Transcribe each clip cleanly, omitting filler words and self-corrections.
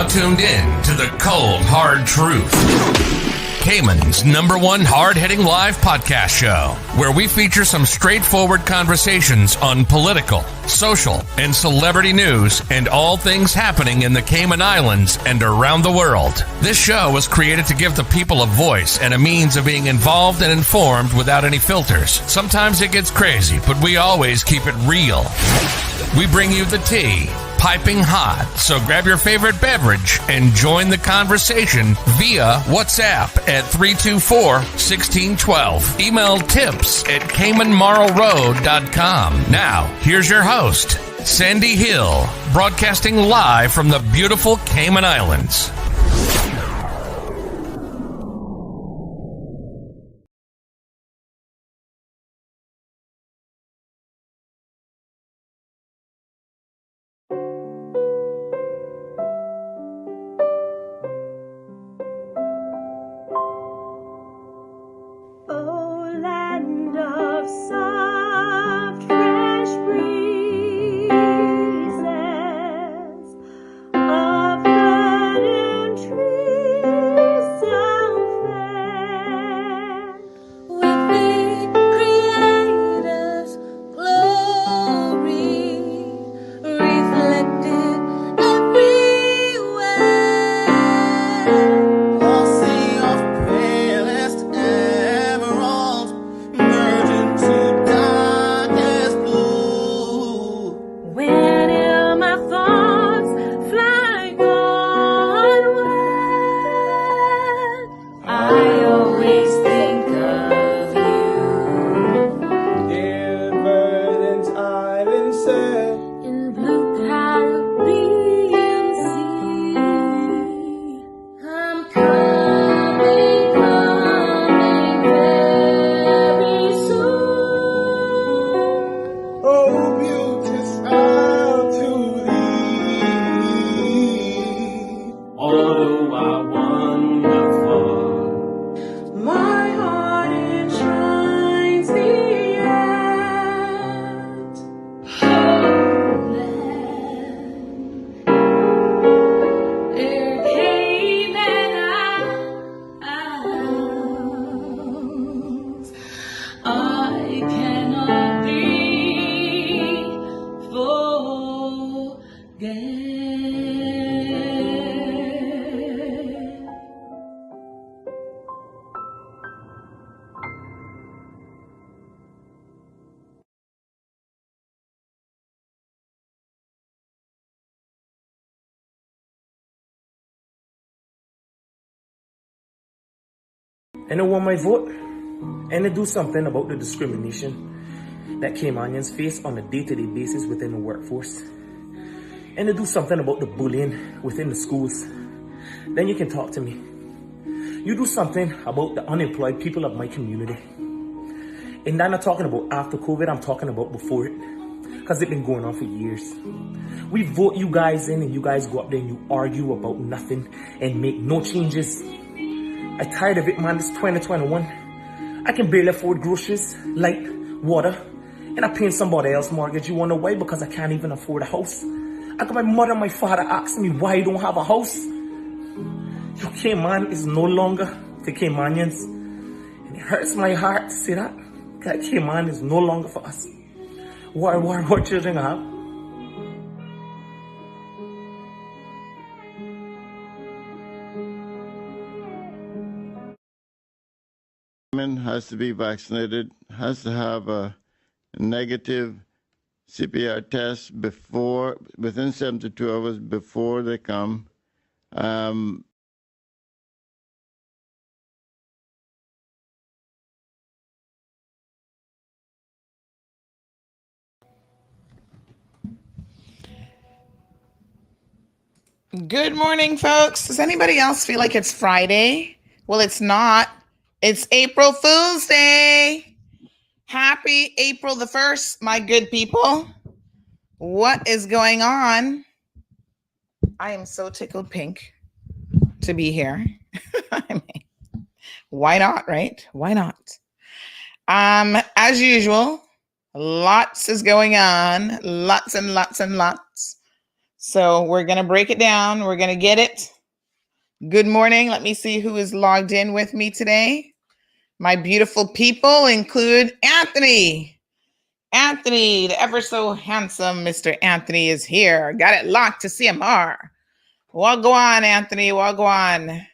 now tuned in to the cold, hard truth. Cayman's #1 hard-hitting live podcast show, where we feature some straightforward conversations on political, social, and celebrity news and all things happening in the Cayman Islands and around the world. This show was created to give the people a voice and a means of being involved and informed without any filters. Sometimes it gets crazy, but we always keep it real. We bring you the tea, piping hot, so grab your favorite beverage and join the conversation via WhatsApp at 324-1612. Email tips@CaymanMarlRoad.com. Now, here's your host, Sandy Hill, broadcasting live from the beautiful Cayman Islands. And I want my vote, and to do something about the discrimination that Caymanians face on a day-to-day basis within the workforce, and to do something about the bullying within the schools. Then you can talk to me. You do something about the unemployed people of my community. And I'm not talking about after COVID, I'm talking about before it, because it's been going on for years. We vote you guys in, and you guys go up there and you argue about nothing and make no changes. I'm tired of it, man. It's 2021. I can barely afford groceries, light, water, and I'm paying somebody else's mortgage. You wanna know why? Because I can't even afford a house. I got my mother and my father asking me why I don't have a house. You Cayman is no longer the Caymanians. And it hurts my heart to say that. That Cayman is no longer for us. What children have? Has to be vaccinated, has to have a negative CPR test within 72 hours before they come. Good morning, folks. Does anybody else feel like it's Friday? Well, it's not. It's April Fool's Day. Happy April the 1st, my good people. What is going on? I am so tickled pink to be here. I mean, why not, right? Why not? As usual, lots is going on. Lots and lots and lots. So we're going to break it down. We're going to get it. Good morning. Let me see who is logged in with me today. My beautiful people include Anthony. Anthony, the ever so handsome Mr. Anthony is here. Got it locked to CMR. Well, go on, Anthony. Well, go on.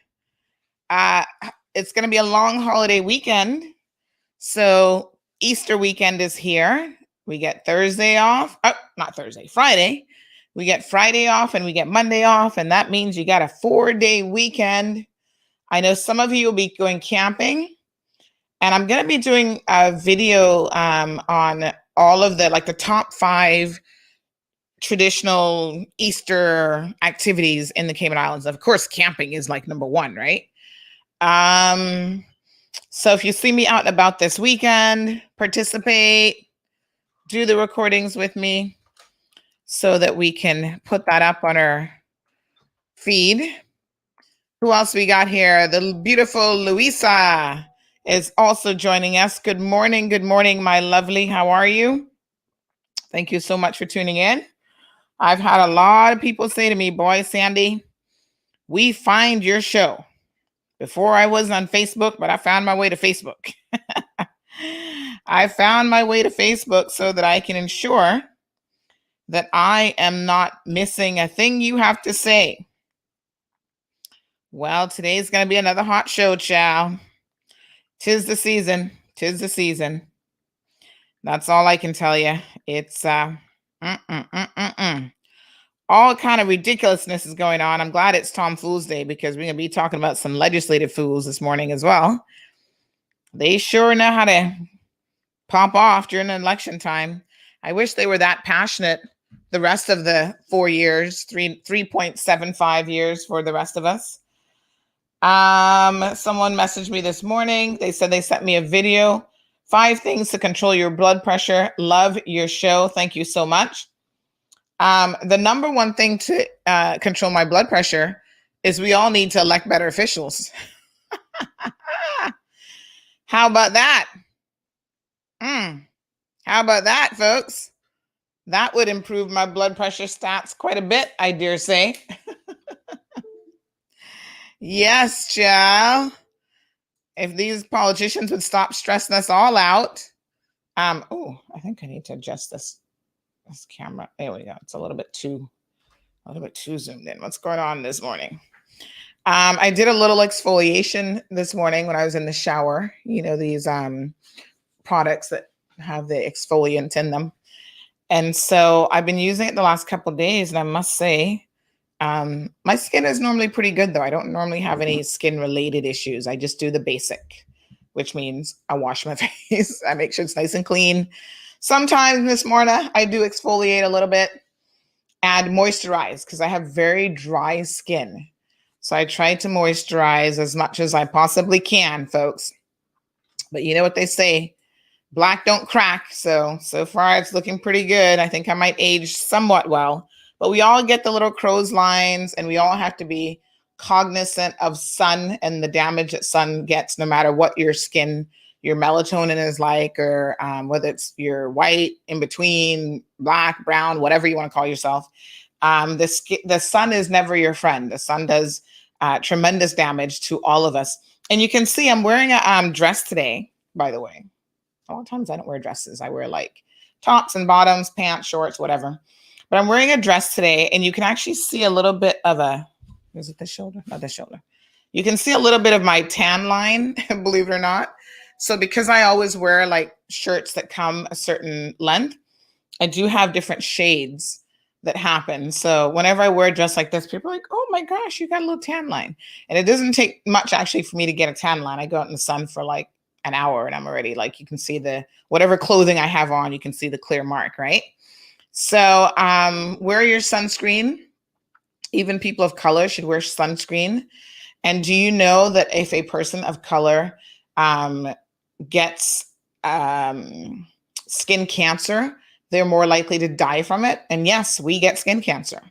It's going to be a long holiday weekend. So Easter weekend is here. We get Thursday off. Oh, not Thursday, Friday. We get Friday off and we get Monday off. And that means you got a 4-day weekend. I know some of you will be going camping. And I'm going to be doing a video on all of the top 5 traditional Easter activities in the Cayman Islands. Of course, camping is like number 1, right? So if you see me out and about this weekend, participate, do the recordings with me so that we can put that up on our feed. Who else we got here? The beautiful Louisa is also joining us. Good morning, my lovely. How are you? Thank you so much for tuning in. I've had a lot of people say to me, boy, Sandy, we find your show. Before I was on Facebook, but I found my way to Facebook. I found my way to Facebook so that I can ensure that I am not missing a thing you have to say. Well, today's going to be another hot show, chow. 'Tis the season. 'Tis the season. That's all I can tell you. It's all kind of ridiculousness is going on. I'm glad it's Tom Fool's Day because we're going to be talking about some legislative fools this morning as well. They sure know how to pop off during election time. I wish they were that passionate the rest of the 4 years, 3.75 years for the rest of us. Someone messaged me this morning. They said they sent me a video. 5 things to control your blood pressure. Love your show. Thank you so much. The number 1 thing to control my blood pressure is we all need to elect better officials. How about that? How about that, folks? That would improve my blood pressure stats quite a bit, I dare say. Yes, child. If these politicians would stop stressing us all out. Oh, I think I need to adjust this camera. There we go. It's a little bit too zoomed in. What's going on this morning? I did a little exfoliation this morning when I was in the shower. You know, these products that have the exfoliant in them. And so I've been using it the last couple of days, and I must say, my skin is normally pretty good, though. I don't normally have any skin-related issues. I just do the basic, which means I wash my face. I make sure it's nice and clean. Sometimes, Miss Morna, I do exfoliate a little bit and moisturize because I have very dry skin. So I try to moisturize as much as I possibly can, folks. But you know what they say, black don't crack. So far it's looking pretty good. I think I might age somewhat well. But we all get the little crow's lines, and we all have to be cognizant of sun and the damage that sun gets, no matter what your skin, your melatonin is like, or whether it's your white, in between, black, brown, whatever you want to call yourself. The sun is never your friend. The sun does tremendous damage to all of us. And you can see I'm wearing a dress today, by the way. A lot of times I don't wear dresses. I wear like tops and bottoms, pants, shorts, whatever. But I'm wearing a dress today, and you can actually see a little bit of is it the shoulder? Not the shoulder. You can see a little bit of my tan line, believe it or not. So because I always wear like shirts that come a certain length, I do have different shades that happen. So whenever I wear a dress like this, people are like, oh my gosh, you got a little tan line. And it doesn't take much actually for me to get a tan line. I go out in the sun for like an hour and I'm already like, you can see whatever clothing I have on, you can see the clear mark, right? So wear your sunscreen. Even people of color should wear sunscreen. And do you know that if a person of color gets skin cancer, they're more likely to die from it? And yes, we get skin cancer.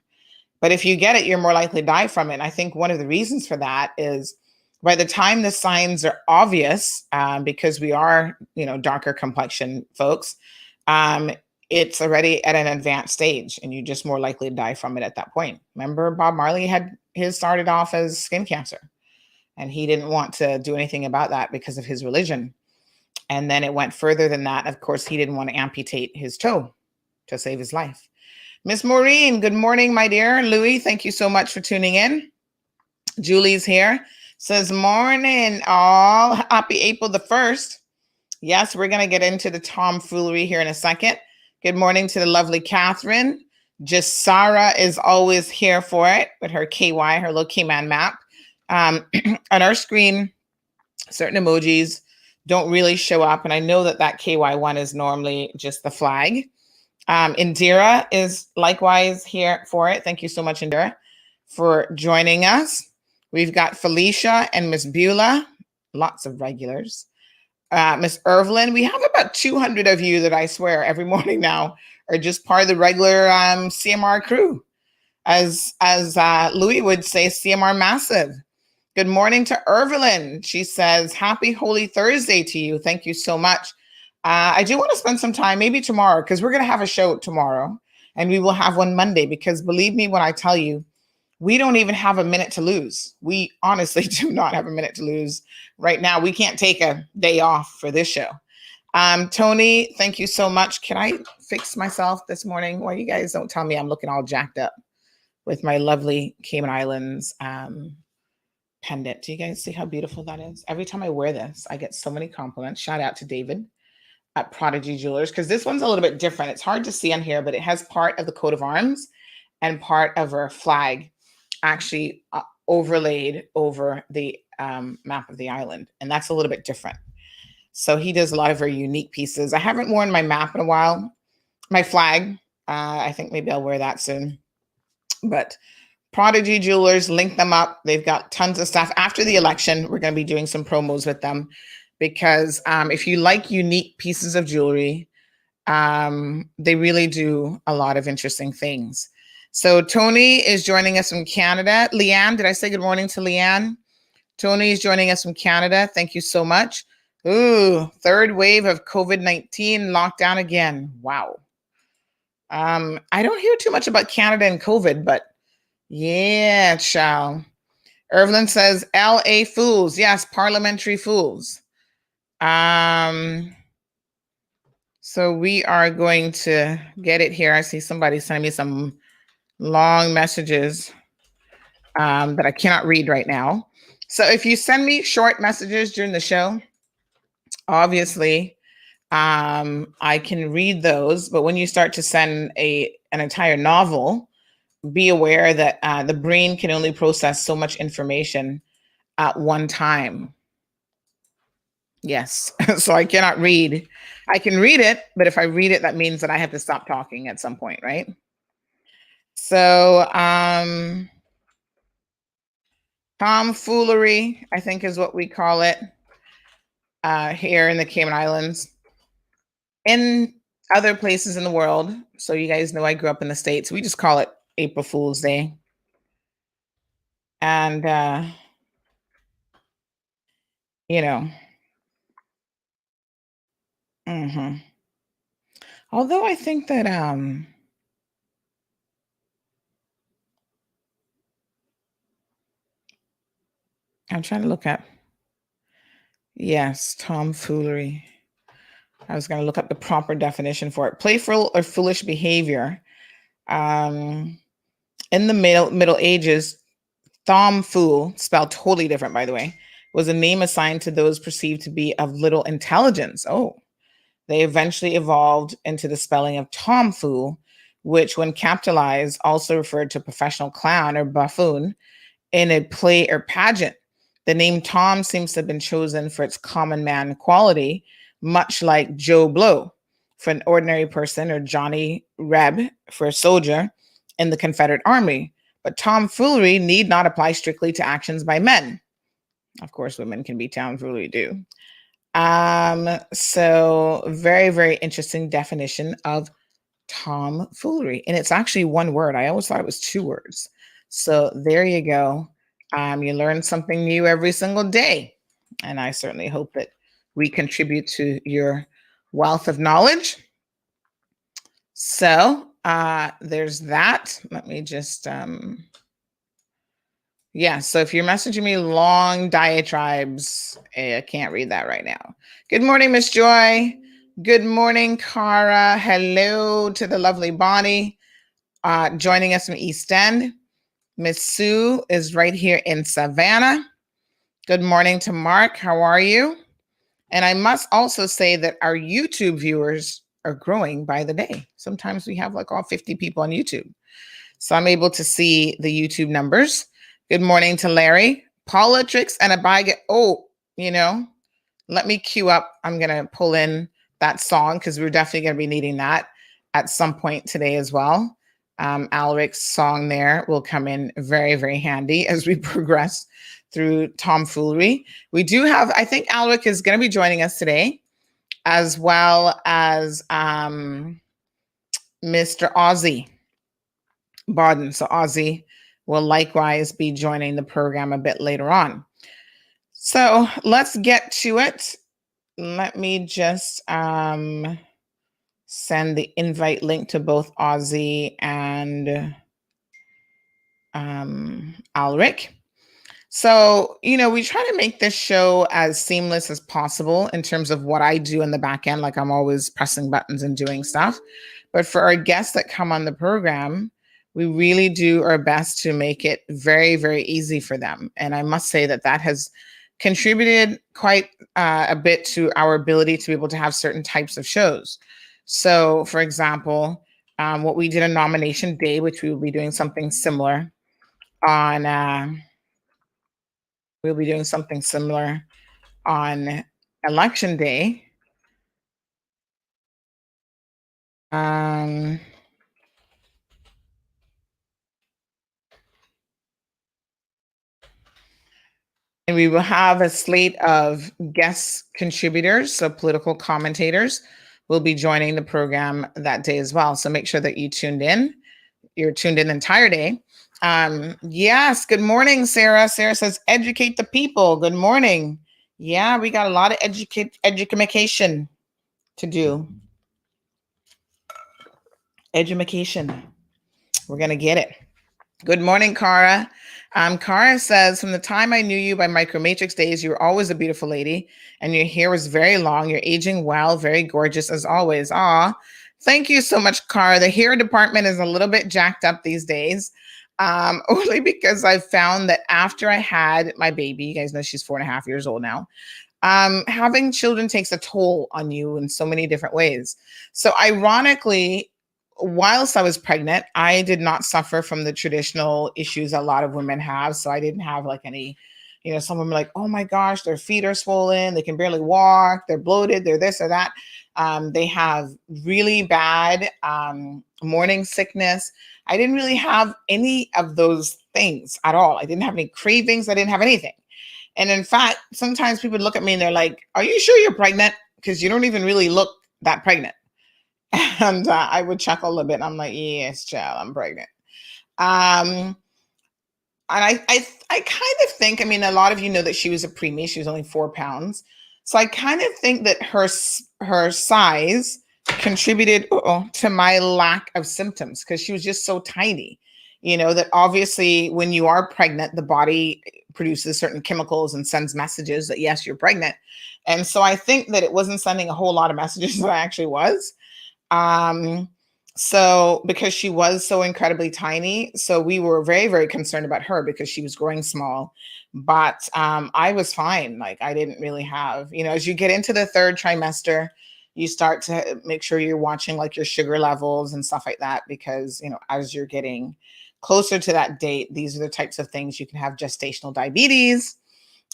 But if you get it, you're more likely to die from it. And I think one of the reasons for that is by the time the signs are obvious, because we are, darker complexion folks, it's already at an advanced stage and you're just more likely to die from it at that point. Remember, Bob Marley had his started off as skin cancer, and he didn't want to do anything about that because of his religion. And then it went further than that. Of course, he didn't want to amputate his toe to save his life. Miss Maureen, good morning, my dear. Louis, thank you so much for tuning in. Julie's here. Says, morning, all. Happy April the 1st. Yes, we're going to get into the tomfoolery here in a second. Good morning to the lovely Catherine. Just Sarah is always here for it with her KY, her little K-Man map. On our screen, certain emojis don't really show up. And I know that KY one is normally just the flag. Indira is likewise here for it. Thank you so much, Indira, for joining us. We've got Felicia and Miss Beulah, lots of regulars. Miss Irvlin, we have about 200 of you that I swear every morning now are just part of the regular CMR crew. As Louis would say, CMR massive. Good morning to Irvlin. She says, happy Holy Thursday to you. Thank you so much. I do want to spend some time, maybe tomorrow, because we're going to have a show tomorrow and we will have one Monday, because believe me when I tell you, we don't even have a minute to lose. We honestly do not have a minute to lose right now. We can't take a day off for this show. Tony, thank you so much. Can I fix myself this morning? Well, you guys don't tell me I'm looking all jacked up with my lovely Cayman Islands pendant. Do you guys see how beautiful that is? Every time I wear this, I get so many compliments. Shout out to David at Prodigy Jewelers, because this one's a little bit different. It's hard to see on here, but it has part of the coat of arms and part of our flag actually overlaid over the map of the island. And that's a little bit different. So he does a lot of very unique pieces. I haven't worn my map in a while. My flag, I think maybe I'll wear that soon. But Prodigy Jewelers, link them up. They've got tons of stuff. After the election, we're going to be doing some promos with them, because if you like unique pieces of jewelry, they really do a lot of interesting things. So Tony is joining us from Canada. Leanne, did I say good morning to Leanne? Tony is joining us from Canada. Thank you so much. Ooh, third wave of COVID-19 lockdown again. Wow. I don't hear too much about Canada and COVID, but yeah, child. Irvlin says, LA fools. Yes, parliamentary fools. So we are going to get it here. I see somebody sending me some long messages that I cannot read right now. So if you send me short messages during the show, obviously I can read those. But when you start to send an entire novel, be aware that the brain can only process so much information at one time. Yes. So I cannot read. I can read it, but if I read it, that means that I have to stop talking at some point, right? So tomfoolery, I think is what we call it here in the Cayman Islands. In other places in the world, so you guys know I grew up in the States, we just call it April Fool's Day. And, you know, although I think that I'm trying to look up. Yes, tomfoolery. I was going to look up the proper definition for it. Playful or foolish behavior. In the Middle Ages, tomfool, spelled totally different, by the way, was a name assigned to those perceived to be of little intelligence. Oh, they eventually evolved into the spelling of tomfool, which when capitalized also referred to professional clown or buffoon in a play or pageant. The name Tom seems to have been chosen for its common man quality, much like Joe Blow for an ordinary person or Johnny Reb for a soldier in the Confederate Army. But tomfoolery need not apply strictly to actions by men. Of course, women can be tomfoolery too. So very, very interesting definition of tomfoolery. And it's actually one word. I always thought it was two words. So there you go. You learn something new every single day. And I certainly hope that we contribute to your wealth of knowledge. So there's that. Let me just yeah, so if you're messaging me long diatribes, I can't read that right now. Good morning, Miss Joy. Good morning, Cara. Hello to the lovely Bonnie joining us from East End. Miss Sue is right here in Savannah. Good morning to Mark. How are you? And I must also say that our YouTube viewers are growing by the day. Sometimes we have like all 50 people on YouTube. So I'm able to see the YouTube numbers. Good morning to Larry. Politics and a bag. Oh, let me queue up. I'm going to pull in that song because we're definitely going to be needing that at some point today as well. Alric's song there will come in very, very handy as we progress through tomfoolery. We do have, I think Alric is going to be joining us today, as well as Mr. Ozzy Barden. So Ozzy will likewise be joining the program a bit later on. So let's get to it. Let me just send the invite link to both Ozzy and Alric. So, we try to make this show as seamless as possible in terms of what I do in the back end. Like I'm always pressing buttons and doing stuff. But for our guests that come on the program, we really do our best to make it very, very easy for them. And I must say that has contributed quite a bit to our ability to be able to have certain types of shows. So, for example, what we did on nomination day, which we will be doing something similar on... we'll be doing something similar on election day. And we will have a slate of guest contributors, so political commentators will be joining the program that day as well. So make sure that you tuned in. You're tuned in the entire day. Yes, good morning, Sarah. Sarah says, educate the people. Good morning. Yeah, we got a lot of education to do. Education. We're going to get it. Good morning, Cara. Cara says, from the time I knew you by Micromatrix days, you were always a beautiful lady and your hair was very long. You're aging well, very gorgeous as always. Aw, thank you so much, Cara. The hair department is a little bit jacked up these days, only because I found that after I had my baby, you guys know she's 4.5 years old now, having children takes a toll on you in so many different ways. So ironically, whilst I was pregnant, I did not suffer from the traditional issues a lot of women have. So I didn't have like any, some women are like, oh my gosh, their feet are swollen. They can barely walk. They're bloated. They're this or that. They have really bad morning sickness. I didn't really have any of those things at all. I didn't have any cravings. I didn't have anything. And in fact, sometimes people look at me and they're like, are you sure you're pregnant? Because you don't even really look that pregnant. And I would chuckle a little bit. And I'm like, yes, child, I'm pregnant. And I kind of think, a lot of you know that she was a preemie. She was only 4 pounds. So I kind of think that her size contributed to my lack of symptoms because she was just so tiny. That obviously when you are pregnant, the body produces certain chemicals and sends messages that, yes, you're pregnant. And so I think that it wasn't sending a whole lot of messages that I actually was. So because she was so incredibly tiny, so we were very, very concerned about her because she was growing small, but, I was fine. Like I didn't really have, as you get into the 3rd trimester, you start to make sure you're watching like your sugar levels and stuff like that, because, as you're getting closer to that date, these are the types of things you can have gestational diabetes.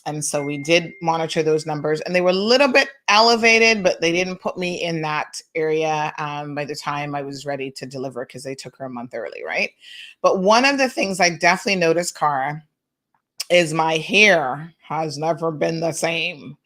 And so we did monitor those numbers and they were a little bit elevated, but they didn't put me in that area by the time I was ready to deliver because they took her a month early, right? But one of the things I definitely noticed, Cara, is my hair has never been the same.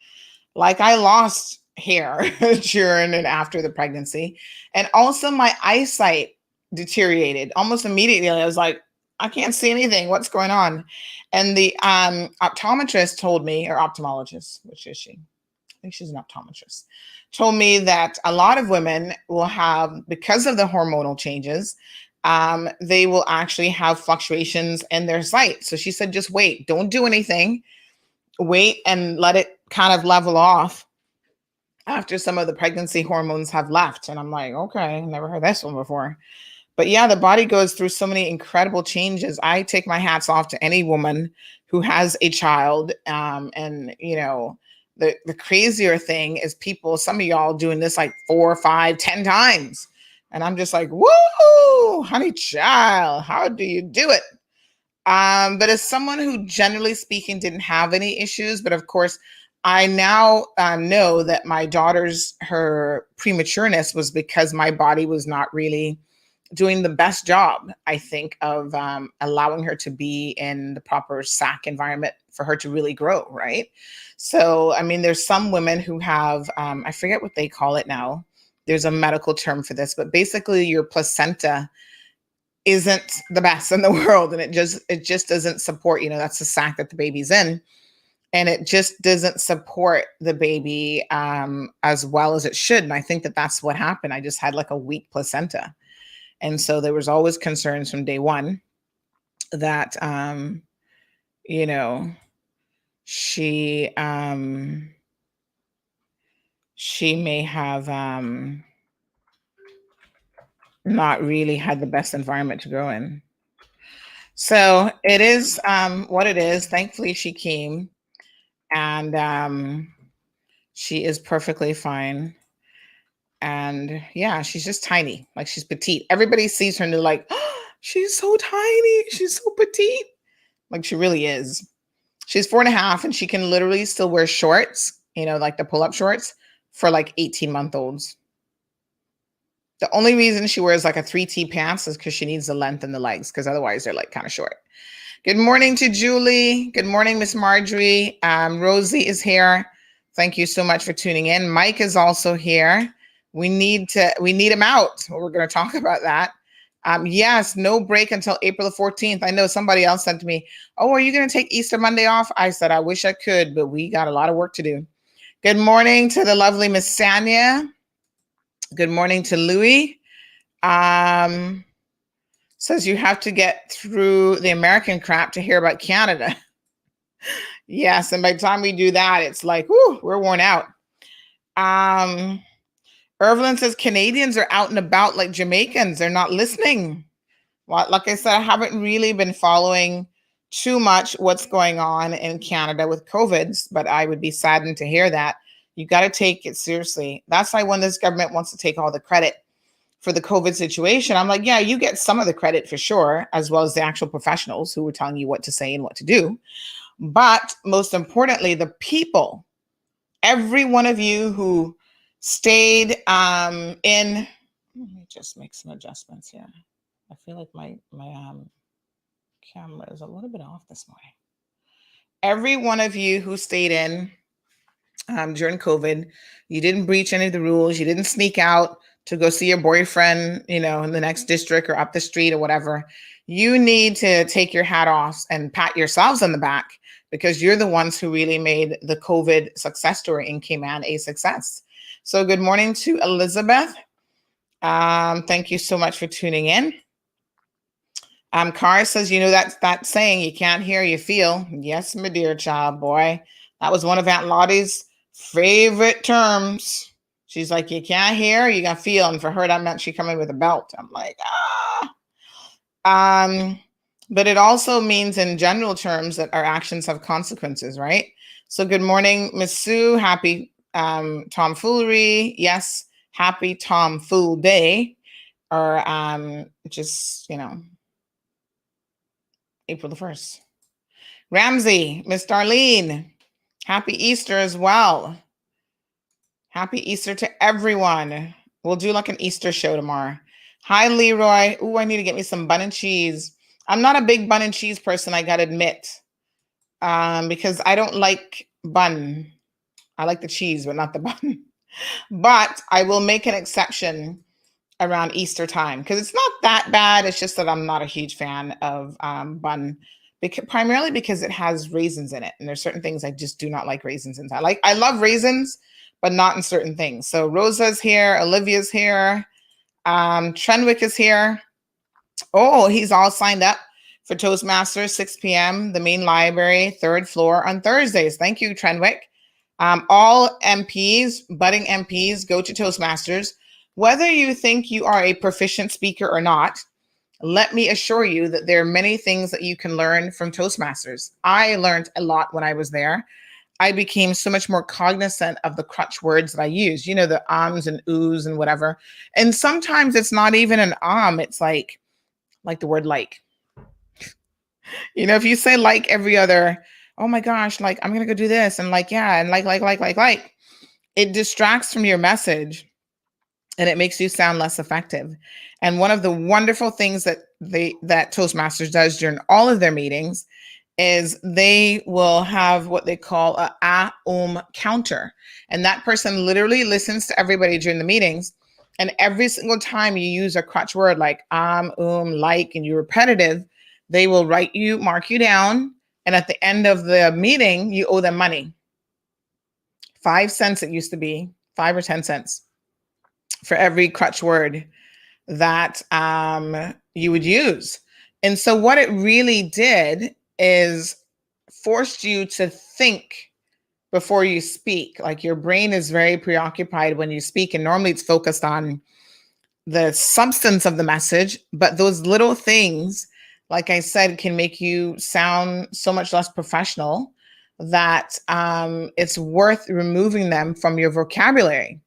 Like I lost hair during and after the pregnancy. And also my eyesight deteriorated almost immediately. I was like, I can't see anything. What's going on? And the optometrist told me, or ophthalmologist, which is she? think she's an optometrist, told me that a lot of women will have, because of the hormonal changes, they will actually have fluctuations in their sight. So she said, just wait, don't do anything, wait and let it kind of level off after some of the pregnancy hormones have left. And I'm like, okay, never heard this one before. But yeah, the body goes through so many incredible changes. I take my hats off to any woman who has a child. And you know, the crazier thing is people, some of y'all doing this like 4, 5, 10 times. And I'm just like, whoa, honey child, how do you do it? But as someone who generally speaking didn't have any issues, but of course, I now know that my daughter's, her prematureness was because my body was not really doing the best job, I think, of allowing her to be in the proper sac environment for her to really grow, right? So, I mean, there's some women who have, I forget what they call it now. There's a medical term for this, but basically your placenta isn't the best in the world, and it just doesn't support, you know, that's the sac that the baby's in. And it just doesn't support the baby as well as it should. And I think that that's what happened. I just had like a weak placenta. And so there was always concerns from day one that, you know, she may have not really had the best environment to grow in. So it is what it is. Thankfully, she came, and she is perfectly fine. And yeah, she's just tiny, like she's petite. Everybody sees her and they're like, oh, she's so tiny, she's so petite. Like she really is. She's 4.5 and she can literally still wear shorts, you know, like the pull-up shorts for like 18-month-olds. The only reason she wears like a 3T pants is because she needs the length in the legs, because otherwise they're like kind of short. Good morning to Julie. Good morning, Miss Marjorie. Rosie is here. Thank you so much for tuning in. Mike is also here. We need him out. We're going to talk about that. Yes, no break until April the 14th. I know somebody else said to me, oh, are you going to take Easter Monday off? I said, I wish I could, but we got a lot of work to do. Good morning to the lovely Miss Sanya. Good morning to Louis. Says you have to get through the American crap to hear about Canada. Yes, and by the time we do that, it's like, whoo, we're worn out. Irvelyn says Canadians are out and about like Jamaicans. They're not listening. Well, like I said, I haven't really been following too much what's going on in Canada with COVID, but I would be saddened to hear that. You got to take it seriously. That's why when this government wants to take all the credit for the COVID situation, I'm like, yeah, you get some of the credit for sure, as well as the actual professionals who were telling you what to say and what to do. But most importantly, the people, every one of you who stayed in, let me just make some adjustments here. I feel like my camera is a little bit off this morning. Every one of you who stayed in during COVID, you didn't breach any of the rules. You didn't sneak out to go see your boyfriend, you know, in the next district or up the street or whatever. You need to take your hat off and pat yourselves on the back, because you're the ones who really made the COVID success story in Cayman a success. So good morning to Elizabeth. Thank you so much for tuning in. Cara says, you know, that saying, you can't hear, you feel. Yes, my dear child, boy. That was one of Aunt Lottie's favorite terms. She's like, you can't hear, you got feel. And for her, that meant she come in with a belt. I'm like, but it also means in general terms that our actions have consequences, right? So good morning, Miss Sue. Happy tomfoolery. Yes, happy tomfool day. Or just, you know, April the 1st. Ramsey, Miss Darlene, happy Easter as well. Happy Easter to everyone. We'll do like an Easter show tomorrow. Hi, Leroy. Ooh, I need to get me some bun and cheese. I'm not a big bun and cheese person, I gotta admit, because I don't like bun. I like the cheese, but not the bun. But I will make an exception around Easter time, because it's not that bad. It's just that I'm not a huge fan of bun. primarily because it has raisins in it. And there's certain things I just do not like raisins in. I love raisins, but not in certain things. So Rosa's here, Olivia's here, Trenwick is here. Oh, he's all signed up for Toastmasters, 6 p.m., the main library, 3rd floor on Thursdays. Thank you, Trenwick. All MPs, budding MPs, go to Toastmasters. Whether you think you are a proficient speaker or not, let me assure you that there are many things that you can learn from Toastmasters. I learned a lot when I was there. I became so much more cognizant of the crutch words that I use, you know, the ums and oohs and whatever. And sometimes it's not even an it's like the word like. You know, if you say like every other, oh my gosh, like I'm going to go do this and like, yeah, and like, it distracts from your message and it makes you sound less effective. And one of the wonderful things that Toastmasters does during all of their meetings is they will have what they call a counter. And that person literally listens to everybody during the meetings. And every single time you use a crutch word like like, and you're repetitive, they will mark you down. And at the end of the meeting, you owe them money. 5 cents it used to be, 5 or 10 cents for every crutch word that you would use. And so what it really did is forced you to think before you speak. Like your brain is very preoccupied when you speak, and normally it's focused on the substance of the message, but those little things, like I said, can make you sound so much less professional that it's worth removing them from your vocabulary.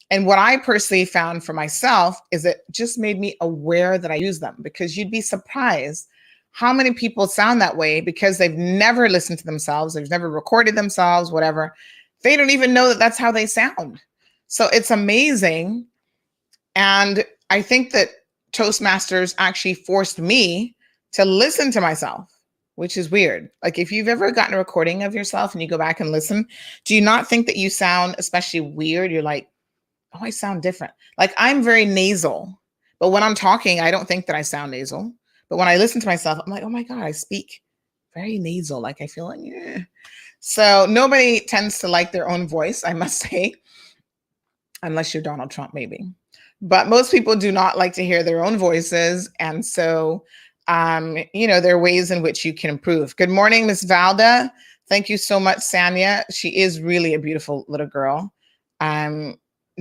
And what I personally found for myself is it just made me aware that I use them, because you'd be surprised how many people sound that way because they've never listened to themselves. They've never recorded themselves, whatever. They don't even know that that's how they sound. So it's amazing. And I think that Toastmasters actually forced me to listen to myself, which is weird. Like if you've ever gotten a recording of yourself and you go back and listen, do you not think that you sound especially weird? You're like, oh, I sound different. Like I'm very nasal, but when I'm talking, I don't think that I sound nasal. But when I listen to myself, I'm like, oh my God, I speak very nasal. Like I feel like, yeah. So nobody tends to like their own voice, I must say, unless you're Donald Trump, maybe. But most people do not like to hear their own voices. And so, there are ways in which you can improve. Good morning, Miss Valda. Thank you so much, Sanya. She is really a beautiful little girl.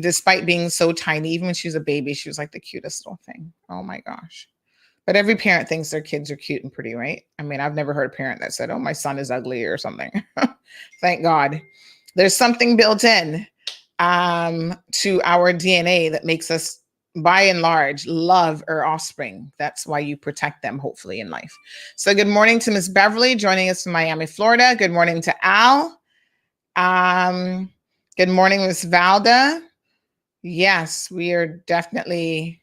Despite being so tiny, even when she was a baby, she was like the cutest little thing. Oh my gosh. But every parent thinks their kids are cute and pretty, right? I mean, I've never heard a parent that said, oh, my son is ugly or something. Thank God. There's something built in to our DNA that makes us, by and large, love our offspring. That's why you protect them, hopefully, in life. So good morning to Miss Beverly joining us from Miami, Florida. Good morning to Al. Good morning, Miss Valda. Yes, we are definitely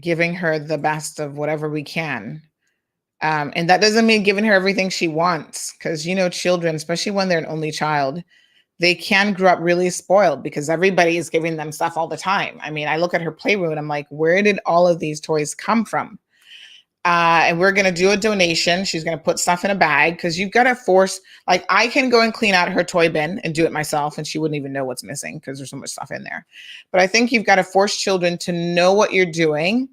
giving her the best of whatever we can. And that doesn't mean giving her everything she wants, because, children, especially when they're an only child, they can grow up really spoiled because everybody is giving them stuff all the time. I mean, I look at her playroom and I'm like, where did all of these toys come from? And we're going to do a donation. She's going to put stuff in a bag because you've got to force, like I can go and clean out her toy bin and do it myself and she wouldn't even know what's missing because there's so much stuff in there. But I think you've got to force children to know what you're doing,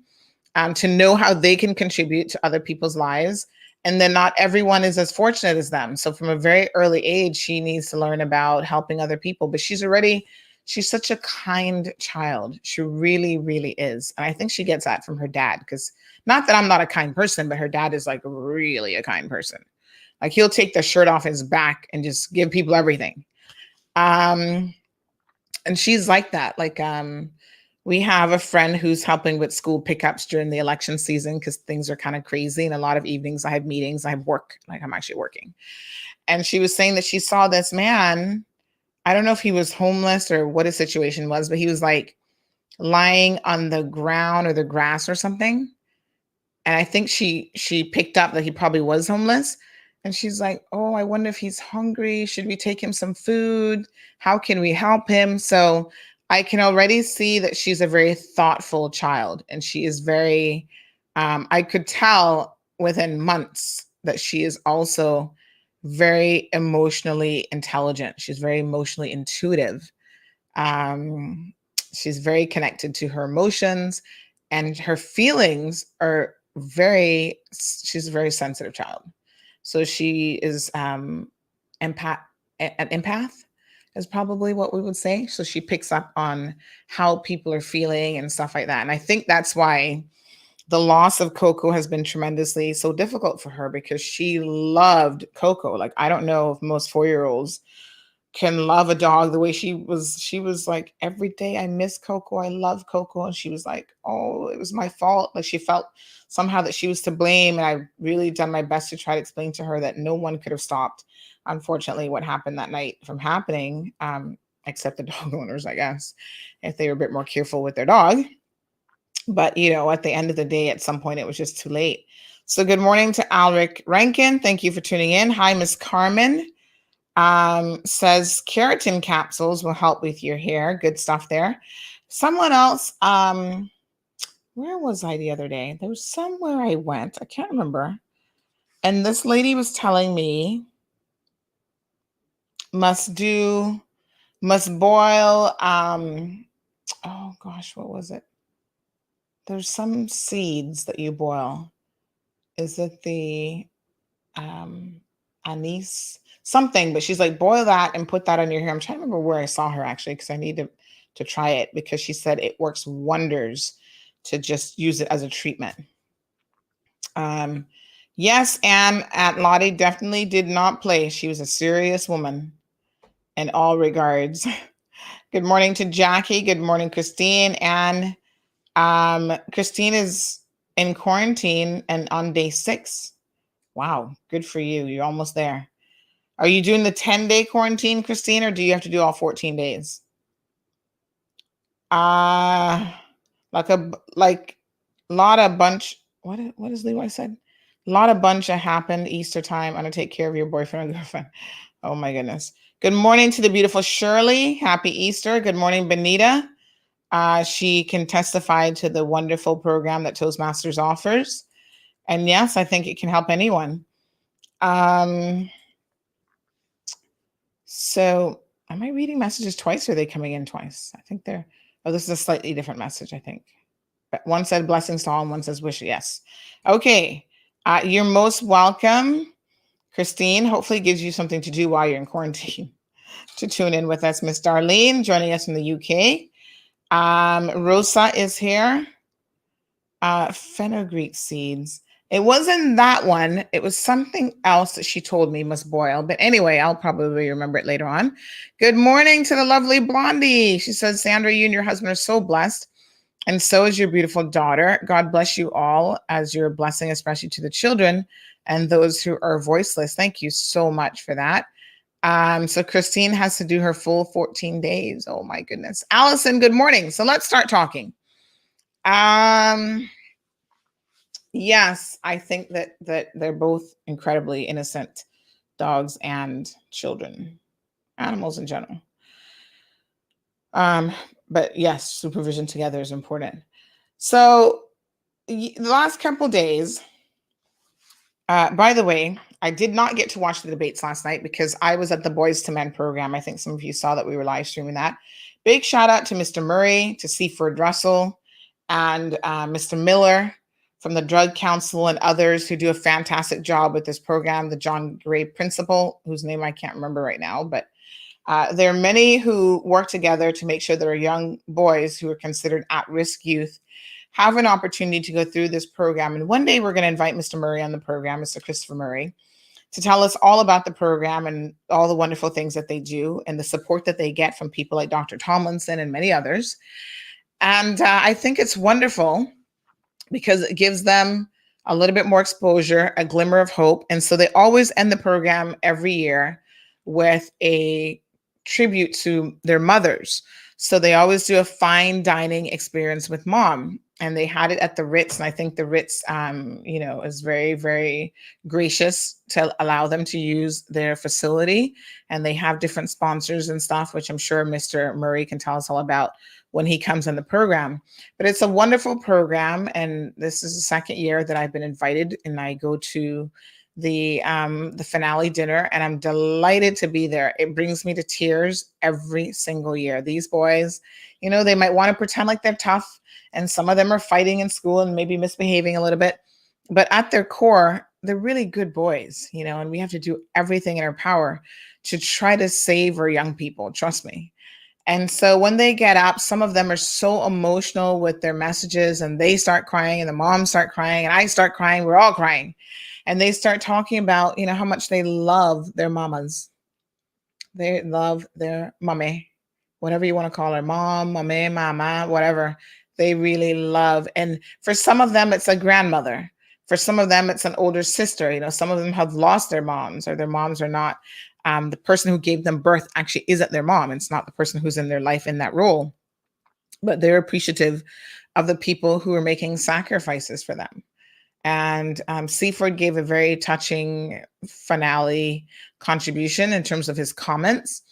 to know how they can contribute to other people's lives. And then not everyone is as fortunate as them. So from a very early age, she needs to learn about helping other people. But she's such a kind child. She really, really is. And I think she gets that from her dad, because not that I'm not a kind person, but her dad is like really a kind person. Like he'll take the shirt off his back and just give people everything. And she's like that. Like, we have a friend who's helping with school pickups during the election season because things are kind of crazy. And a lot of evenings I have meetings, I have work, like I'm actually working. And she was saying that she saw this man. I don't know if he was homeless or what his situation was, but he was like lying on the ground or the grass or something. And I think she picked up that he probably was homeless. And she's like, oh, I wonder if he's hungry. Should we take him some food? How can we help him? So I can already see that she's a very thoughtful child, and she is very, I could tell within months that she is also very emotionally intelligent. She's very emotionally intuitive. Um, she's very connected to her emotions, and her feelings are she's a very sensitive child. So she is an empath is probably what we would say. So she picks up on how people are feeling and stuff like that. And I think that's why the loss of Coco has been tremendously so difficult for her, because she loved Coco. Like, I don't know if most 4-year-olds can love a dog the way she was. She was like, every day I miss Coco. I love Coco. And she was like, oh, it was my fault. Like, she felt somehow that she was to blame. And I really done my best to try to explain to her that no one could have stopped, unfortunately, what happened that night from happening, except the dog owners, I guess, if they were a bit more careful with their dog. But, at the end of the day, at some point, it was just too late. So good morning to Alric Rankin. Thank you for tuning in. Hi, Miss Carmen. Says keratin capsules will help with your hair. Good stuff there. Someone else, where was I the other day? There was somewhere I went. I can't remember. And this lady was telling me must boil, oh gosh, what was it? There's some seeds that you boil. Is it the anise? Something, but she's like, boil that and put that on your hair. I'm trying to remember where I saw her actually, because I need to try it, because she said it works wonders to just use it as a treatment. Yes, Anne at Lottie definitely did not play. She was a serious woman in all regards. Good morning to Jackie. Good morning, Christine. And Christine is in quarantine and on day 6. Wow, good for you. You're almost there. Are you doing the 10-day quarantine, Christine, or do you have to do all 14 days? Like a lot of bunch. What is Levi said? A lot of bunch of happened Easter time. I'm gonna take care of your boyfriend or girlfriend. Oh my goodness. Good morning to the beautiful Shirley. Happy Easter. Good morning, Benita. She can testify to the wonderful program that Toastmasters offers. And yes, I think it can help anyone. So am I reading messages twice, or are they coming in twice? I think this is a slightly different message, I think. But one said blessings to all and one says wish. Yes. Okay. You're most welcome, Christine. Hopefully it gives you something to do while you're in quarantine to tune in with us. Miss Darlene joining us from the UK. Rosa is here. Fenugreek seeds. It wasn't that one. It was something else that she told me must boil. But anyway, I'll probably remember it later on. Good morning to the lovely Blondie. She says, Sandra, you and your husband are so blessed. And so is your beautiful daughter. God bless you all as your blessing, especially to the children and those who are voiceless. Thank you so much for that. So Christine has to do her full 14 days. Oh my goodness. Allison, good morning. So let's start talking. Yes, I think that they're both incredibly innocent dogs and children, animals in general. But yes, supervision together is important. So the last couple days, by the way, I did not get to watch the debates last night because I was at the Boys to Men program. I think some of you saw that we were live streaming that. Big shout out to Mr. Murray, to Seaford Russell, and Mr. Miller from the Drug Council and others who do a fantastic job with this program, the John Gray Principle, whose name I can't remember right now, but there are many who work together to make sure that our young boys who are considered at-risk youth have an opportunity to go through this program. And one day we're going to invite Mr. Murray on the program, Mr. Christopher Murray, to tell us all about the program and all the wonderful things that they do and the support that they get from people like Dr. Tomlinson and many others. And I think it's wonderful because it gives them a little bit more exposure, a glimmer of hope. And so they always end the program every year with a tribute to their mothers. So they always do a fine dining experience with mom. And they had it at the Ritz. And I think the Ritz, is very, very gracious to allow them to use their facility. And they have different sponsors and stuff, which I'm sure Mr. Murray can tell us all about when he comes on the program. But it's a wonderful program. And this is the second year that I've been invited, and I go to the finale dinner, and I'm delighted to be there. It brings me to tears every single year. These boys, they might want to pretend like they're tough, and some of them are fighting in school and maybe misbehaving a little bit, but at their core, they're really good boys, and we have to do everything in our power to try to save our young people. Trust me. And so when they get up, some of them are so emotional with their messages, and they start crying, and the moms start crying, and I start crying. We're all crying. And they start talking about, how much they love their mamas. They love their mommy, whatever you want to call her, mom, mommy, mama, whatever. They really love. And for some of them, it's a grandmother. For some of them, it's an older sister. Some of them have lost their moms, or their moms are not. The person who gave them birth actually isn't their mom. It's not the person who's in their life in that role. But they're appreciative of the people who are making sacrifices for them. And Seaford gave a very touching finale contribution in terms of his comments.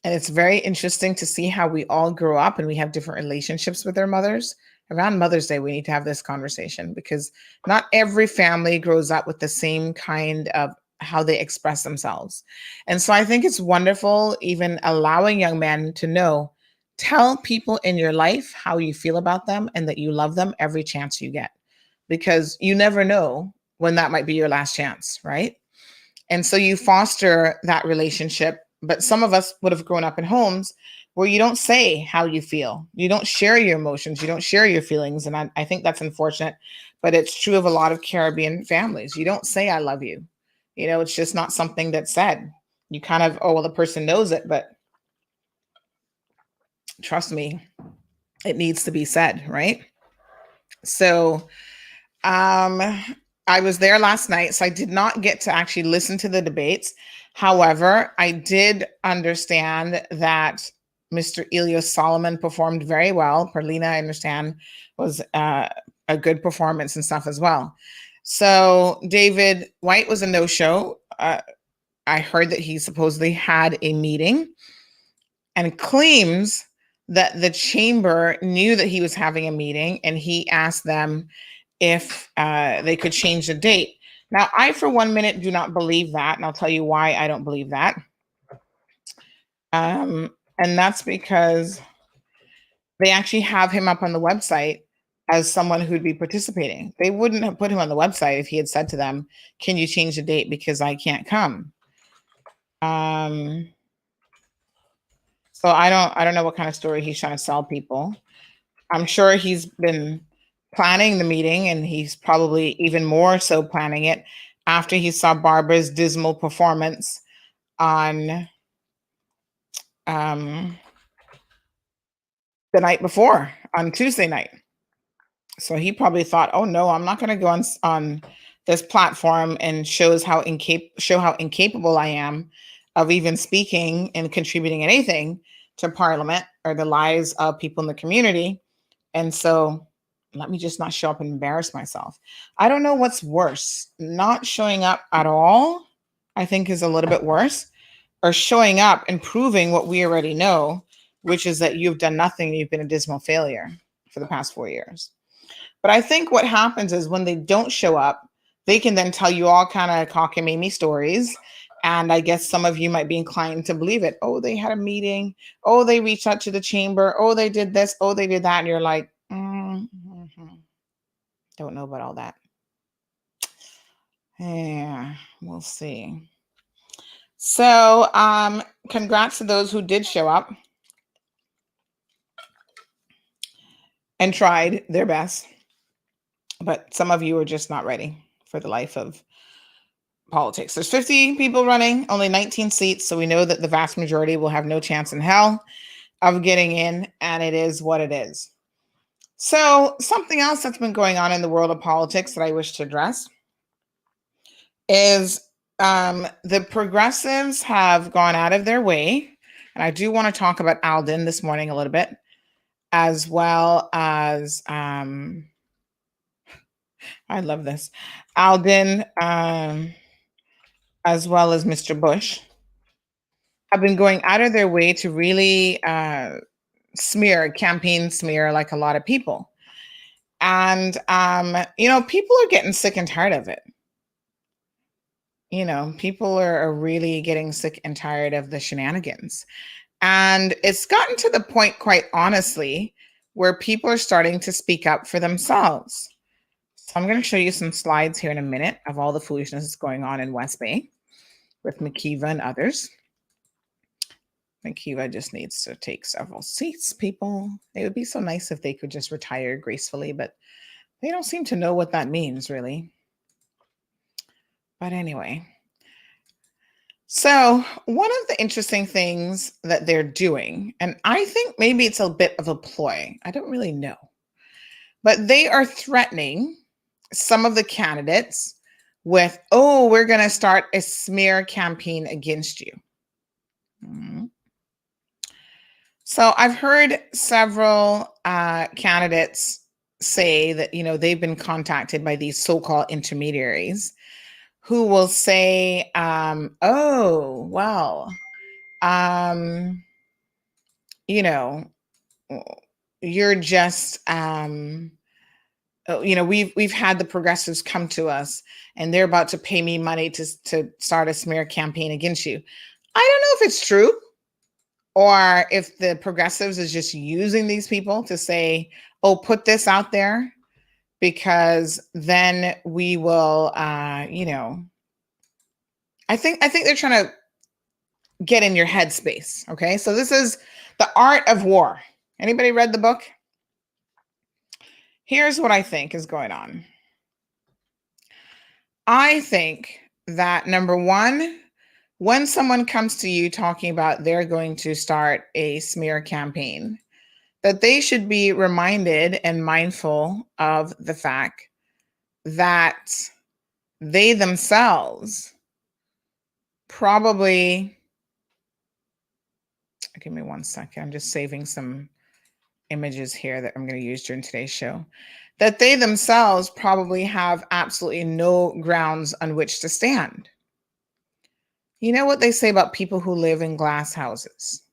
And it's very interesting to see how we all grow up and we have different relationships with our mothers. Around Mother's Day, we need to have this conversation, because not every family grows up with the same kind of how they express themselves. And so I think it's wonderful even allowing young men to know, tell people in your life how you feel about them and that you love them every chance you get, because you never know when that might be your last chance, right? And so you foster that relationship. But some of us would have grown up in homes where you don't say how you feel. You don't share your emotions. You don't share your feelings. And I think that's unfortunate, but it's true of a lot of Caribbean families. You don't say, I love you. It's just not something that's said. You kind of, oh, well, the person knows it, but trust me, it needs to be said, right? So I was there last night, so I did not get to actually listen to the debates. However, I did understand that Mr. Elias Solomon performed very well. Perlina, I understand, was a good performance and stuff as well. So David White was a no-show. I heard that he supposedly had a meeting and claims that the chamber knew that he was having a meeting, and he asked them if they could change the date. Now, I, for 1 minute, do not believe that, and I'll tell you why I don't believe that. And that's because they actually have him up on the website as someone who'd be participating. They wouldn't have put him on the website if he had said to them, can you change the date because I can't come? So I don't know what kind of story he's trying to sell people. I'm sure he's been planning the meeting, and he's probably even more so planning it after he saw Barbara's dismal performance on the night before, on Tuesday night. So he probably thought, oh no, I'm not going to go on this platform and show how incapable I am of even speaking and contributing anything to Parliament or the lives of people in the community. And so let me just not show up and embarrass myself. I don't know what's worse. Not showing up at all, I think, is a little bit worse, or showing up and proving what we already know, which is that you've done nothing. You've been a dismal failure for the past 4 years. But I think what happens is when they don't show up, they can then tell you all kind of cockamamie stories. And I guess some of you might be inclined to believe it. Oh, they had a meeting. Oh, they reached out to the chamber. Oh, they did this. Oh, they did that. And you're like, don't know about all that. Yeah, we'll see. So congrats to those who did show up and tried their best. But some of you are just not ready for the life of politics. There's 50 people running, only 19 seats. So we know that the vast majority will have no chance in hell of getting in, and it is what it is. So something else that's been going on in the world of politics that I wish to address is the progressives have gone out of their way. And I do want to talk about Alden this morning a little bit, as well as I love this. Alden, as well as Mr. Bush, have been going out of their way to really campaign smear like a lot of people. And, people are getting sick and tired of it. people are really getting sick and tired of the shenanigans. And it's gotten to the point, quite honestly, where people are starting to speak up for themselves. So I'm going to show you some slides here in a minute of all the foolishness that's going on in West Bay with Makiva and others. Makiva just needs to take several seats, people. It would be so nice if they could just retire gracefully, but they don't seem to know what that means, really. But anyway. So one of the interesting things that they're doing, and I think maybe it's a bit of a ploy, I don't really know, but they are threatening some of the candidates with, oh, we're going to start a smear campaign against you. Mm-hmm. So I've heard several candidates say that, they've been contacted by these so-called intermediaries who will say, oh, well, you're just, we've had the progressives come to us and they're about to pay me money to start a smear campaign against you. I don't know if it's true or if the progressives is just using these people to say, oh, put this out there, because then we will, I think they're trying to get in your headspace. Okay. So this is The Art of War. Anybody read the book? Here's what I think is going on. I think that, number one, when someone comes to you talking about they're going to start a smear campaign, that they should be reminded and mindful of the fact that they themselves probably, give me 1 second, I'm just saving some images here that I'm going to use during today's show, that they themselves probably have absolutely no grounds on which to stand. You know what they say about people who live in glass houses?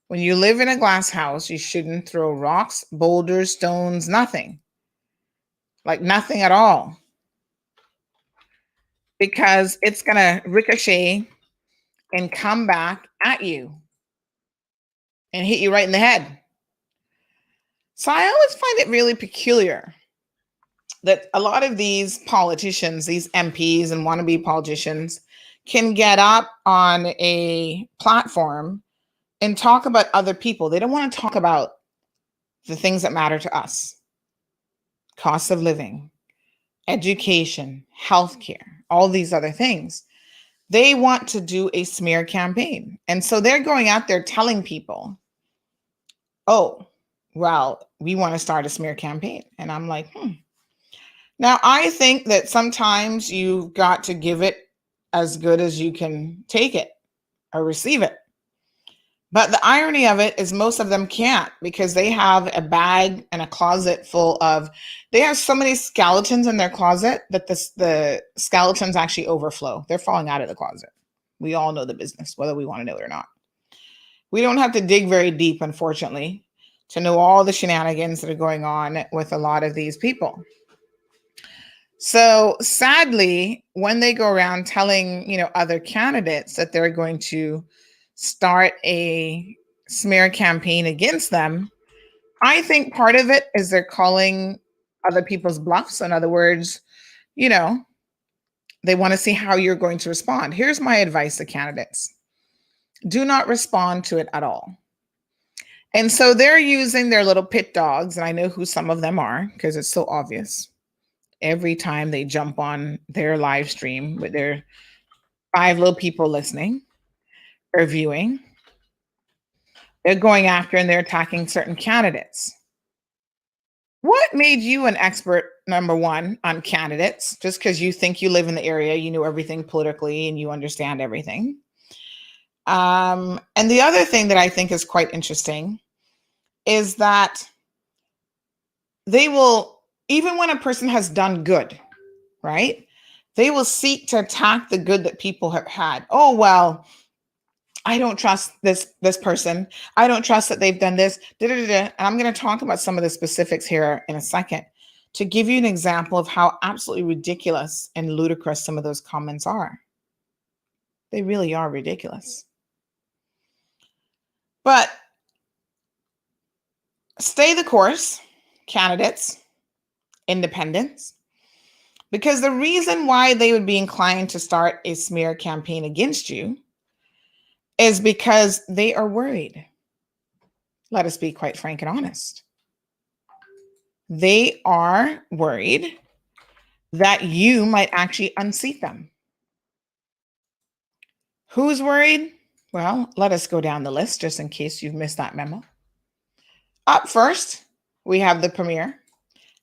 When you live in a glass house, you shouldn't throw rocks, boulders, stones, nothing. Like nothing at all. Because it's going to ricochet and come back at you and hit you right in the head. So I always find it really peculiar that a lot of these politicians, these MPs and wannabe politicians, can get up on a platform and talk about other people. They don't want to talk about the things that matter to us. Cost of living, education, healthcare, all these other things. They want to do a smear campaign. And so they're going out there telling people, oh, well, we want to start a smear campaign. And I'm like, Now, I think that sometimes you've got to give it as good as you can take it or receive it. But the irony of it is most of them can't, because they have a bag and a closet full of, they have so many skeletons in their closet that the skeletons actually overflow. They're falling out of the closet. We all know the business, whether we want to know it or not. We don't have to dig very deep, unfortunately, to know all the shenanigans that are going on with a lot of these people. So sadly, when they go around telling, other candidates that they're going to start a smear campaign against them, I think part of it is they're calling other people's bluffs. In other words, they want to see how you're going to respond. Here's my advice to candidates. Do not respond to it at all. And so they're using their little pit dogs, and I know who some of them are because it's so obvious. Every time they jump on their live stream with their 5 little people listening or viewing, they're going after and they're attacking certain candidates. What made you an expert, number one, on candidates? Just because you think you live in the area, you know everything politically and you understand everything. And the other thing that I think is quite interesting is that they will, even when a person has done good, right? They will seek to attack the good that people have had. Oh, well, I don't trust this person. I don't trust that they've done this. And I'm going to talk about some of the specifics here in a second to give you an example of how absolutely ridiculous and ludicrous some of those comments are. They really are ridiculous. But stay the course, candidates, independents, because the reason why they would be inclined to start a smear campaign against you is because they are worried. Let us be quite frank and honest. They are worried that you might actually unseat them. Who's worried? Well, let us go down the list just in case you've missed that memo. Up first, we have the premier,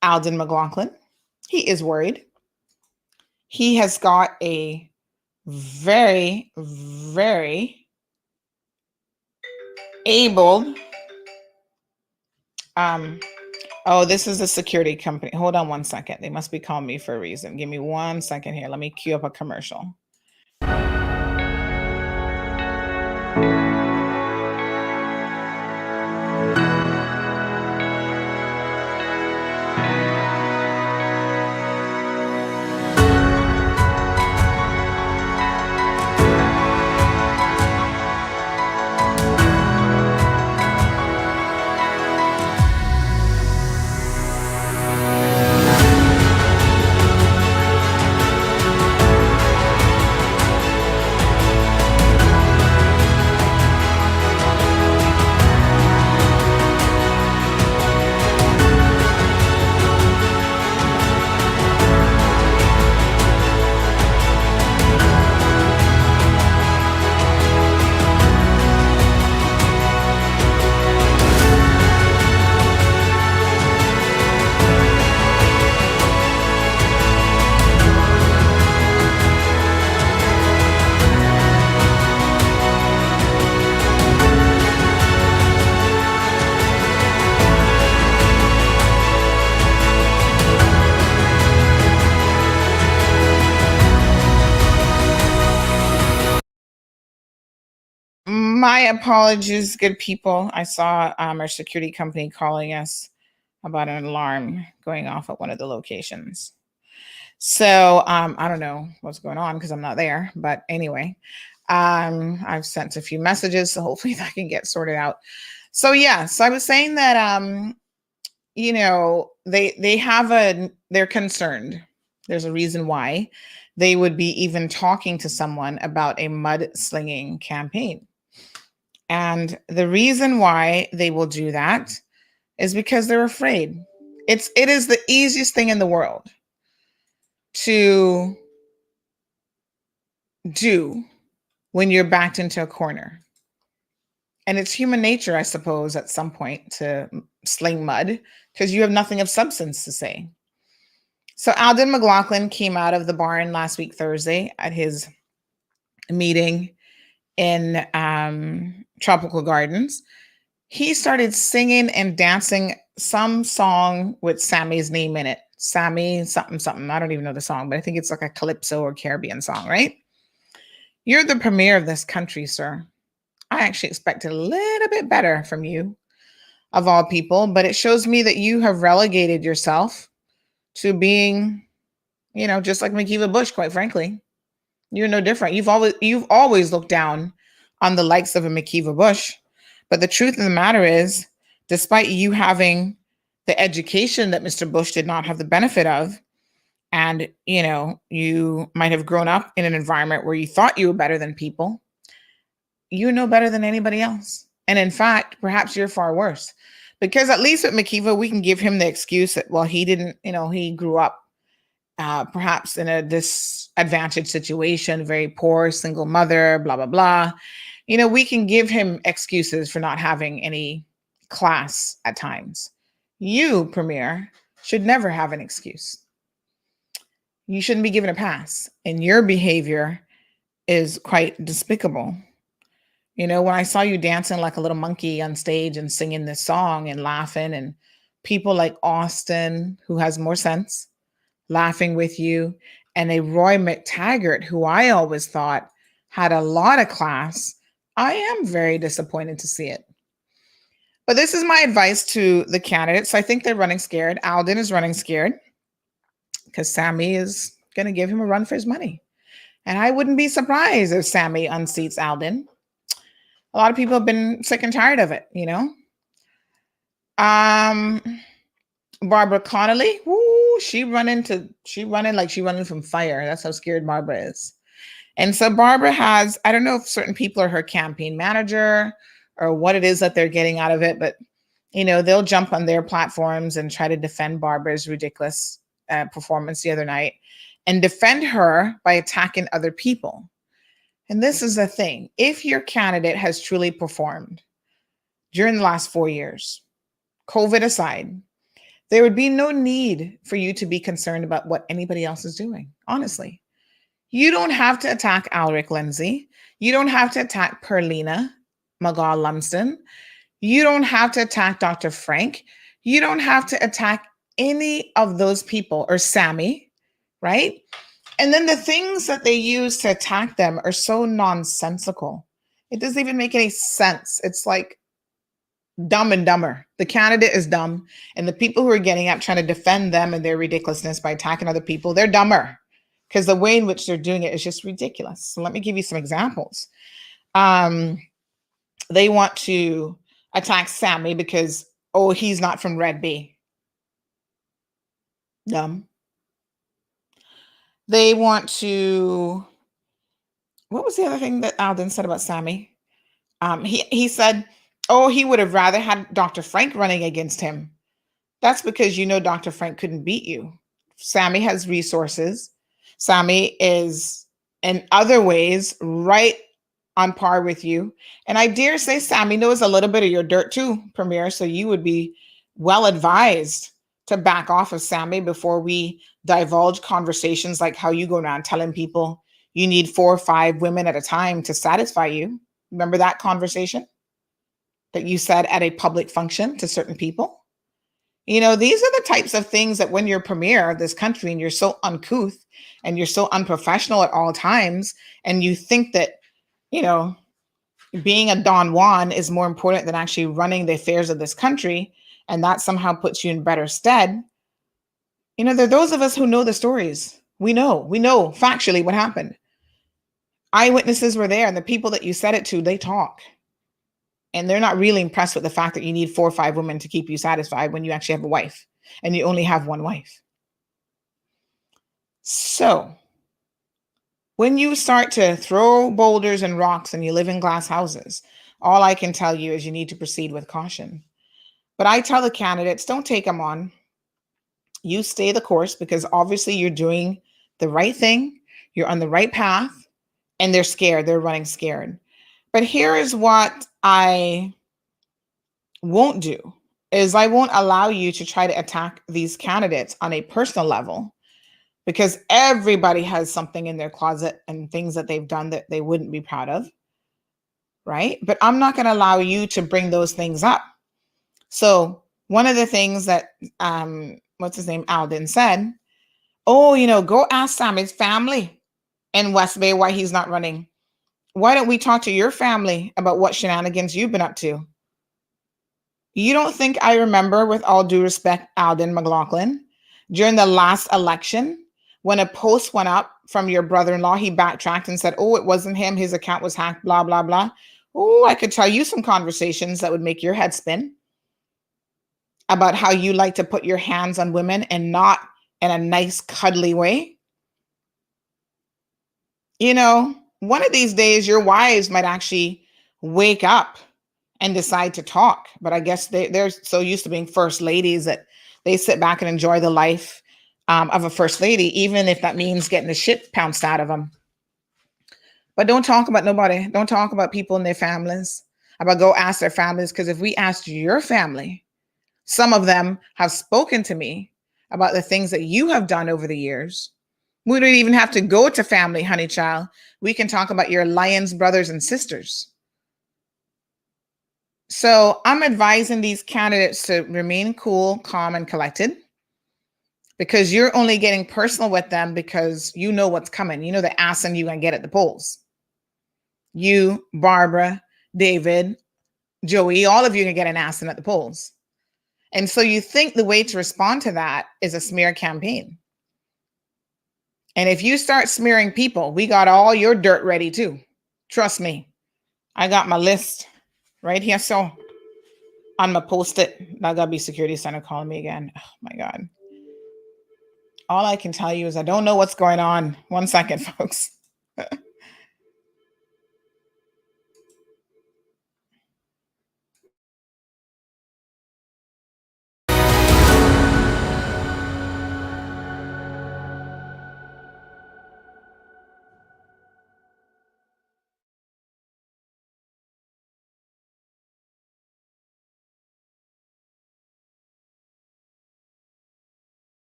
Alden McLaughlin. He is worried. He has got a very, very able, this is a security company. Hold on one second. They must be calling me for a reason. Give me 1 second here. Let me cue up a commercial. My apologies, good people. I saw our security company calling us about an alarm going off at one of the locations. So I don't know what's going on because I'm not there. But anyway, I've sent a few messages, so hopefully that can get sorted out. So yeah, so I was saying that they're concerned. There's a reason why they would be even talking to someone about a mudslinging campaign. And the reason why they will do that is because they're afraid. It is the easiest thing in the world to do when you're backed into a corner. And it's human nature, I suppose, at some point to sling mud because you have nothing of substance to say. So Alden McLaughlin came out of the barn last week, Thursday, at his meeting in Tropical Gardens. He started singing and dancing some song with Sammy's name in it. Sammy something, something. I don't even know the song, but I think it's like a Calypso or Caribbean song, right? You're the premier of this country, sir. I actually expected a little bit better from you, of all people, but it shows me that you have relegated yourself to being, just like McKeeva Bush, quite frankly. You're no different. You've always looked down on the likes of a McKeeva Bush. But the truth of the matter is, despite you having the education that Mr. Bush did not have the benefit of, and you might have grown up in an environment where you thought you were better than people, you know better than anybody else. And in fact, perhaps you're far worse. Because at least with McKeeva, we can give him the excuse that, well, he didn't, he grew up perhaps in a disadvantaged situation, very poor, single mother, blah, blah, blah. We can give him excuses for not having any class at times. You, Premier, should never have an excuse. You shouldn't be given a pass. And your behavior is quite despicable. When I saw you dancing like a little monkey on stage and singing this song and laughing, and people like Austin, who has more sense, laughing with you, and a Roy McTaggart, who I always thought had a lot of class, I am very disappointed to see it. But this is my advice to the candidates. I think they're running scared. Alden is running scared because Sammy is going to give him a run for his money. And I wouldn't be surprised if Sammy unseats Alden. A lot of people have been sick and tired of it, you know. Barbara Connolly, woo, she running like she running from fire. That's how scared Barbara is. And so Barbara has, I don't know if certain people are her campaign manager or what it is that they're getting out of it, but you know, they'll jump on their platforms and try to defend Barbara's ridiculous performance the other night and defend her by attacking other people. And this is the thing. If your candidate has truly performed during the last 4 years, COVID aside, there would be no need for you to be concerned about what anybody else is doing. Honestly, you don't have to attack Alric Lindsay. You don't have to attack Perlina McGaw-Lumsden. You don't have to attack Dr. Frank. You don't have to attack any of those people or Sammy, right? And then the things that they use to attack them are so nonsensical. It doesn't even make any sense. It's like Dumb and Dumber. The candidate is dumb, and the people who are getting up trying to defend them and their ridiculousness by attacking other people, they're dumber because the way in which they're doing it is just ridiculous. So let me give you some examples. They want to attack Sammy because, oh, he's not from Red Bay. Dumb. They want to, what was the other thing that Alden said about Sammy? He said, oh, he would have rather had Dr. Frank running against him. That's because you know Dr. Frank couldn't beat you. Sammy has resources. Sammy is, in other ways, right on par with you. And I dare say Sammy knows a little bit of your dirt too, Premier, so you would be well advised to back off of Sammy before we divulge conversations like how you go around telling people you need 4 or 5 women at a time to satisfy you. Remember that conversation that you said at a public function to certain people? You know, these are the types of things that when you're premier of this country and you're so uncouth and you're so unprofessional at all times, and you think that, you know, being a Don Juan is more important than actually running the affairs of this country, and that somehow puts you in better stead. You know, there are those of us who know the stories. We know factually what happened. Eyewitnesses were there, and the people that you said it to, they talk. And they're not really impressed with the fact that you need 4 or 5 women to keep you satisfied when you actually have a wife and you only have one wife. So when you start to throw boulders and rocks and you live in glass houses, all I can tell you is you need to proceed with caution. But I tell the candidates, don't take them on. You stay the course because obviously you're doing the right thing. You're on the right path, and they're scared. They're running scared. But here is what I won't do is I won't allow you to try to attack these candidates on a personal level, because everybody has something in their closet and things that they've done that they wouldn't be proud of, right? But I'm not going to allow you to bring those things up. So one of the things that, what's his name, Alden said, oh, you know, go ask Sammy's family in West Bay why he's not running. Why don't we talk to your family about what shenanigans you've been up to? You don't think I remember, with all due respect, Alden McLaughlin, during the last election, when a post went up from your brother-in-law, he backtracked and said, oh, it wasn't him, his account was hacked, blah, blah, blah. Oh, I could tell you some conversations that would make your head spin about how you like to put your hands on women and not in a nice, cuddly way. You know, one of these days, your wives might actually wake up and decide to talk. But I guess they're so used to being first ladies that they sit back and enjoy the life of a first lady, even if that means getting the shit pounced out of them. But don't talk about nobody. Don't talk about people and their families. About go ask their families, because if we asked your family, some of them have spoken to me about the things that you have done over the years. We don't even have to go to family, honey child. We can talk about your Lions brothers and sisters. So I'm advising these candidates to remain cool, calm, and collected, because you're only getting personal with them because you know what's coming. You know the ass and you're going to get at the polls. You, Barbara, David, Joey, all of you can get an ass in at the polls. And so you think the way to respond to that is a smear campaign. And if you start smearing people, we got all your dirt ready too. Trust me. I got my list right here. So I'm going to post it. That got to be security center calling me again. Oh my God. All I can tell you is I don't know what's going on. 1 second, folks.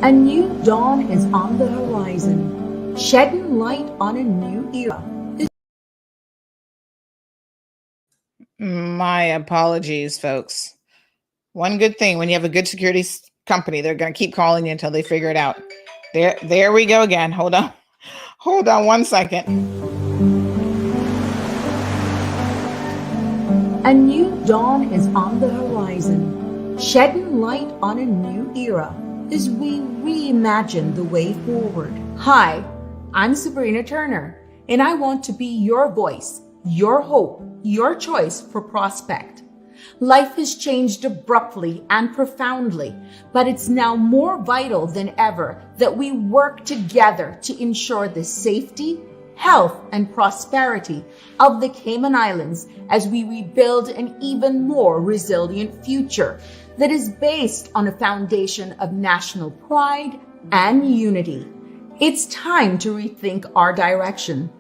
A new dawn is on the horizon, shedding light on a new era. My apologies, folks. One good thing, when you have a good security company, they're going to keep calling you until they figure it out. There we go again. Hold on. Hold on 1 second. A new dawn is on the horizon, shedding light on a new era as we reimagine the way forward. Hi, I'm Sabrina Turner, and I want to be your voice, your hope, your choice for Prospect. Life has changed abruptly and profoundly, but it's now more vital than ever that we work together to ensure the safety, health, and prosperity of the Cayman Islands as we rebuild an even more resilient future that is based on a foundation of national pride and unity. It's time to rethink our direction.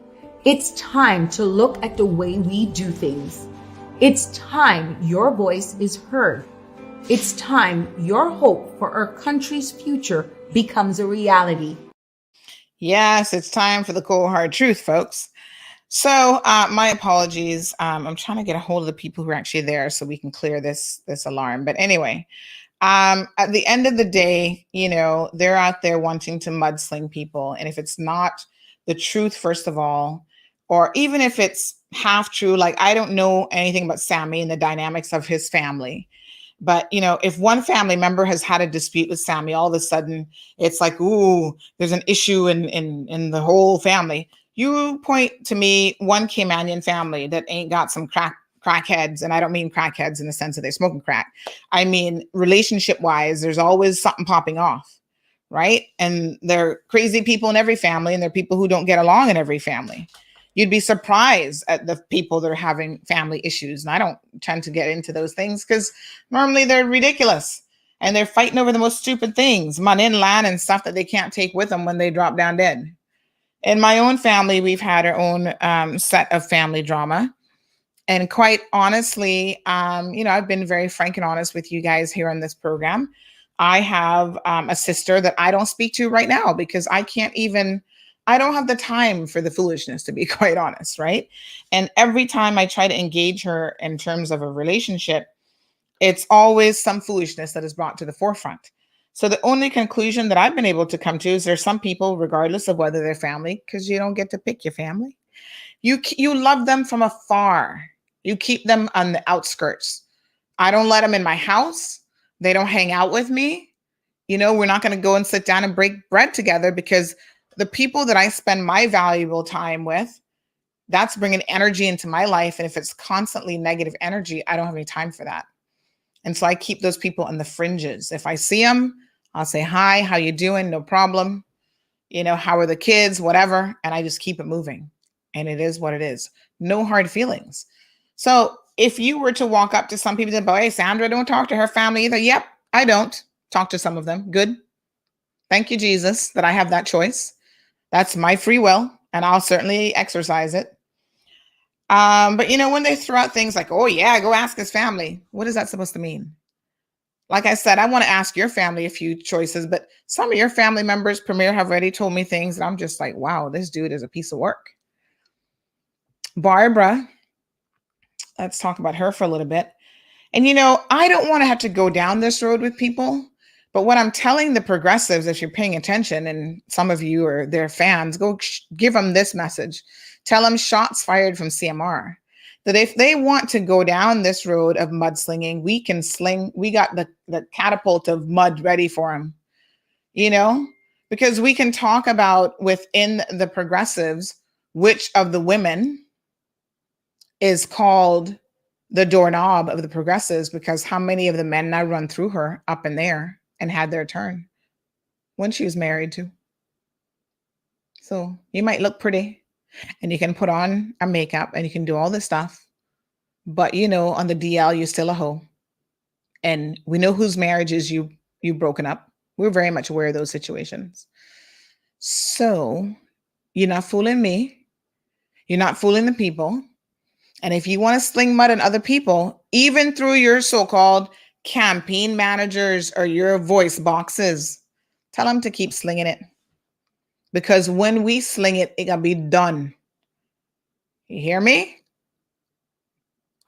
It's time to look at the way we do things. It's time your voice is heard. It's time your hope for our country's future becomes a reality. Yes, it's time for the cold hard truth, folks. So my apologies. I'm trying to get a hold of the people who are actually there so we can clear this alarm. But anyway, at the end of the day, you know, they're out there wanting to mudsling people. And if it's not the truth, first of all, or even if it's half true, like I don't know anything about Sammy and the dynamics of his family. But, you know, if one family member has had a dispute with Sammy, all of a sudden it's like, ooh, there's an issue in the whole family. You point to me one Caymanian family that ain't got some crackheads, and I don't mean crackheads in the sense that they're smoking crack. I mean, relationship-wise, there's always something popping off, right? And there are crazy people in every family, and there are people who don't get along in every family. You'd be surprised at the people that are having family issues. And I don't tend to get into those things because normally they're ridiculous and they're fighting over the most stupid things, money and land and stuff that they can't take with them when they drop down dead. In my own family, we've had our own set of family drama. And quite honestly, you know, I've been very frank and honest with you guys here on this program. I have a sister that I don't speak to right now because I don't have the time for the foolishness, to be quite honest, right? And every time I try to engage her in terms of a relationship, it's always some foolishness that is brought to the forefront. So the only conclusion that I've been able to come to is there's some people, regardless of whether they're family, because you don't get to pick your family, you love them from afar. You keep them on the outskirts. I don't let them in my house. They don't hang out with me. You know, we're not going to go and sit down and break bread together because the people that I spend my valuable time with, that's bringing energy into my life. And if it's constantly negative energy, I don't have any time for that. And so I keep those people in the fringes. If I see them, I'll say, hi, how you doing? No problem. You know, how are the kids? Whatever. And I just keep it moving. And it is what it is. No hard feelings. So if you were to walk up to some people and say, hey, Sandra, don't talk to her family either. Yep, I don't talk to some of them. Good. Thank you, Jesus, that I have that choice. That's my free will, and I'll certainly exercise it. But, you know, when they throw out things like, oh, yeah, go ask his family. What is that supposed to mean? Like I said, I want to ask your family a few choices, but some of your family members, Premier, have already told me things that I'm just like, wow, this dude is a piece of work. Barbara, let's talk about her for a little bit. And, you know, I don't want to have to go down this road with people. But what I'm telling the progressives, if you're paying attention, and some of you are their fans, go give them this message. Tell them shots fired from CMR. that if they want to go down this road of mudslinging, we can sling. We got the catapult of mud ready for them, you know, because we can talk about within the progressives, which of the women is called the doorknob of the progressives, because how many of the men now run through her up in there and had their turn when she was married to. So you might look pretty and you can put on a makeup and you can do all this stuff, but you know, on the DL, you're still a hoe. And we know whose marriages you broken up. We're very much aware of those situations. So you're not fooling me. You're not fooling the people. And if you want to sling mud on other people, even through your so-called campaign managers or your voice boxes, tell them to keep slinging it. Because when we sling it, it gotta be done. You hear me?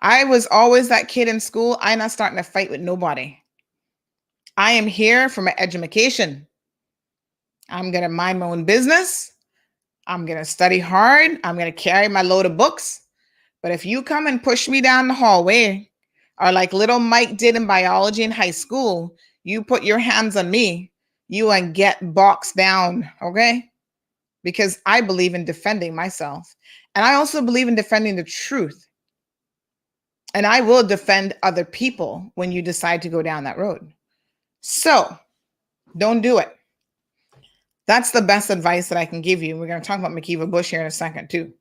I was always that kid in school. I'm not starting to fight with nobody. I am here for my education. I'm going to mind my own business. I'm going to study hard. I'm going to carry my load of books. But if you come and push me down the hallway, or like little Mike did in biology in high school, you put your hands on me, you and get boxed down, okay? Because I believe in defending myself. And I also believe in defending the truth. And I will defend other people when you decide to go down that road. So don't do it. That's the best advice that I can give you. We're going to talk about Makiva Bush here in a second too.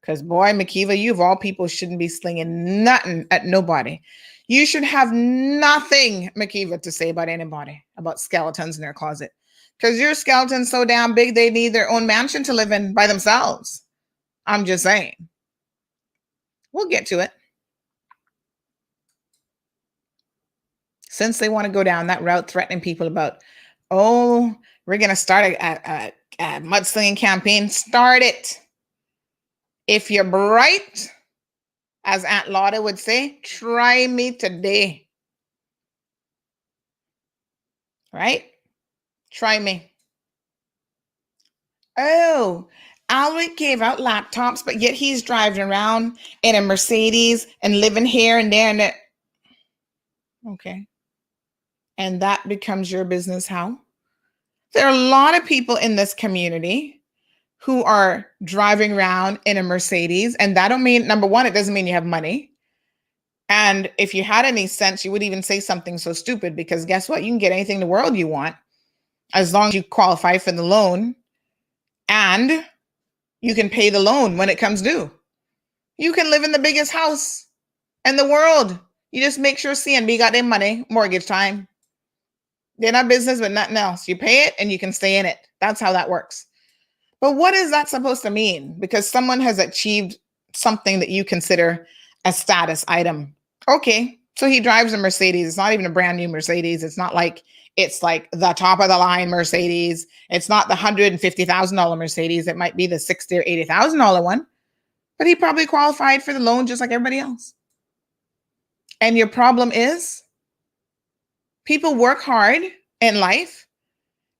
Because boy, Makiva, you of all people shouldn't be slinging nothing at nobody. You should have nothing, Makiva, to say about anybody, about skeletons in their closet. Because your skeleton's so damn big, they need their own mansion to live in by themselves. I'm just saying. We'll get to it. Since they want to go down that route, threatening people about, oh, we're going to start a mudslinging campaign. Start it. If you're bright, as Aunt Lotta would say, try me today. Right? Try me. Oh, Alric gave out laptops, but yet he's driving around in a Mercedes and living here and there and there. Okay. And that becomes your business how? There are a lot of people in this community who are driving around in a Mercedes. And that don't mean, number one, it doesn't mean you have money. And if you had any sense, you would even say something so stupid, because guess what? You can get anything in the world you want as long as you qualify for the loan and you can pay the loan when it comes due. You can live in the biggest house in the world. You just make sure CNB got their money, mortgage time. They're not business, but nothing else. You pay it and you can stay in it. That's how that works. But what is that supposed to mean? Because someone has achieved something that you consider a status item. Okay, so he drives a Mercedes. It's not even a brand new Mercedes. It's not like it's like the top of the line Mercedes. It's not the $150,000 Mercedes. It might be the $60,000 or $80,000 one. But he probably qualified for the loan just like everybody else. And your problem is people work hard in life.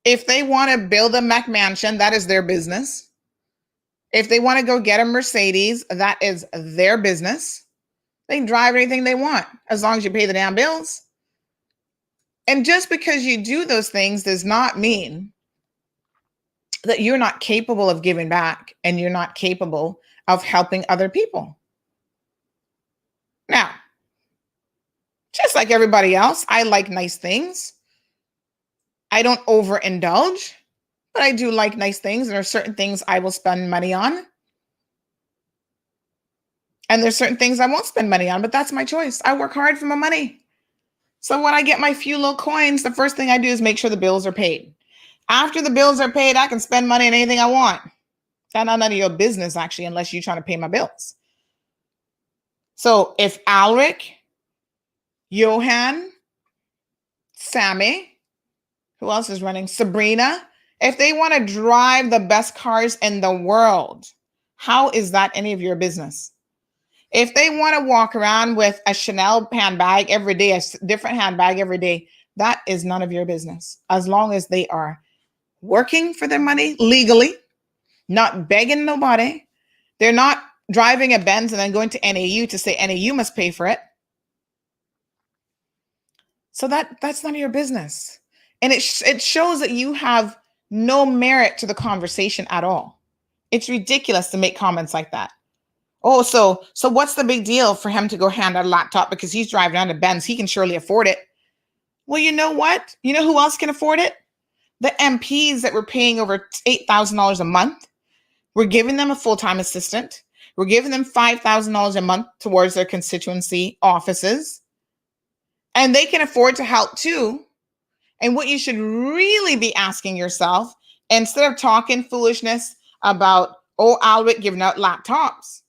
If they want to build a McMansion, that is their business. If they want to go get a Mercedes, that is their business. They can drive anything they want as long as you pay the damn bills. And just because you do those things does not mean that you're not capable of giving back and you're not capable of helping other people. Now, just like everybody else, I like nice things. I don't overindulge, but I do like nice things. There are certain things I will spend money on. And there's certain things I won't spend money on, but that's my choice. I work hard for my money. So when I get my few little coins, the first thing I do is make sure the bills are paid. After the bills are paid, I can spend money on anything I want. That's none of your business, actually, unless you're trying to pay my bills. So if Alric, Johan, Sammy, who else is running? Sabrina, if they want to drive the best cars in the world, how is that any of your business? If they want to walk around with a Chanel handbag every day, a different handbag every day, that is none of your business. As long as they are working for their money legally, not begging nobody, they're not driving a Benz and then going to NAU to say NAU must pay for it. So that's none of your business. And it shows that you have no merit to the conversation at all. It's ridiculous to make comments like that. Oh, so what's the big deal for him to go hand out a laptop because he's driving around a Benz? He can surely afford it. Well, you know what? You know who else can afford it? The MPs that were paying over $8,000 a month. We're giving them a full-time assistant. We're giving them $5,000 a month towards their constituency offices. And they can afford to help too. And what you should really be asking yourself, instead of talking foolishness about, oh, Alwick giving out laptops.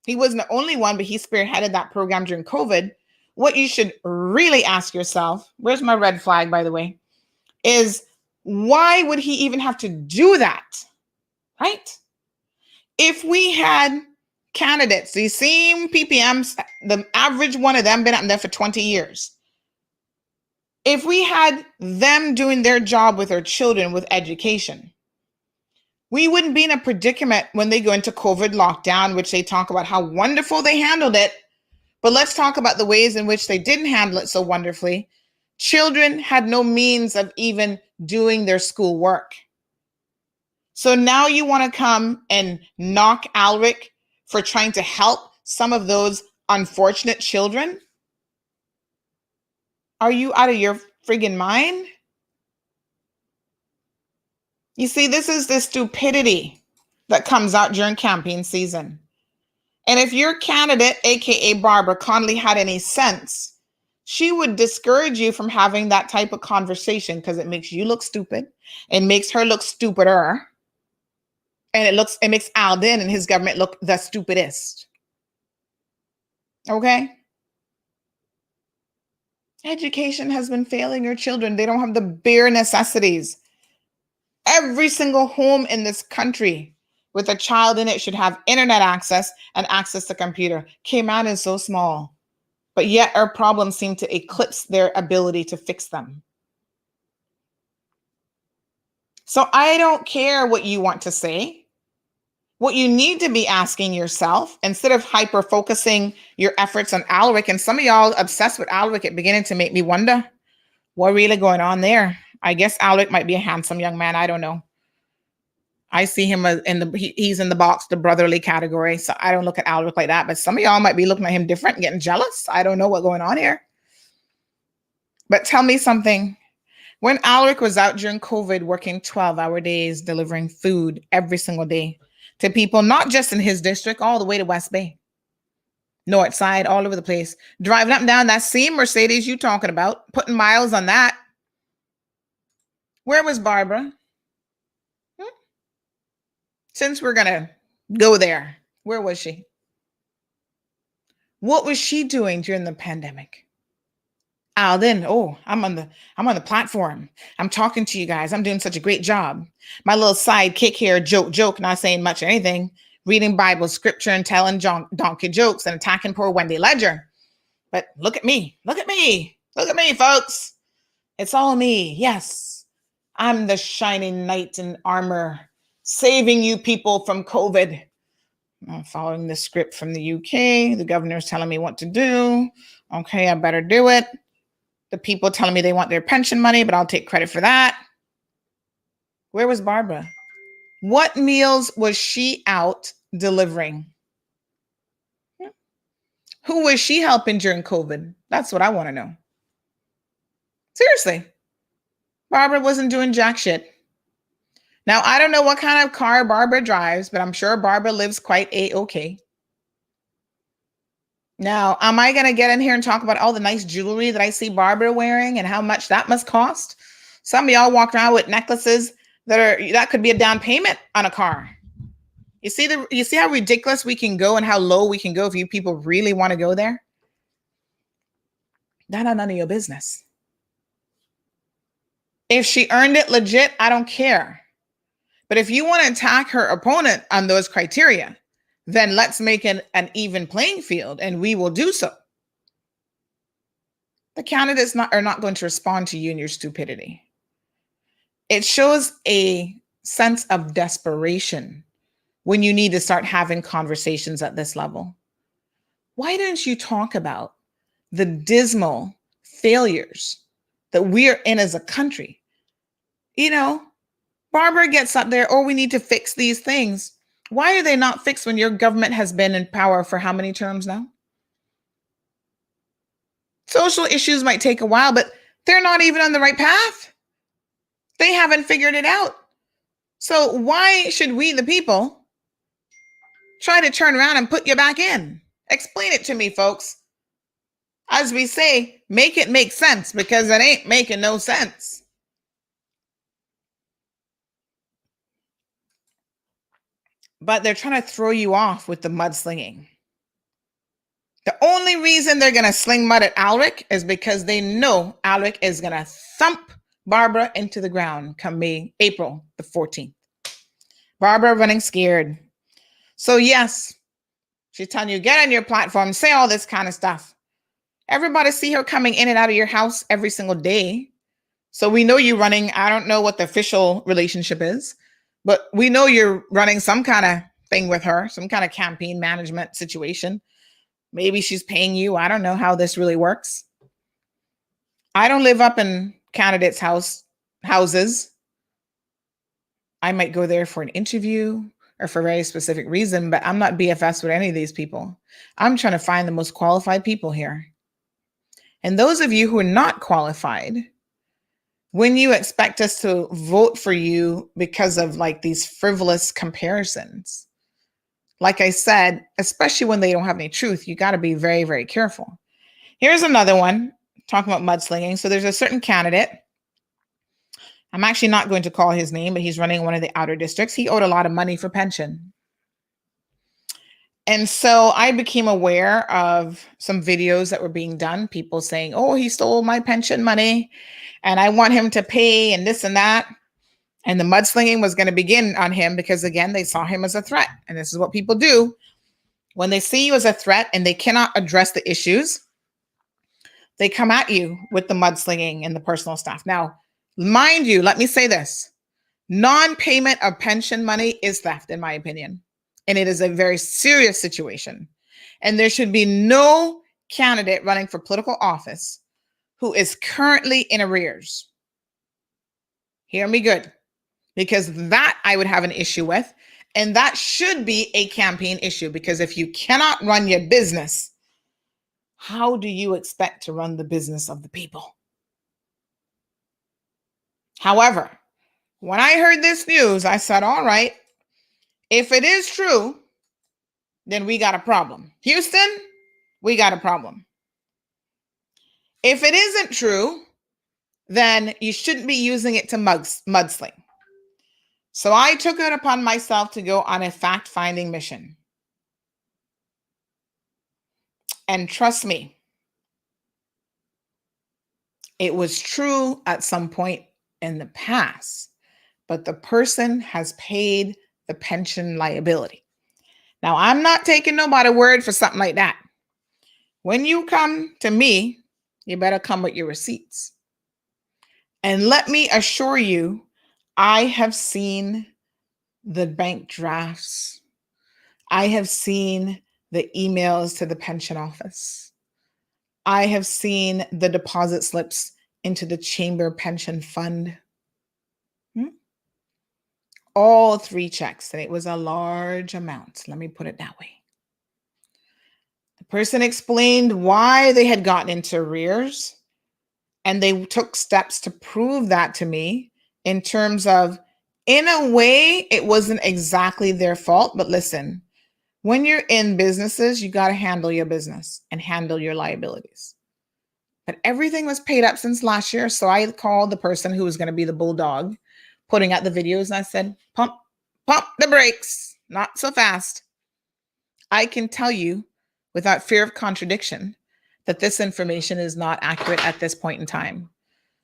He wasn't the only one, but he spearheaded that program during COVID. What you should really ask yourself, where's my red flag, by the way, is why would he even have to do that, right? If we had candidates, these same PPMs, the average one of them been up there for 20 years. If we had them doing their job with our children with education, we wouldn't be in a predicament when they go into COVID lockdown, which they talk about how wonderful they handled it. But let's talk about the ways in which they didn't handle it so wonderfully. Children had no means of even doing their school work. So now you want to come and knock Alwick for trying to help some of those unfortunate children? Are you out of your friggin' mind? You see, this is the stupidity that comes out during campaign season. And if your candidate, aka Barbara Connolly, had any sense, she would discourage you from having that type of conversation because it makes you look stupid. It makes her look stupider. And it makes Alden and his government look the stupidest. Okay? Education has been failing your children. They don't have the bare necessities. Every single home in this country with a child in it should have internet access and access to computer. Cayman is so small, but yet our problems seem to eclipse their ability to fix them. So I don't care what you want to say. What you need to be asking yourself, instead of hyper-focusing your efforts on Alwick, and some of y'all obsessed with Alwick, it beginning to make me wonder what really going on there. I guess Alwick might be a handsome young man. I don't know. I see him he's in the box, the brotherly category. So I don't look at Alwick like that, but some of y'all might be looking at him different and getting jealous. I don't know what's going on here. But tell me something. When Alwick was out during COVID, working 12-hour days, delivering food every single day to people, not just in his district, all the way to West Bay, North Side, all over the place, driving up and down that same Mercedes you talking about, putting miles on that. Where was Barbara? Since we're going to go there, where was she? What was she doing during the pandemic? Alden, I'm on the platform. I'm talking to you guys. I'm doing such a great job. My little sidekick here, joke, not saying much or anything, reading Bible scripture and telling donkey jokes and attacking poor Wendy Ledger. But look at me, folks. It's all me. Yes, I'm the shining knight in armor, saving you people from COVID. I'm following the script from the UK. The governor's telling me what to do. Okay, I better do it. The people telling me they want their pension money, but I'll take credit for that. Where was Barbara? What meals was she out delivering? Who was she helping during COVID? That's what I want to know. Seriously. Barbara wasn't doing jack shit. Now, I don't know what kind of car Barbara drives, but I'm sure Barbara lives quite A-okay. Now, am I going to get in here and talk about all the nice jewelry that I see Barbara wearing and how much that must cost? Some of y'all walk around with necklaces that could be a down payment on a car. You see how ridiculous we can go and how low we can go if you people really want to go there? That's none of your business. If she earned it legit, I don't care. But if you want to attack her opponent on those criteria, then let's make it an even playing field, and we will do so. The candidates are not going to respond to you and your stupidity. It shows a sense of desperation when you need to start having conversations at this level? Why don't you talk about the dismal failures that we're in as a country? You know, Barbara gets up there, oh, we need to fix these things. Why are they not fixed when your government has been in power for how many terms now? Social issues might take a while, but they're not even on the right path. They haven't figured it out. So why should we, the people, try to turn around and put you back in? Explain it to me, folks. As we say, make it make sense, because it ain't making no sense. But they're trying to throw you off with the mudslinging. The only reason they're going to sling mud at Alric is because they know Alric is going to thump Barbara into the ground come April the 14th. Barbara running scared. So yes, she's telling you, get on your platform, say all this kind of stuff. Everybody see her coming in and out of your house every single day. So we know you're running. I don't know what the official relationship is, but we know you're running some kind of thing with her, some kind of campaign management situation. Maybe she's paying you. I don't know how this really works. I don't live up in candidates' houses. I might go there for an interview or for a very specific reason, but I'm not BFS with any of these people. I'm trying to find the most qualified people here. And those of you who are not qualified, when you expect us to vote for you because of like these frivolous comparisons, like I said, especially when they don't have any truth, you got to be very, very careful. Here's another one talking about mudslinging. So there's a certain candidate. I'm actually not going to call his name, but he's running one of the outer districts. He owed a lot of money for pension. And so I became aware of some videos that were being done, people saying, oh, he stole my pension money and I want him to pay and this and that. And the mudslinging was going to begin on him because, again, they saw him as a threat. And this is what people do. When they see you as a threat and they cannot address the issues, they come at you with the mudslinging and the personal stuff. Now, mind you, let me say this. Non-payment of pension money is theft, in my opinion. And it is a very serious situation. And there should be no candidate running for political office who is currently in arrears. Hear me good. Because that I would have an issue with. And that should be a campaign issue. Because if you cannot run your business, how do you expect to run the business of the people? However, when I heard this news, I said, all right, if it is true, then we got a problem. Houston, we got a problem. If it isn't true, then you shouldn't be using it to mudsling. So I took it upon myself to go on a fact-finding mission. And trust me, it was true at some point in the past, but the person has paid the pension liability. Now, I'm not taking nobody's word for something like that. When you come to me, you better come with your receipts. And let me assure you, I have seen the bank drafts. I have seen the emails to the pension office. I have seen the deposit slips into the chamber pension fund. All 3 checks, and it was a large amount. Let me put it that way. The person explained why they had gotten into arrears, and they took steps to prove that to me in terms of, in a way, it wasn't exactly their fault. But listen, when you're in businesses, you got to handle your business and handle your liabilities. But everything was paid up since last year. So I called the person who was going to be the bulldog putting out the videos. And I said, pump the brakes, not so fast. I can tell you without fear of contradiction that this information is not accurate at this point in time.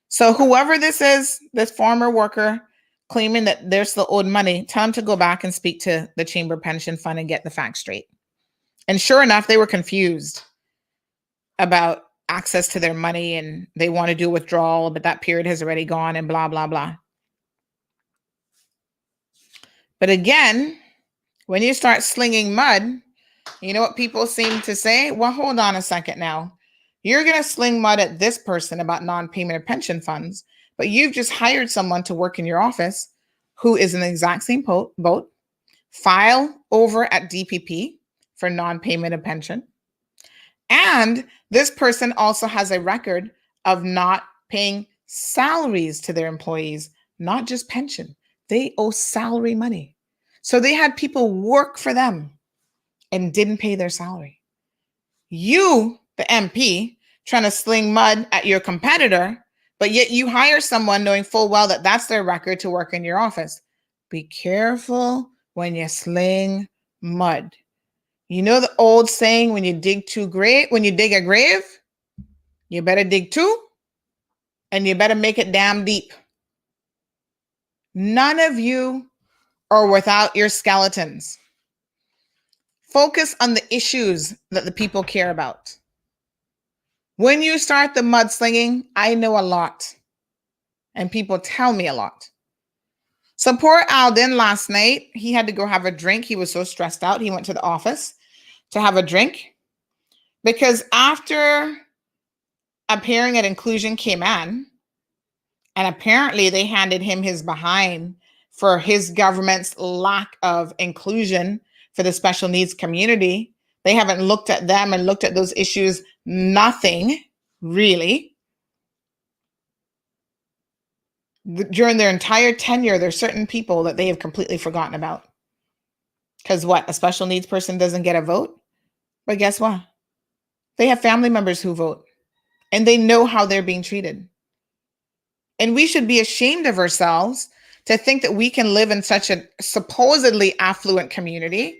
So whoever this is, this former worker claiming that they're still owed money, tell them to go back and speak to the Chamber Pension Fund and get the facts straight. And sure enough, they were confused about access to their money and they want to do withdrawal, but that period has already gone and blah, blah, blah. But again, When you start slinging mud, you know what people seem to say? Well, hold on a second now. You're going to sling mud at this person about non-payment of pension funds, but you've just hired someone to work in your office who is in the exact same boat, file over at DPP for non-payment of pension. And this person also has a record of not paying salaries to their employees, not just pension. They owe salary money. So they had people work for them and didn't pay their salary. You, the MP, trying to sling mud at your competitor, but yet you hire someone knowing full well that that's their record to work in your office. Be careful when you sling mud. You know the old saying, when you dig a grave, you better dig two, and you better make it damn deep. None of you are without your skeletons. Focus on the issues that the people care about. When you start the mudslinging, I know a lot, and people tell me a lot. So poor Alden last night, he had to go have a drink. He was so stressed out. He went to the office to have a drink because after appearing at Inclusion Cayman, and apparently they handed him his behind for his government's lack of inclusion for the special needs community. They haven't looked at them and looked at those issues. Nothing, really. During their entire tenure, there's certain people that they have completely forgotten about. Because what? A special needs person doesn't get a vote? But guess what? They have family members who vote. And they know how they're being treated. And we should be ashamed of ourselves to think that we can live in such a supposedly affluent community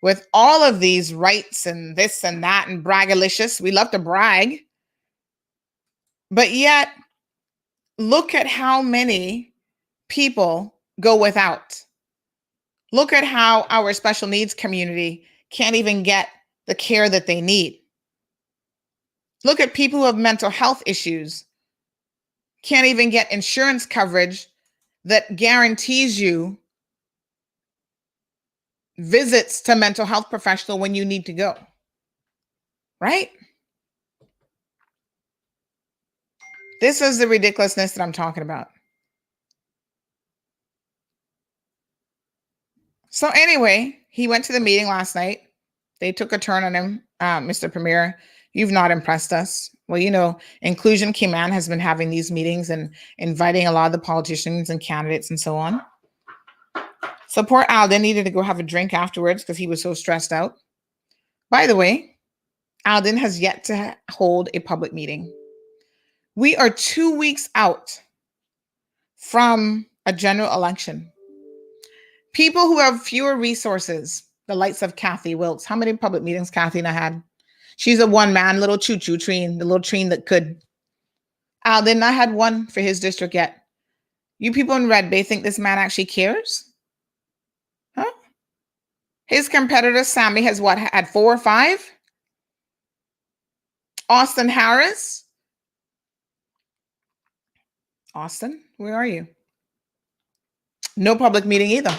with all of these rights and this and that and braggalicious. We love to brag. But yet, look at how many people go without. Look at how our special needs community can't even get the care that they need. Look at people who have mental health issues, can't even get insurance coverage that guarantees you visits to mental health professional when you need to go. Right? This is the ridiculousness that I'm talking about. So anyway, he went to the meeting last night. They took a turn on him. Mr. Premier, you've not impressed us. Well, you know, Inclusion Cayman has been having these meetings and inviting a lot of the politicians and candidates and so on. So poor Alden needed to go have a drink afterwards because he was so stressed out. By the way, Alden has yet to hold a public meeting. We are 2 weeks out from a general election. People who have fewer resources, the likes of Kathy Wilkes. How many public meetings Kathy and I had? She's a one-man little choo-choo train, the little train that could. Alden not had one for his district yet. You people in Red Bay think this man actually cares? Huh? His competitor, Sammy, has what, had 4 or 5? Austin Harris? Austin, where are you? No public meeting either.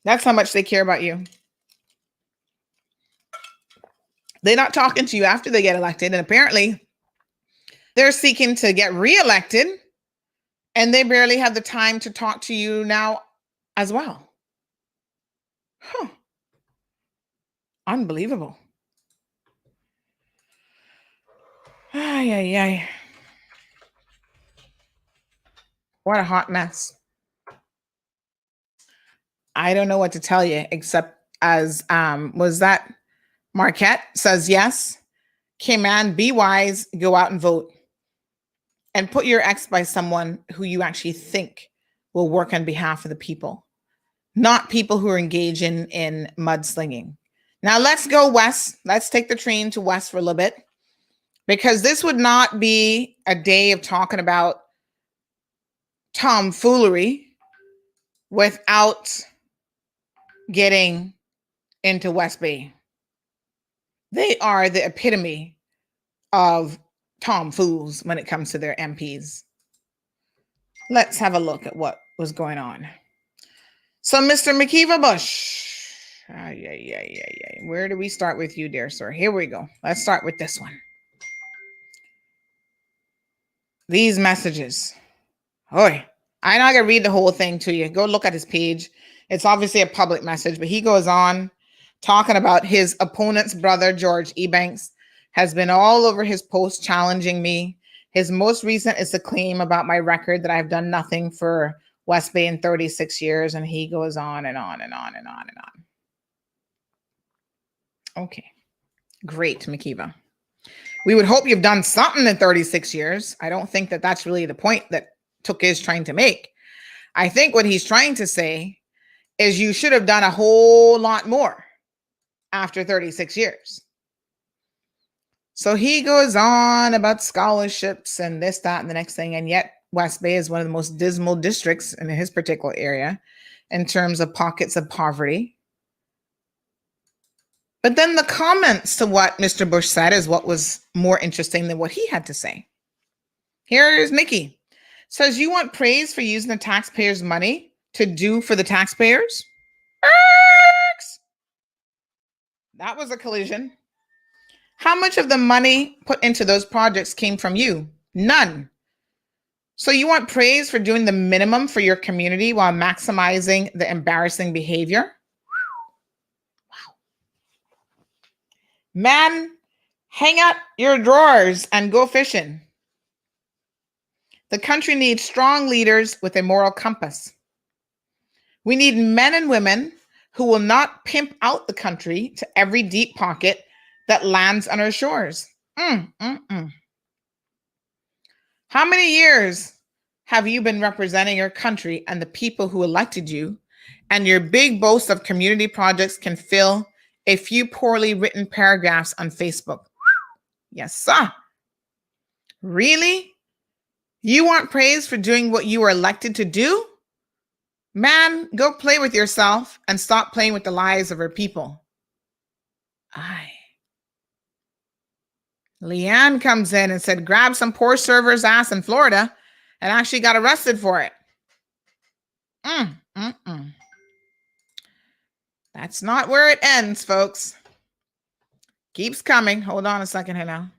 That's how much they care about you. They're not talking to you after they get elected. And apparently they're seeking to get reelected. And they barely have the time to talk to you now as well. Huh. Unbelievable. Ay, ay, ay. What a hot mess. I don't know what to tell you, except as was that Marquette says yes. Cayman, be wise, go out and vote. And put your ex by someone who you actually think will work on behalf of the people, not people who are engaging in mudslinging. Now let's go west. Let's take the train to west for a little bit, because this would not be a day of talking about tomfoolery without getting into West Bay. They are the epitome of tomfools when it comes to their MPs. Let's have a look at what was going on. So, Mr. McKeeva Bush, where do we start with you, dear sir? Here we go. Let's start with this one. These messages. Oi, I'm not going to read the whole thing to you. Go look at his page. It's obviously a public message, but he goes on talking about his opponent's brother, George Ebanks, has been all over his post challenging me. His most recent is a claim about my record that I've done nothing for West Bay in 36 years. And he goes on and on and on and on and on. Okay, great, McKeeva. We would hope you've done something in 36 years. I don't think that that's really the point that Took is trying to make. I think what he's trying to say is you should have done a whole lot more after 36 years. So he goes on about scholarships and this, that, and the next thing. And yet West Bay is one of the most dismal districts in his particular area in terms of pockets of poverty. But then the comments to what Mr. Bush said is what was more interesting than what he had to say. Here is Mickey. Says, you want praise for using the taxpayers' money to do for the taxpayers? That was a collision. How much of the money put into those projects came from you? None. So you want praise for doing the minimum for your community while maximizing the embarrassing behavior? Wow. Man, hang up your drawers and go fishing. The country needs strong leaders with a moral compass. We need men and women who will not pimp out the country to every deep pocket that lands on our shores. How many years have you been representing your country and the people who elected you, and your big boast of community projects can fill a few poorly written paragraphs on Facebook? Yes, sir. Really? You want praise for doing what you were elected to do? Man, go play with yourself and stop playing with the lives of our people. Aye. Leanne comes in and said, grab some poor server's ass in Florida and actually got arrested for it. That's not where it ends, folks. Keeps coming. Hold on a second here now.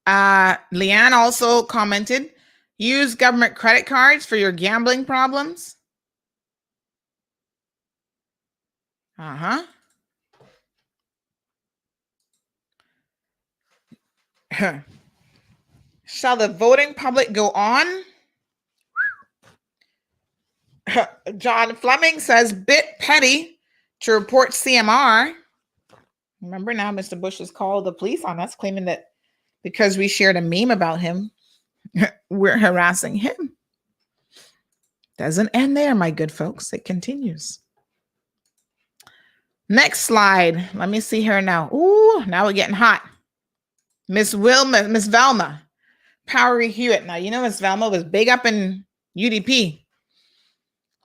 Leanne also commented, use government credit cards for your gambling problems. Shall the voting public go on? John Fleming says, bit petty to report CMR. Remember now, Mr. Bush has called the police on us, claiming that because we shared a meme about him, we're harassing him. Doesn't end there, my good folks. It continues. Next slide. Let me see her now. Ooh, now we're getting hot. Miss Velma, Powery Hewitt. Now, you know, Miss Velma was big up in UDP.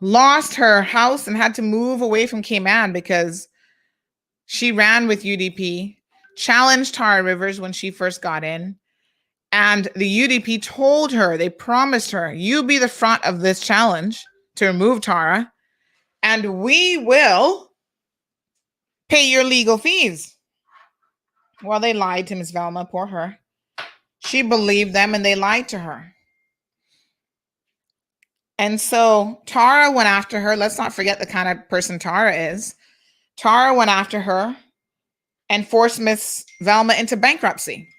Lost her house and had to move away from Cayman because she ran with UDP, challenged Tara Rivers when she first got in. And the UDP told her, they promised her, you be the front of this challenge to remove Tara, and we will pay your legal fees. Well, they lied to Miss Velma, poor her. She believed them and they lied to her. And so Tara went after her. Let's not forget the kind of person Tara is. Tara went after her and forced Miss Velma into bankruptcy.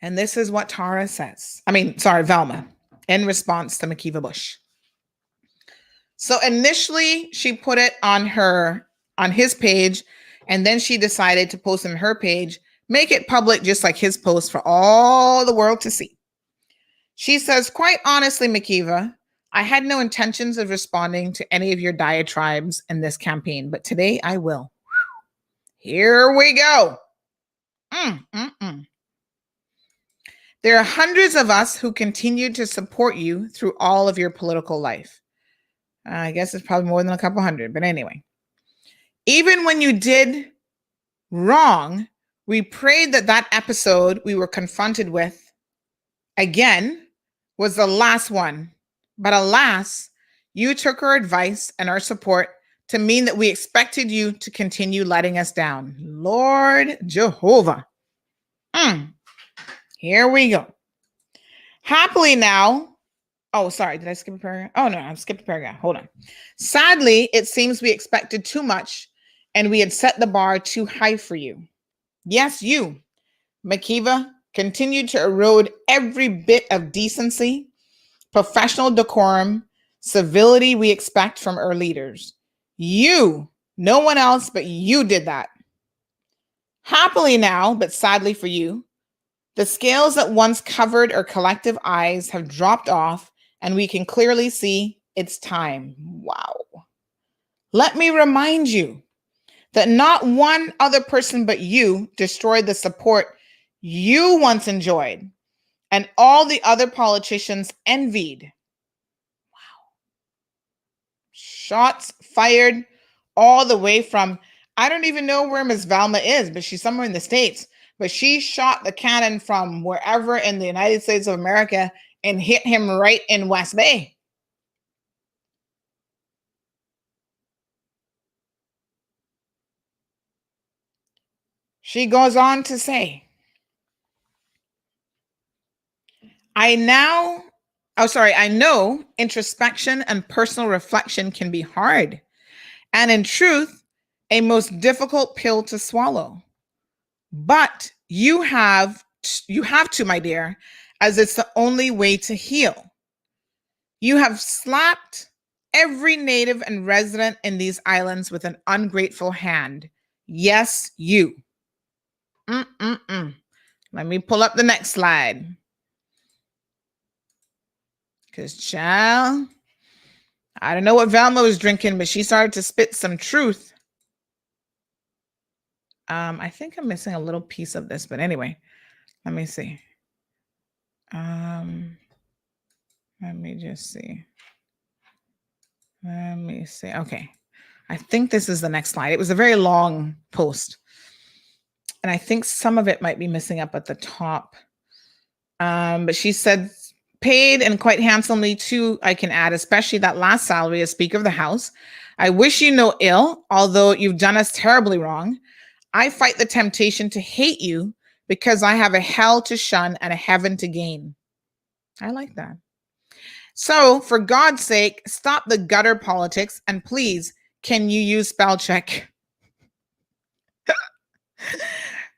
And this is what Tara says. Velma, in response to McKeeva Bush. So initially she put it on his page, and then she decided to post on her page, make it public just like his post for all the world to see. She says, quite honestly, McKeeva, I had no intentions of responding to any of your diatribes in this campaign, but today I will. Here we go. There are hundreds of us who continue to support you through all of your political life. I guess it's probably more than a couple hundred, but anyway. Even when you did wrong, we prayed that episode we were confronted with again was the last one. But alas, you took our advice and our support to mean that we expected you to continue letting us down. Lord Jehovah. Here we go. Happily now. Oh, sorry. Did I skip a paragraph? Oh, no, I skipped a paragraph. Hold on. Sadly, it seems we expected too much and we had set the bar too high for you. Yes, you, Makiva, continued to erode every bit of decency, professional decorum, civility we expect from our leaders. You, no one else but you did that. Happily now, but sadly for you, the scales that once covered our collective eyes have dropped off, and we can clearly see it's time. Wow. Let me remind you that not one other person but you destroyed the support you once enjoyed, and all the other politicians envied. Wow. Shots fired all the way from, I don't even know where Miss Valma is, but she's somewhere in the States. But she shot the cannon from wherever in the United States of America and hit him right in West Bay. She goes on to say, I know introspection and personal reflection can be hard, and in truth, a most difficult pill to swallow. But you have to, my dear, as it's the only way to heal. You have slapped every native and resident in these islands with an ungrateful hand. Yes, you. Let me pull up the next slide. Because, child, I don't know what Velma was drinking, but she started to spit some truth. I think I'm missing a little piece of this, but anyway, let me see. Let me just see. Let me see. Okay. I think this is the next slide. It was a very long post, and I think some of it might be missing up at the top. But she said, paid and quite handsomely too, I can add, especially that last salary as Speaker of the House. I wish you no ill, although you've done us terribly wrong. I fight the temptation to hate you because I have a hell to shun and a heaven to gain. I like that. So, for God's sake, stop the gutter politics, and please, can you use spell check?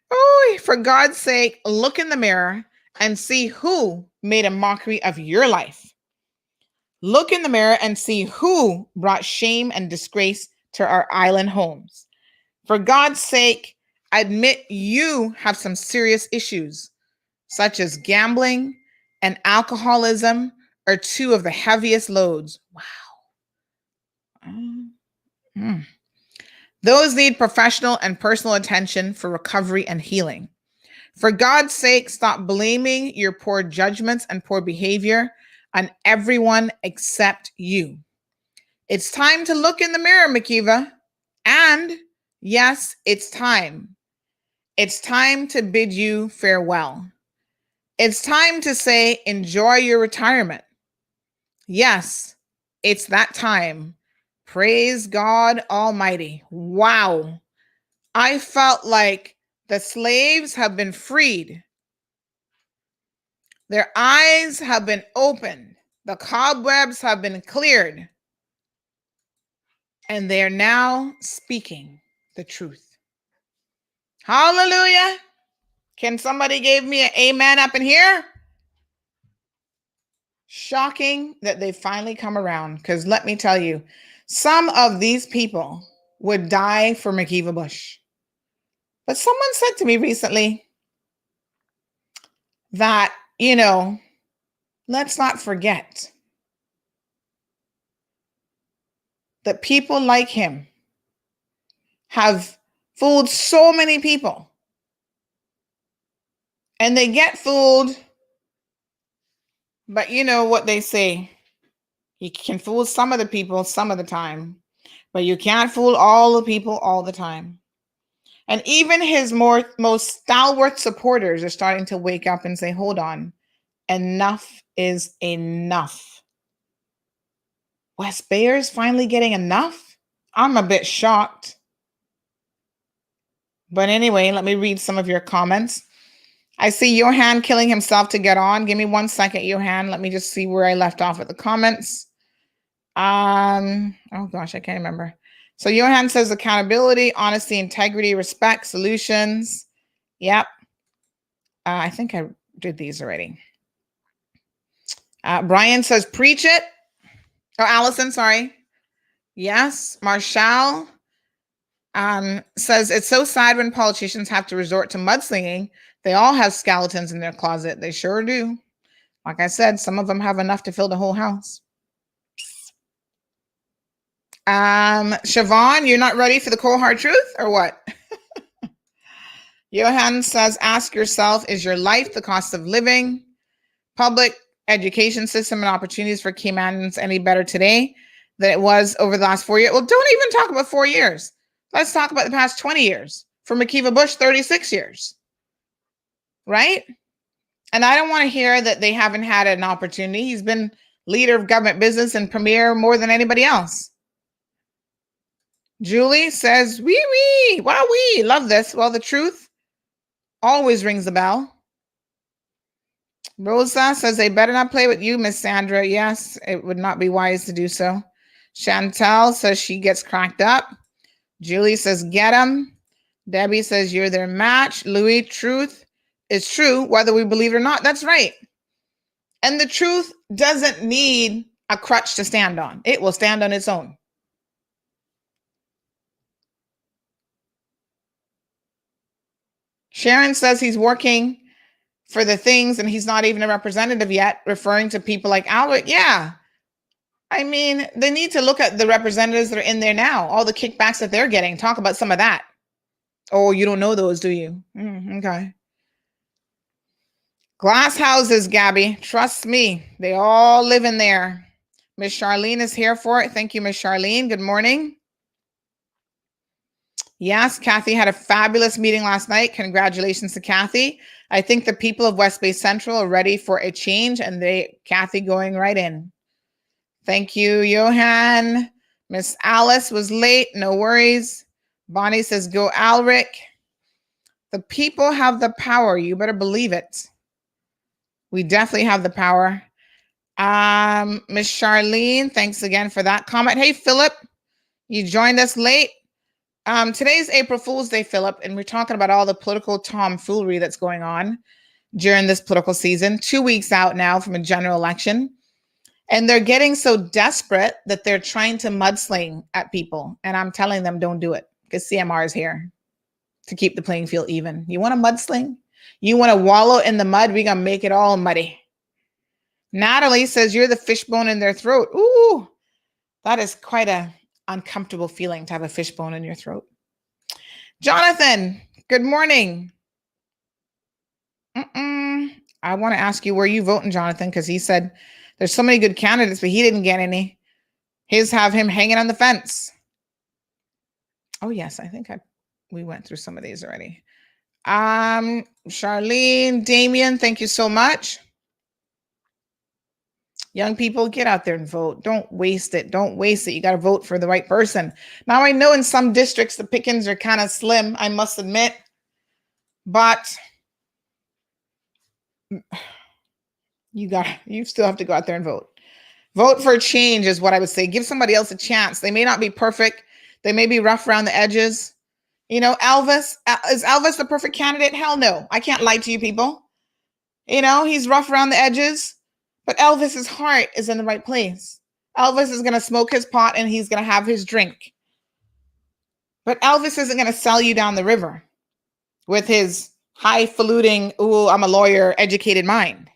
Oh, for God's sake, look in the mirror and see who made a mockery of your life. Look in the mirror and see who brought shame and disgrace to our island homes. For God's sake, admit you have some serious issues, such as gambling and alcoholism are two of the heaviest loads. Wow. Those need professional and personal attention for recovery and healing. For God's sake, stop blaming your poor judgments and poor behavior on everyone except you. It's time to look in the mirror, Makiva. And yes, it's time. It's time to bid you farewell. It's time to say, enjoy your retirement. Yes, it's that time. Praise God Almighty. Wow. I felt like the slaves have been freed. Their eyes have been opened. The cobwebs have been cleared. And they are now speaking the truth. Hallelujah. Can somebody give me an amen up in here? Shocking that they finally come around, because let me tell you, some of these people would die for Makiva Bush. But someone said to me recently that, let's not forget that people like him have fooled so many people. And they get fooled, but you know what they say. You can fool some of the people some of the time, but you can't fool all the people all the time. And even his most stalwart supporters are starting to wake up and say, hold on, Enough is enough. West Bayers finally getting enough? I'm a bit shocked. But anyway, let me read some of your comments. I see Johan killing himself to get on. Give me 1 second, Johan. Let me just see where I left off with the comments. Oh gosh, I can't remember. So Johan says accountability, honesty, integrity, respect, solutions. Yep. I think I did these already. Brian says preach it. Oh, Allison, sorry. Yes. Marshall says it's so sad when politicians have to resort to mudslinging. They all have skeletons in their closet. They sure do. Like I said, some of them have enough to fill the whole house. Siobhan, you're not ready for the cold hard truth or what? Johan says, ask yourself, is your life the cost of living? Public education system and opportunities for Caymanians any better today than it was over the last 4 years? Well, don't even talk about 4 years. Let's talk about the past 20 years. For McKeeva Bush, 36 years. Right? And I don't want to hear that they haven't had an opportunity. He's been leader of government business and premier more than anybody else. Julie says, wee, wow, we love this. Well, the truth always rings the bell. Rosa says, they better not play with you, Miss Sandra. Yes, it would not be wise to do so. Chantel says she gets cracked up. Julie says, get him. Debbie says, you're their match. Louis, truth is true, whether we believe it or not. That's right. And the truth doesn't need a crutch to stand on. It will stand on its own. Sharon says he's working for the things and he's not even a representative yet, referring to people like Albert. Yeah. I mean, they need to look at the representatives that are in there now, all the kickbacks that they're getting. Talk about some of that. Oh, you don't know those, do you? Okay. Glass houses, Gabby. Trust me. They all live in there. Miss Charlene is here for it. Thank you, Miss Charlene. Good morning. Yes, Kathy had a fabulous meeting last night. Congratulations to Kathy. I think the people of West Bay Central are ready for a change, and Kathy going right in. Thank you, Johan. Miss Alice was late. No worries. Bonnie says, go Alric. The people have the power. You better believe it. We definitely have the power. Miss Charlene, thanks again for that comment. Hey, Philip, you joined us late. Today's April Fool's Day, Philip, and we're talking about all the political tomfoolery that's going on during this political season. 2 weeks out now from a general election. And they're getting so desperate that they're trying to mudsling at people. And I'm telling them, don't do it, because CMR is here to keep the playing field even. You want to mudsling? You want to wallow in the mud? We're going to make it all muddy. Natalie says, you're the fishbone in their throat. Ooh, that is quite a uncomfortable feeling to have a fishbone in your throat. Jonathan, good morning. I want to ask you where you voting, Jonathan, because he said there's so many good candidates, but he didn't get any. His have him hanging on the fence. Oh, yes, I think we went through some of these already. Charlene, Damien, thank you so much. Young people, get out there and vote. Don't waste it. Don't waste it. You got to vote for the right person. Now, I know in some districts, the pickings are kind of slim, I must admit. But you still have to go out there and vote. Vote for change is what I would say. Give somebody else a chance. They may not be perfect. They may be rough around the edges. You know, Elvis, is Elvis the perfect candidate? Hell no. I can't lie to you people. You know, he's rough around the edges. But Elvis's heart is in the right place. Elvis is going to smoke his pot and he's going to have his drink. But Elvis isn't going to sell you down the river with his highfalutin, ooh, I'm a lawyer, educated mind.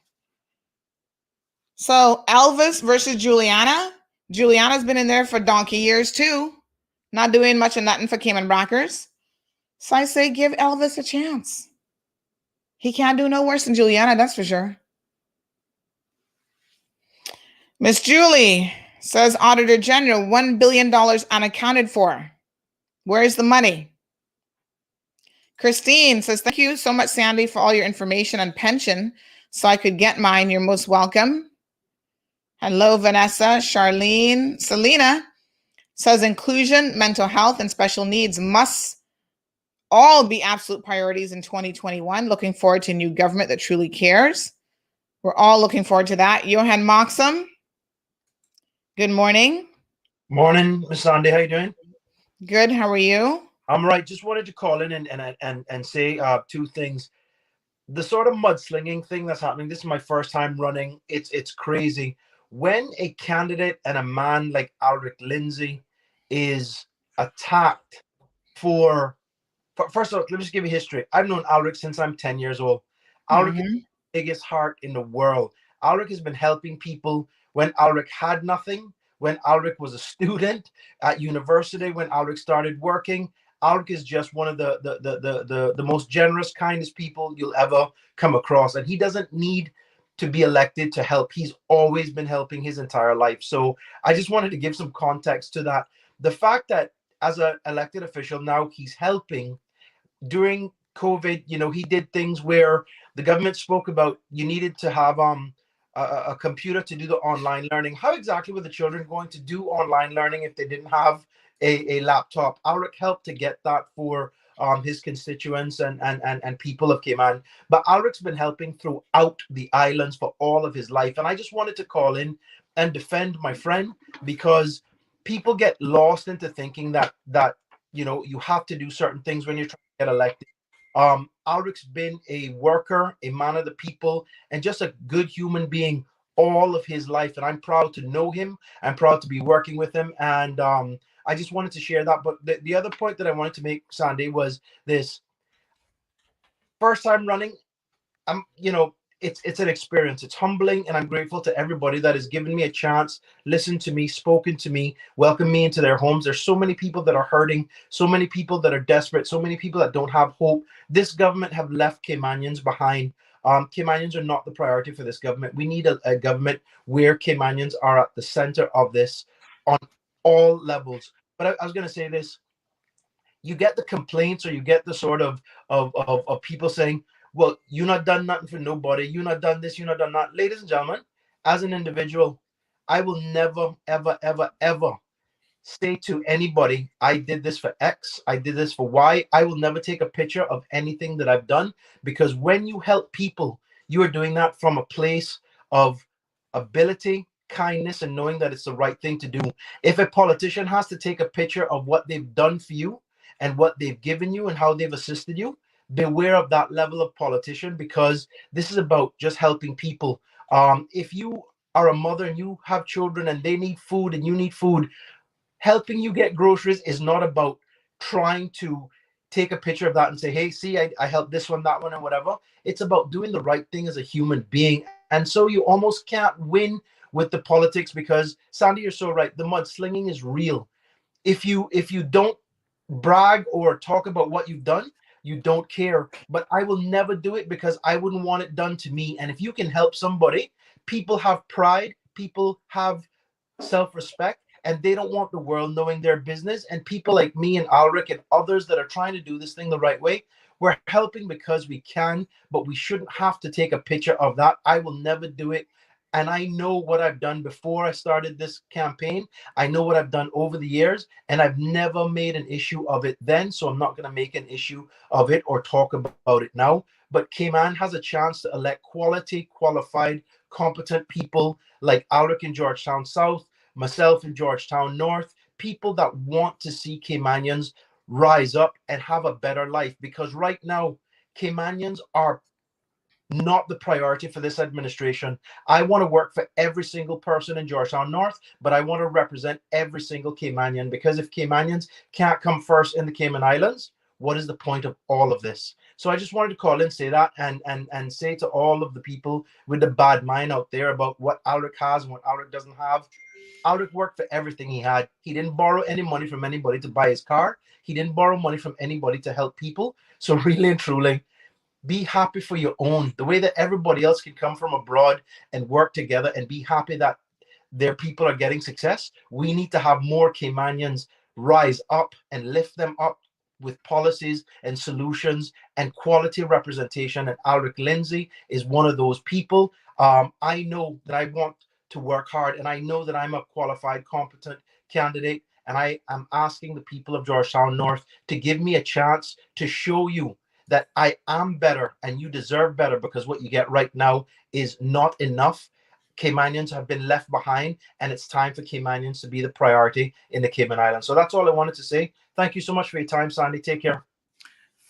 So Elvis versus Juliana. Juliana's been in there for donkey years too. Not doing much of nothing for Cayman Rockers. So I say give Elvis a chance. He can't do no worse than Juliana, that's for sure. Miss Julie says, Auditor General, $1 billion unaccounted for. Where's the money? Christine says, thank you so much, Sandy, for all your information on pension. so I could get mine. You're most welcome. Hello, Vanessa. Charlene. Selena says inclusion, mental health, and special needs must all be absolute priorities in 2021. Looking forward to a new government that truly cares. We're all looking forward to that. Johan Moxham, good morning. Morning, Miss Sandy. How you doing? Good. How are you? I'm right. Just wanted to call in and say two things. The sort of mudslinging thing that's happening. This is my first time running. It's crazy. When a candidate and a man like Alric Lindsay is attacked for first of all, let me just give you history. I've known Alric since I'm 10 years old. Alric is the biggest heart in the world. Alric has been helping people when Alric had nothing, when Alric was a student at university, when Alric started working. Alric is just one of the most generous, kindest people you'll ever come across. And he doesn't need to be elected to help. He's always been helping his entire life. So I just wanted to give some context to that. The fact that as an elected official now he's helping during COVID, he did things where the government spoke about you needed to have a computer to do the online learning. How exactly were the children going to do online learning if they didn't have a laptop? Alric helped to get that for his constituents and people of Cayman. But Alric's been helping throughout the islands for all of his life. And I just wanted to call in and defend my friend, because people get lost into thinking that you have to do certain things when you're trying to get elected. Alric's been a worker, a man of the people, and just a good human being all of his life. And I'm proud to know him. I'm proud to be working with him. And I just wanted to share that. But the other point that I wanted to make, Sandy, was this. First time running, it's an experience. It's humbling, and I'm grateful to everybody that has given me a chance, listened to me, spoken to me, welcomed me into their homes. There's so many people that are hurting, so many people that are desperate, so many people that don't have hope. This government have left Caymanians behind. Caymanians are not the priority for this government. We need a government where Caymanians are at the center of this on all levels. But I was going to say this. You get the complaints, or you get the sort of people saying, well, you not done nothing for nobody. You not done this. You not done that. Ladies and gentlemen, as an individual, I will never, ever, ever, ever say to anybody, I did this for X. I did this for Y. I will never take a picture of anything that I've done, because when you help people, you are doing that from a place of ability, kindness, and knowing that it's the right thing to do. If a politician has to take a picture of what they've done for you and what they've given you and how they've assisted you, beware of that level of politician, because this is about just helping people. If you are a mother and you have children and they need food and you need food, helping you get groceries is not about trying to take a picture of that and say, hey, see, I helped this one, that one, and whatever. It's about doing the right thing as a human being. And so you almost can't win with the politics, because Sandy, you're so right. The mudslinging is real. If you don't brag or talk about what you've done, you don't care. But I will never do it, because I wouldn't want it done to me. And if you can help somebody, people have pride, people have self-respect, and they don't want the world knowing their business. And people like me and Alric and others that are trying to do this thing the right way, we're helping because we can, but we shouldn't have to take a picture of that. I will never do it. And I know what I've done before I started this campaign. I know what I've done over the years, and I've never made an issue of it then. So I'm not going to make an issue of it or talk about it now. But Cayman has a chance to elect quality, qualified, competent people like Alric in Georgetown South, myself in Georgetown North, people that want to see Caymanians rise up and have a better life. Because right now, Caymanians are not the priority for this administration. I want to work for every single person in Georgetown North, but I want to represent every single Caymanian, because if Caymanians can't come first in the Cayman Islands, what is the point of all of this? So I just wanted to call in, say that, and say to all of the people with the bad mind out there about what Alric has and what Alric doesn't have. Alric worked for everything he had. He didn't borrow any money from anybody to buy his car. He didn't borrow money from anybody to help people. So really and truly, be happy for your own, the way that everybody else can come from abroad and work together and be happy that their people are getting success. We need to have more Caymanians rise up and lift them up with policies and solutions and quality representation. And Alric Lindsay is one of those people. I know that I want to work hard, and I know that I'm a qualified, competent candidate. And I am asking the people of Georgetown North to give me a chance to show you that I am better and you deserve better, because what you get right now is not enough. Caymanians have been left behind, and it's time for Caymanians to be the priority in the Cayman Islands. So that's all I wanted to say. Thank you so much for your time, Sandy. Take care.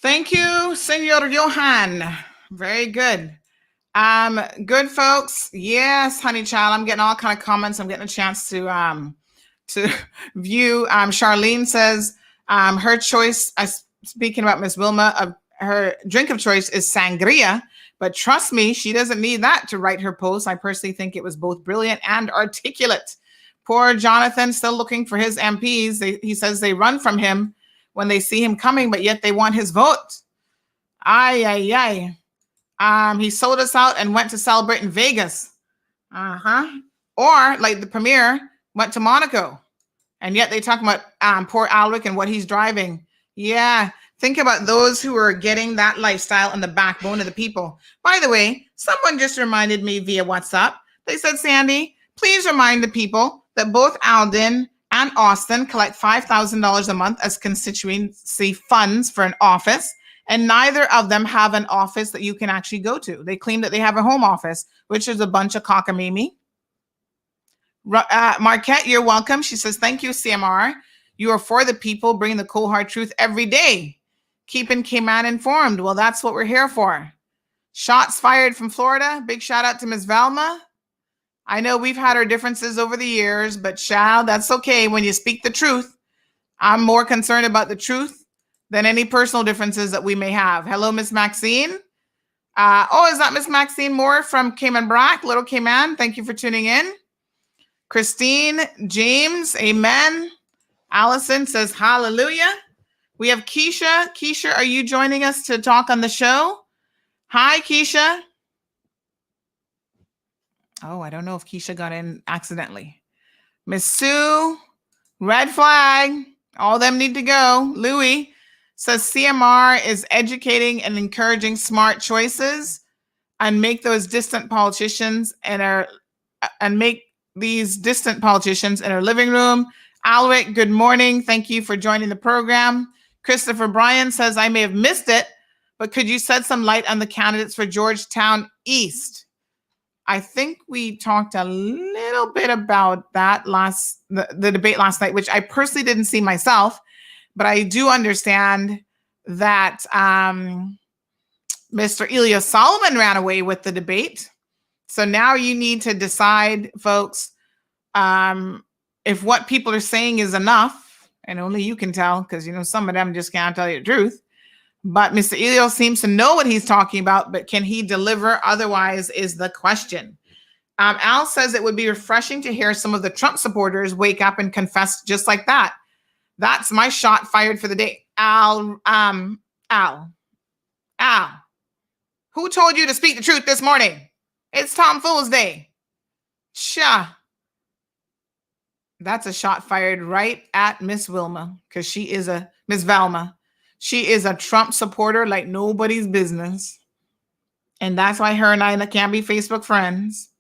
Thank you, Senor Johan. Very good. Good folks. Yes, honey child. I'm getting all kind of comments. I'm getting a chance to view. Charlene says her choice, speaking about Miss Wilma, her drink of choice is sangria. But trust me, she doesn't need that to write her post. I personally think it was both brilliant and articulate. Poor Jonathan, still looking for his MPs. He says they run from him when they see him coming, but yet they want his vote. Ay. He sold us out and went to celebrate in Vegas. Or like the premier went to Monaco, and yet they talk about poor Alric and what he's driving. Yeah. Think about those who are getting that lifestyle and the backbone of the people. By the way, someone just reminded me via WhatsApp. They said, Sandy, please remind the people that both Alden and Austin collect $5,000 a month as constituency funds for an office, and neither of them have an office that you can actually go to. They claim that they have a home office, which is a bunch of cockamamie. Marquette, you're welcome. She says, thank you, CMR. You are for the people, bringing the cold hard truth every day. Keeping Cayman informed. Well, that's what we're here for. Shots fired from Florida. Big shout out to Ms. Velma. I know we've had our differences over the years, but child, that's okay when you speak the truth. I'm more concerned about the truth than any personal differences that we may have. Hello, Miss Maxine. Is that Miss Maxine Moore from Cayman Brac, Little Cayman? Thank you for tuning in. Christine, James, amen. Allison says hallelujah. We have Keisha. Keisha, are you joining us to talk on the show? Hi, Keisha. Oh, I don't know if Keisha got in accidentally. Miss Sue, red flag. All them need to go. Louis says CMR is educating and encouraging smart choices, and make those distant politicians make these distant politicians in our living room. Alric, good morning. Thank you for joining the program. Christopher Bryan says, I may have missed it, but could you shed some light on the candidates for Georgetown East? I think we talked a little bit about that the debate last night, which I personally didn't see myself, but I do understand that Mr. Elias Solomon ran away with the debate. So now you need to decide, folks, if what people are saying is enough. And only you can tell, because, some of them just can't tell you the truth. But Mr. Elios seems to know what he's talking about, but can he deliver otherwise is the question. Al says it would be refreshing to hear some of the Trump supporters wake up and confess just like that. That's my shot fired for the day. Al, who told you to speak the truth this morning? It's Tom Fool's Day. That's a shot fired right at Miss Wilma, because she is Miss Velma. She is a Trump supporter like nobody's business. And that's why her and I can't be Facebook friends.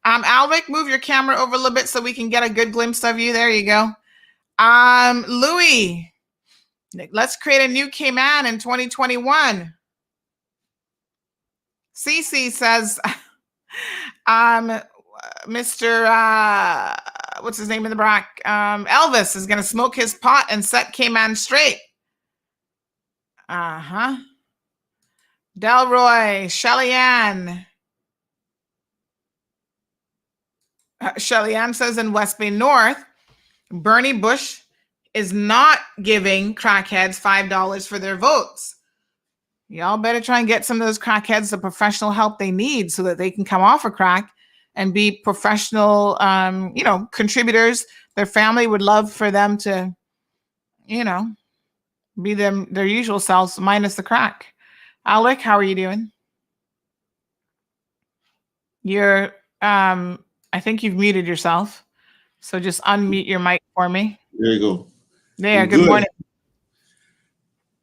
Alric, move your camera over a little bit so we can get a good glimpse of you. There you go. Louis, let's create a new Cayman in 2021. Cece says, Mr. What's his name in the Brac? Elvis is going to smoke his pot and set Cayman straight. Delroy, Shelly-Ann. Shelly-Ann says in West Bay North, Bernie Bush is not giving crackheads $5 for their votes. Y'all better try and get some of those crackheads the professional help they need so that they can come off of crack and be professional, contributors. Their family would love for them to, be their usual selves minus the crack. Alec, how are you doing? You're, I think you've muted yourself. So just unmute your mic for me. There you go. There, good morning.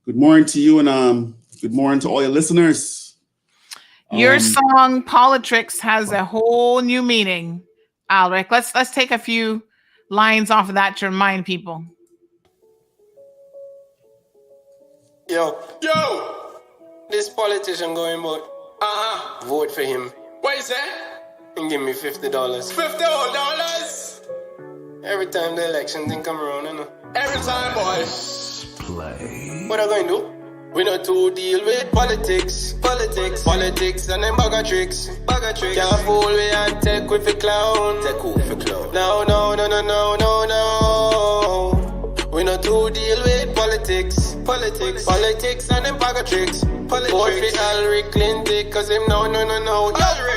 Good morning to you, and good morning to all your listeners. Your song "Politics" has a whole new meaning, Alric. Let's take a few lines off of that to remind people. Yo, this politician going about, vote for him. What is that? And give me $50. $50? Every time the election thing come around, you know. Every time, boys. Play. What are going to do? We not to deal with politics, and them bag of tricks. Can't fool we and take with the clown. No. We not to deal with politics, and them bag of tricks. Vote for Hillary Clinton, cause him no.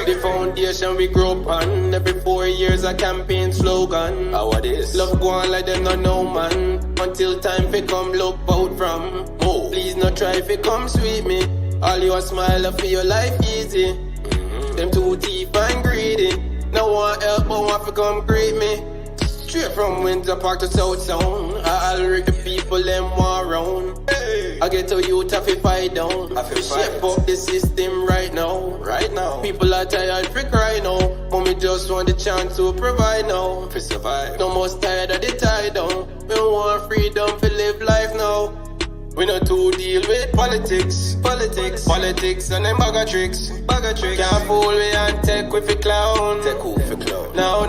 The foundation we grow up on. Every 4 years a campaign slogan. How it is? Love go on like them not know man. Until time fi come look out from. Oh, please not try fi come sweet me. All you a smile for your life easy. Them two teeth and greedy. No one help but want to come greet me. Straight from Windsor Park to South Sound. I'll rig the people them war round. Hey. I get to youth I fi fight down. I fi shape up the system right now. People are tired fi cry now. But me just want the chance to provide now. Fi survive. No more tired of the tie down. We want freedom fi live life now. We not to deal with politics, and them bag of tricks. Can't fool we and take with the clown. No.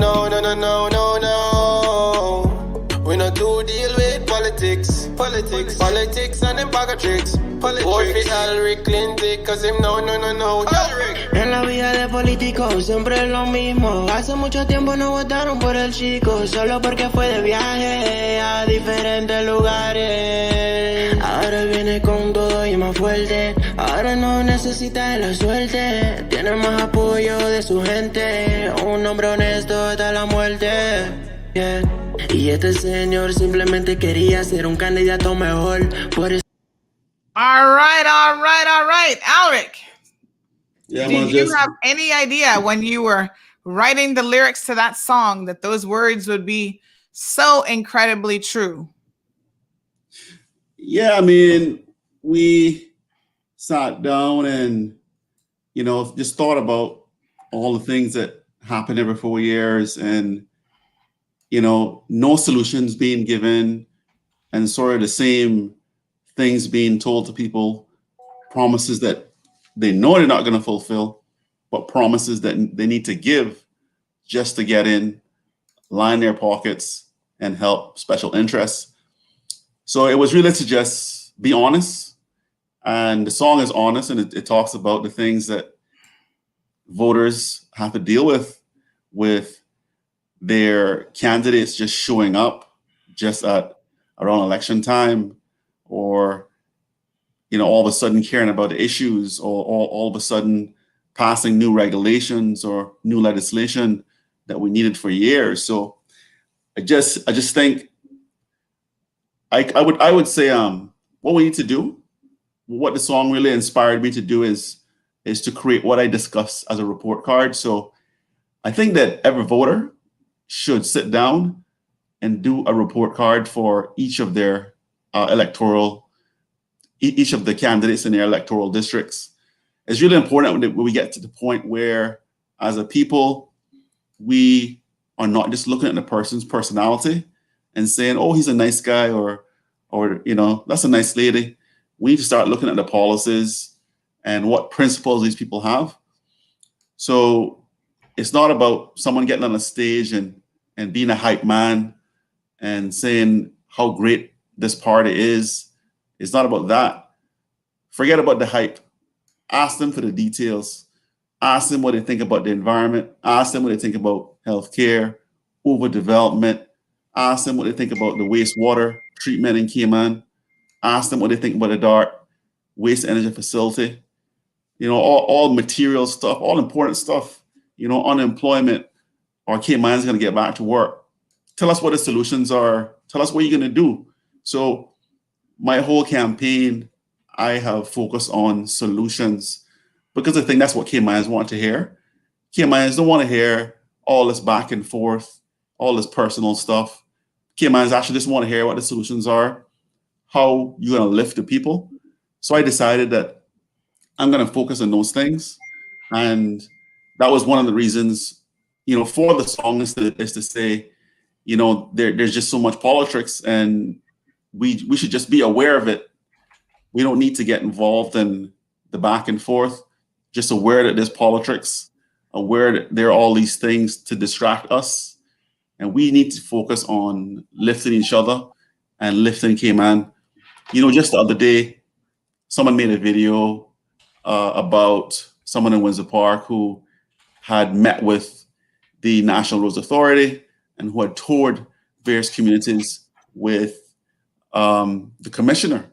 We not to deal with politics, and them bag of tricks. Vote for Hillary Clinton, cause him no. En la vida de políticos siempre es lo mismo. Hace mucho tiempo no votaron por el chico, solo porque fue de viaje a diferentes lugares. Ahora viene con todo y más fuerte. Ahora no necesita de la suerte. Tiene más apoyo de su gente. Un hombre honesto hasta la muerte. Yeah. Y este señor simplemente quería ser un candidato mejor. Por eso. All right, Alric. Yeah, Did you have any idea when you were writing the lyrics to that song that those words would be so incredibly true? Yeah, I mean, we sat down and, just thought about all the things that happen every 4 years and, no solutions being given and sort of the same things being told to people, promises that they know they're not going to fulfill, but promises that they need to give just to get in, line their pockets, and help special interests. So it was really to just be honest. And the song is honest, and it talks about the things that voters have to deal with their candidates just showing up just at around election time, or all of a sudden caring about the issues, or all of a sudden passing new regulations or new legislation that we needed for years. So I just think I would say what we need to do, what the song really inspired me to do is to create what I discuss as a report card. So I think that every voter should sit down and do a report card for each of their each of the candidates in their electoral districts. It's really important when we get to the point where, as a people, we are not just looking at the person's personality and saying, oh, he's a nice guy, or that's a nice lady. We need to start looking at the policies and what principles these people have. So it's not about someone getting on a stage and being a hype man and saying how great this party is. It's not about that. Forget about the hype. Ask them for the details. Ask them what they think about the environment. Ask them what they think about healthcare, overdevelopment. Ask them what they think about the wastewater treatment in Cayman. Ask them what they think about the DART waste energy facility. All material stuff, all important stuff. Unemployment, or Cayman's going to get back to work. Tell us what the solutions are. Tell us what you're going to do. So my whole campaign, I have focused on solutions, because I think that's what Caymanians want to hear. Caymanians don't want to hear all this back and forth, all this personal stuff. Caymanians actually just want to hear what the solutions are, how you're going to lift the people. So I decided that I'm going to focus on those things. And that was one of the reasons, for the song is to say, there's just so much politics, and we should just be aware of it. We don't need to get involved in the back and forth, just aware that there's politics, aware that there are all these things to distract us. And we need to focus on lifting each other and lifting Cayman. Just the other day, someone made a video about someone in Windsor Park who had met with the National Roads Authority and who had toured various communities with the commissioner.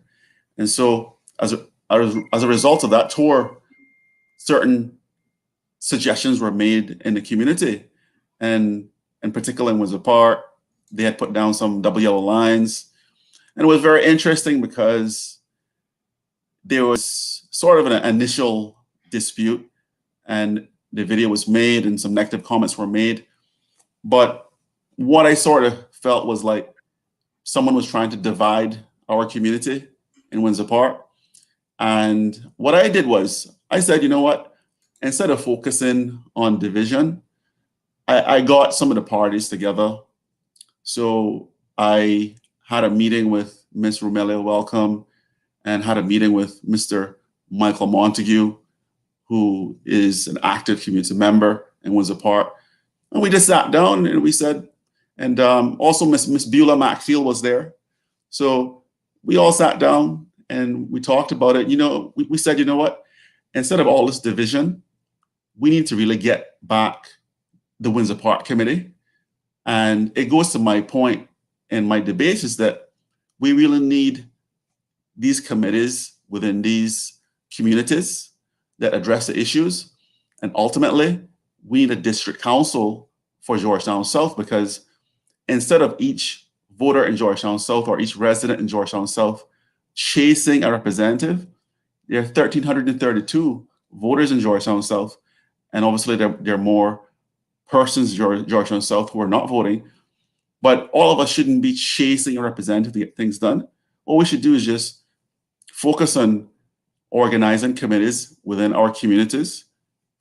And so as a result of that tour, certain suggestions were made in the community. And in particular in Windsor Park, they had put down some double yellow lines. And it was very interesting because there was sort of an initial dispute, and the video was made and some negative comments were made. But what I sort of felt was like someone was trying to divide our community in Windsor Park. And what I did was I said, you know what? Instead of focusing on division, I got some of the parties together. So I had a meeting with Ms. Romelia Welcome and had a meeting with Mr. Michael Montague, who is an active community member in Windsor Park. And we just sat down and we said, and also Miss Beulah Macfield was there. So we all sat down and we talked about it. We said, you know what? Instead of all this division, we need to really get back the Windsor Park Committee. And it goes to my point in my debates is that we really need these committees within these communities that address the issues. And ultimately, we need a district council for Georgetown South, because instead of each voter in Georgetown South or each resident in Georgetown South chasing a representative, there are 1,332 voters in Georgetown South. And obviously there are more persons in Georgetown South who are not voting. But all of us shouldn't be chasing a representative to get things done. What we should do is just focus on organizing committees within our communities,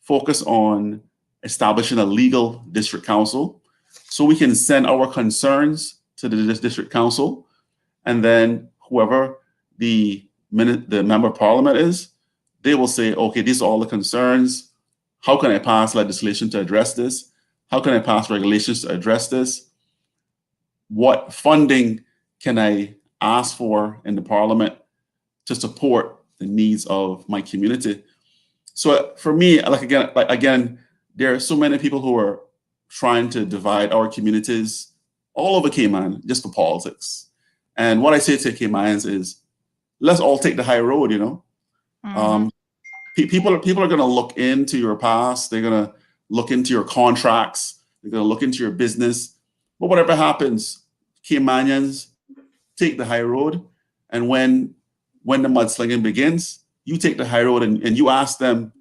focus on establishing a legal district council so we can send our concerns to the district council, and then whoever the member of parliament is, they will say, okay, these are all the concerns. How can I pass legislation to address this? How can I pass regulations to address this? What funding can I ask for in the parliament to support the needs of my community? So for me, again, there are so many people who are trying to divide our communities all over Cayman just for politics. And what I say to Caymanians is, let's all take the high road. People are going to look into your past. They're going to look into your contracts. They're going to look into your business. But whatever happens, Caymanians take the high road. And when the mudslinging begins, you take the high road and you ask them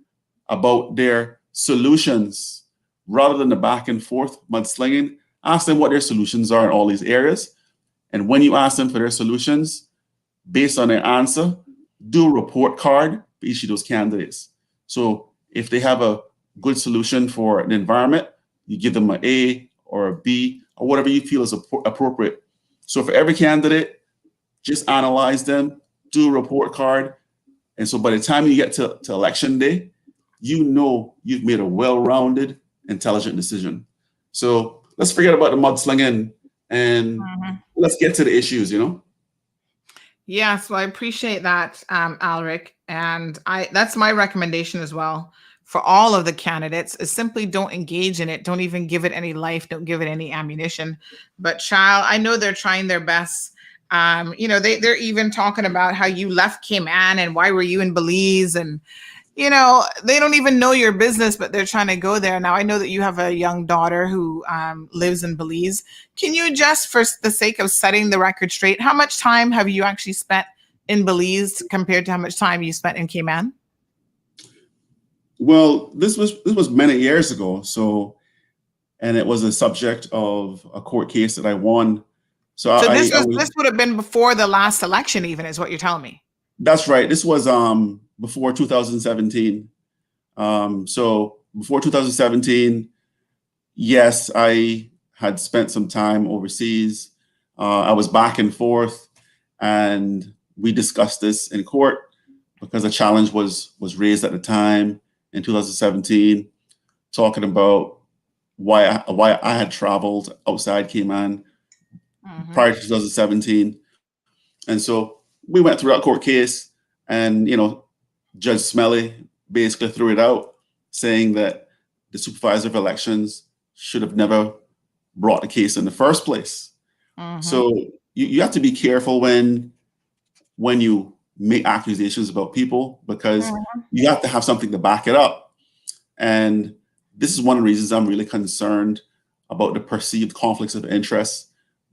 about their solutions rather than the back and forth mudslinging. Ask them what their solutions are in all these areas. And when you ask them for their solutions, based on their answer, do a report card for each of those candidates. So if they have a good solution for the environment, you give them an A or a B or whatever you feel is appropriate. So for every candidate, just analyze them, do a report card. And so by the time you get to election day, you know you've made a well-rounded, intelligent decision. So let's forget about the mudslinging and let's get to the issues, Yes, well, I appreciate that, Alric. And that's my recommendation as well for all of the candidates is simply don't engage in it. Don't even give it any life. Don't give it any ammunition. But child, I know they're trying their best. They're even talking about how you left Cayman and why were you in Belize, and they don't even know your business, but they're trying to go there. Now, I know that you have a young daughter who lives in Belize. Can you just, for the sake of setting the record straight, how much time have you actually spent in Belize compared to how much time you spent in Cayman? Well, this was many years ago. So, and it was a subject of a court case that I won So, So this would have been before the last election, even, is what you're telling me. That's right. This was before 2017. So before 2017, yes, I had spent some time overseas. I was back and forth, and we discussed this in court because a challenge was raised at the time in 2017, talking about why I had traveled outside Cayman prior to 2017. And so we went through that court case, and Judge Smelly basically threw it out, saying that the supervisor of elections should have never brought the case in the first place. So you have to be careful when you make accusations about people, because you have to have something to back it up. And this is one of the reasons I'm really concerned about the perceived conflicts of interest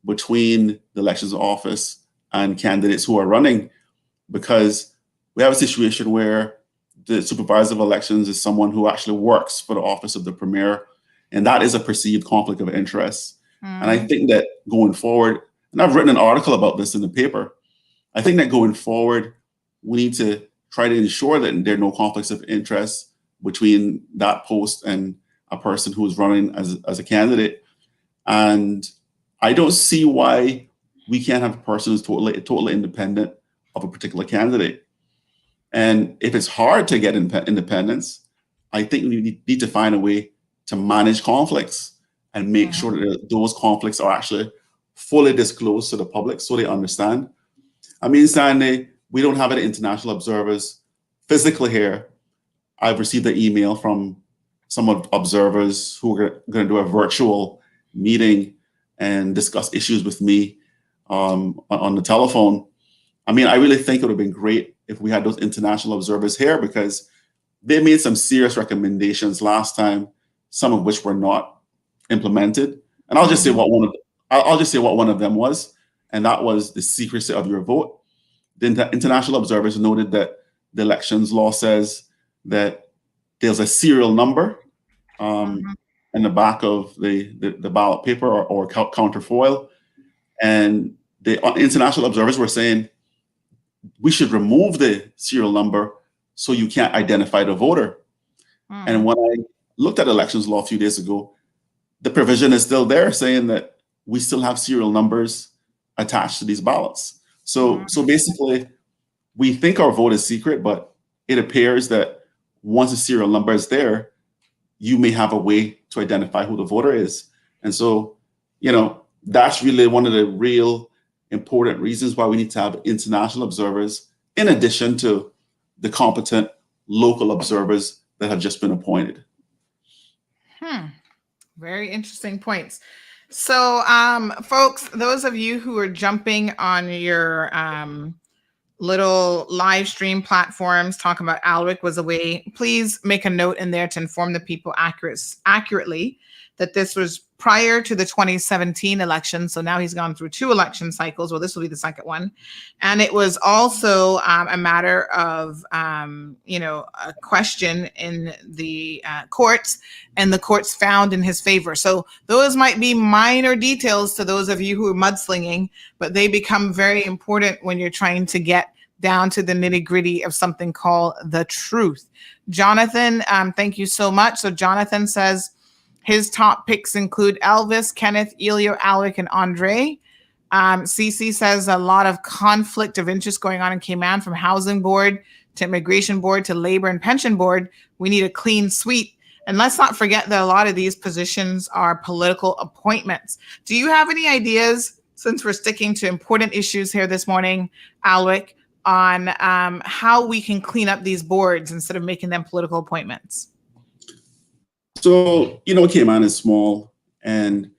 between the elections office and candidates who are running, because we have a situation where the supervisor of elections is someone who actually works for the office of the premier, and that is a perceived conflict of interest. And I think that going forward, and I've written an article about this in the paper, I think that going forward, we need to try to ensure that there are no conflicts of interest between that post and a person who is running as a candidate. And I don't see why we can't have a person who's totally independent of a particular candidate. And if it's hard to get independence, I think we need to find a way to manage conflicts and make sure that those conflicts are actually fully disclosed to the public so they understand. I mean, Sandy, we don't have any international observers physically here. I've received an email from some observers who are going to do a virtual meeting and discuss issues with me on the telephone. I mean, I really think it would have been great if we had those international observers here, because they made some serious recommendations last time, some of which were not implemented. And I'll just say what one of them was, and that was the secrecy of your vote. The international observers noted that the elections law says that there's a serial number in the back of the ballot paper or counterfoil. And the international observers were saying we should remove the serial number so you can't identify the voter. And when I looked at elections law a few days ago, the provision is still there saying that we still have serial numbers attached to these ballots. So basically, we think our vote is secret, but it appears that once a serial number is there, you may have a way to identify who the voter is. And so, that's really one of the real important reasons why we need to have international observers, in addition to the competent local observers that have just been appointed. Very interesting points. So, folks, those of you who are jumping on your little live stream platforms talking about Alric was away, please make a note in there to inform the people accurately that this was prior to the 2017 election. So now he's gone through 2 election cycles. Well, this will be the second one. And it was also a matter of, a question in the courts, and the courts found in his favor. So those might be minor details to those of you who are mudslinging, but they become very important when you're trying to get down to the nitty-gritty of something called the truth. Jonathan, thank you so much. So Jonathan says his top picks include Elvis, Kenneth, Elio, Alec, and Andre. CC says a lot of conflict of interest going on in Cayman, from housing board to immigration board to labor and pension board. We need a clean sweep. And let's not forget that a lot of these positions are political appointments. Do you have any ideas, since we're sticking to important issues here this morning, Alec, on how we can clean up these boards instead of making them political appointments? So, Cayman is small, and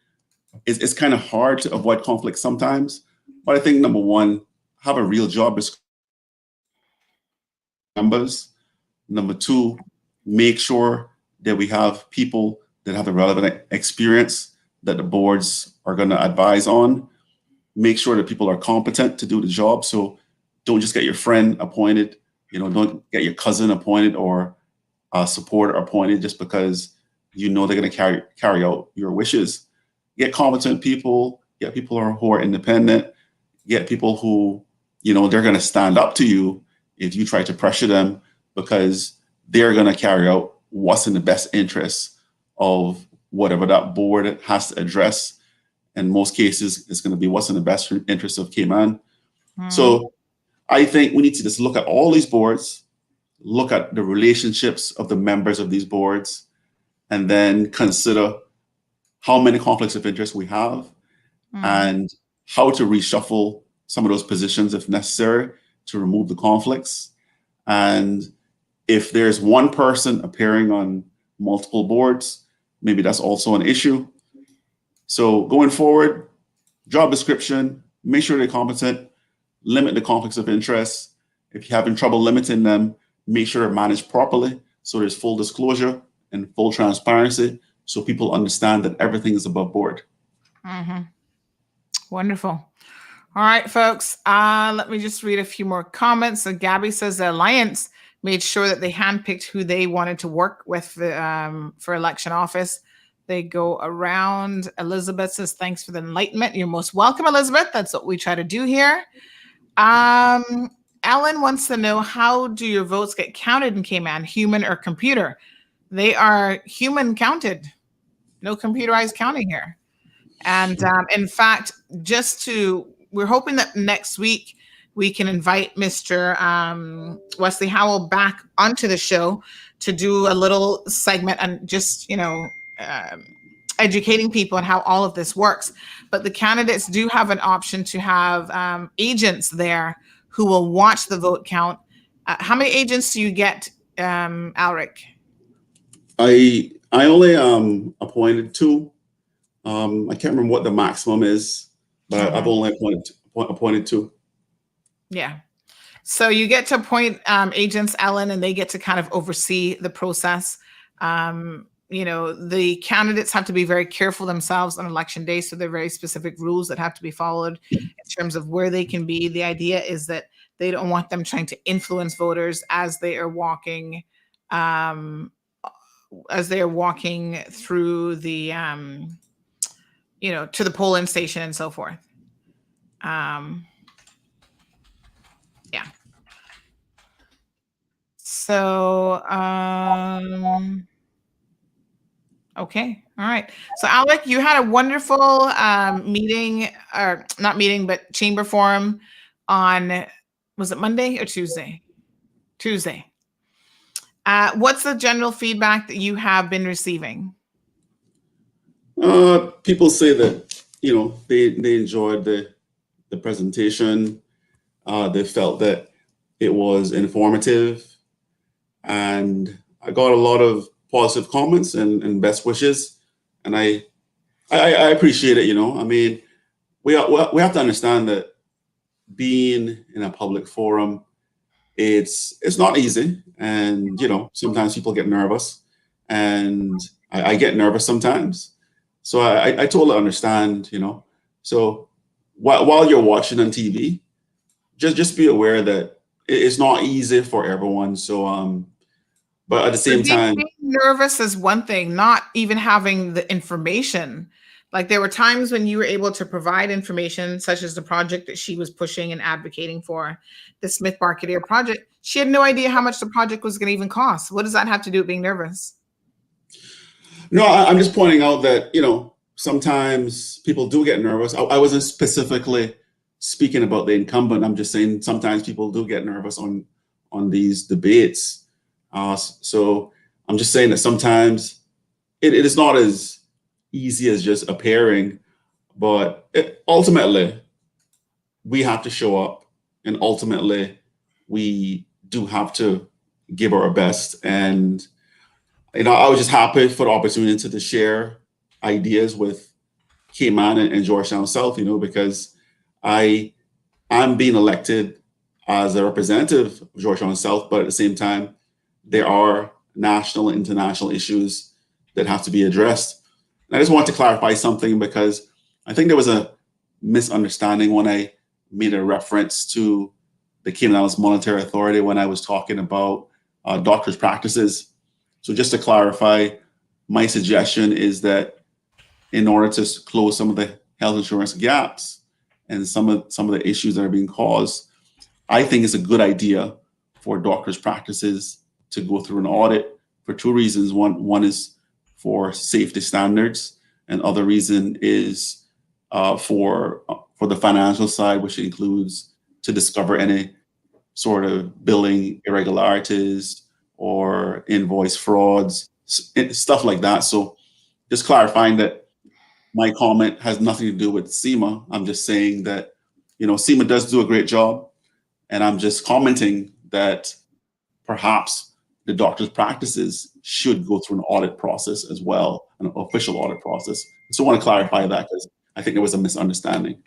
it's kind of hard to avoid conflict sometimes. But I think, number one, have a real job description. Numbers. Number two, make sure that we have people that have the relevant experience that the boards are going to advise on. Make sure that people are competent to do the job. So don't just get your friend appointed. Don't get your cousin appointed or a supporter appointed just because they're going to carry out your wishes. Get competent people, get people who are independent, get people who, they're going to stand up to you if you try to pressure them, because they're going to carry out what's in the best interest of whatever that board has to address. In most cases, it's going to be what's in the best interest of Cayman. So I think we need to just look at all these boards, look at the relationships of the members of these boards, and then consider how many conflicts of interest we have and how to reshuffle some of those positions if necessary to remove the conflicts. And if there's one person appearing on multiple boards, maybe that's also an issue. So going forward, job description, make sure they're competent, limit the conflicts of interest. If you're having trouble limiting them, make sure they're managed properly so there's full disclosure and full transparency so people understand that everything is above board. Wonderful. All right, folks, let me just read a few more comments. So Gabby says the Alliance made sure that they handpicked who they wanted to work with for election office. They go around. Elizabeth says, thanks for the enlightenment. You're most welcome, Elizabeth. That's what we try to do here. Alan wants to know, how do your votes get counted in Cayman, human or computer? They are human counted. No computerized counting here. And in fact, we're hoping that next week we can invite Mr. Wesley Howell back onto the show to do a little segment and just, educating people on how all of this works. But the candidates do have an option to have agents there who will watch the vote count. How many agents do you get, Alric? I only appointed 2. I can't remember what the maximum is, but I've only appointed 2. Yeah. So you get to appoint agents, Ellen, and they get to kind of oversee the process. The candidates have to be very careful themselves on election day. So there are very specific rules that have to be followed in terms of where they can be. The idea is that they don't want them trying to influence voters as they are walking, through the, to the polling station and so forth. Yeah. So, okay. All right. So Alec, you had a wonderful meeting, or not meeting, but chamber forum on, was it Monday or Tuesday? Tuesday. What's the general feedback that you have been receiving? People say that, they enjoyed the presentation. They felt that it was informative, and I got a lot of positive comments and best wishes, and I appreciate it. I mean, we have to understand that being in a public forum, it's not easy, and sometimes people get nervous, and I get nervous sometimes. So I totally understand. So while you're watching on TV, just be aware that it's not easy for everyone. So but at the same time, being nervous is one thing, not even having the information. Like, there were times when you were able to provide information, such as the project that she was pushing and advocating for, the Smith Barcadere project. She had no idea how much the project was going to even cost. What does that have to do with being nervous? No, I'm just pointing out that, sometimes people do get nervous. I wasn't specifically speaking about the incumbent. I'm just saying sometimes people do get nervous on these debates. So I'm just saying that sometimes it is not as easy as just appearing, but ultimately we have to show up, and ultimately we do have to give our best. And I was just happy for the opportunity to share ideas with Cayman and Georgetown South, because I'm being elected as a representative of Georgetown South, but at the same time, there are national and international issues that have to be addressed. And I just want to clarify something, because I think there was a misunderstanding when I made a reference to the Cayman Islands Monetary Authority when I was talking about doctors' practices. So just to clarify, my suggestion is that in order to close some of the health insurance gaps and some of the issues that are being caused, I think it's a good idea for doctors' practices to go through an audit for two reasons. One is for safety standards, and other reason is for the financial side, which includes to discover any sort of billing irregularities or invoice frauds, stuff like that. So just clarifying that my comment has nothing to do with SEMA. I'm just saying that, SEMA does do a great job. And I'm just commenting that perhaps the doctor's practices should go through an audit process as well, an official audit process. So I want to clarify that because I think there was a misunderstanding.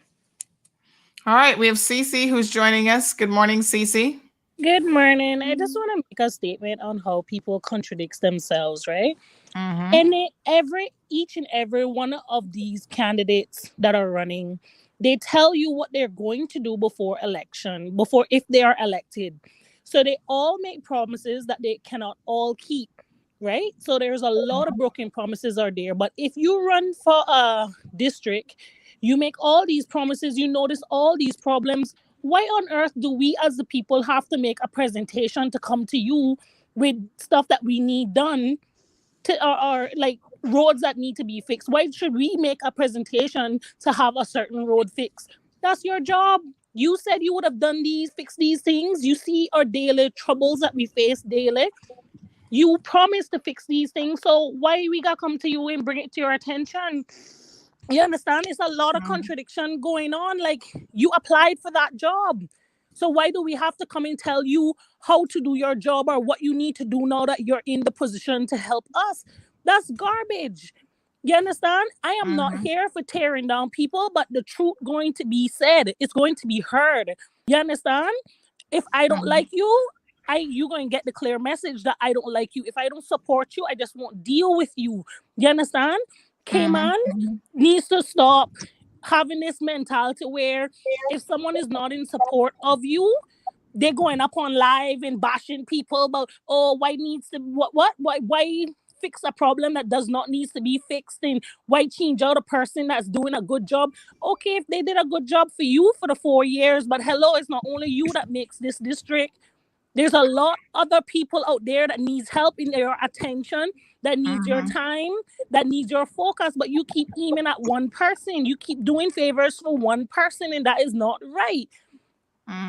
All right, we have Cece who's joining us. Good morning, Cece. Good morning. I just want to make a statement on how people contradict themselves, right? Mm-hmm. And each and every one of these candidates that are running, they tell you what they're going to do before if they are elected. So they all make promises that they cannot all keep, right? So there's a lot of broken promises are there. But if you run for a district, you make all these promises, you notice all these problems. Why on earth do we as the people have to make a presentation to come to you with stuff that we need done or like roads that need to be fixed? Why should we make a presentation to have a certain road fixed? That's your job. You said you would have fixed these things. You see our daily troubles that we face daily. You promised to fix these things. So why we gotta come to you and bring it to your attention? You understand? It's a lot of contradiction going on. Like, you applied for that job. So why do we have to come and tell you how to do your job or what you need to do now that you're in the position to help us? That's garbage. You understand? I am not here for tearing down people, but the truth going to be said. It's going to be heard. You understand? If I don't like you, you're going to get the clear message that I don't like you. If I don't support you, I just won't deal with you. You understand? Cayman needs to stop having this mentality where if someone is not in support of you, they're going up on live and bashing people about, why fix a problem that does not need to be fixed, and why change out a person that's doing a good job. Okay, if they did a good job for you for the 4 years, but hello, it's not only you that makes this district. There's a lot other people out there that needs help in your attention, that needs your time, that needs your focus, but you keep aiming at one person. You keep doing favors for one person, and that is not right.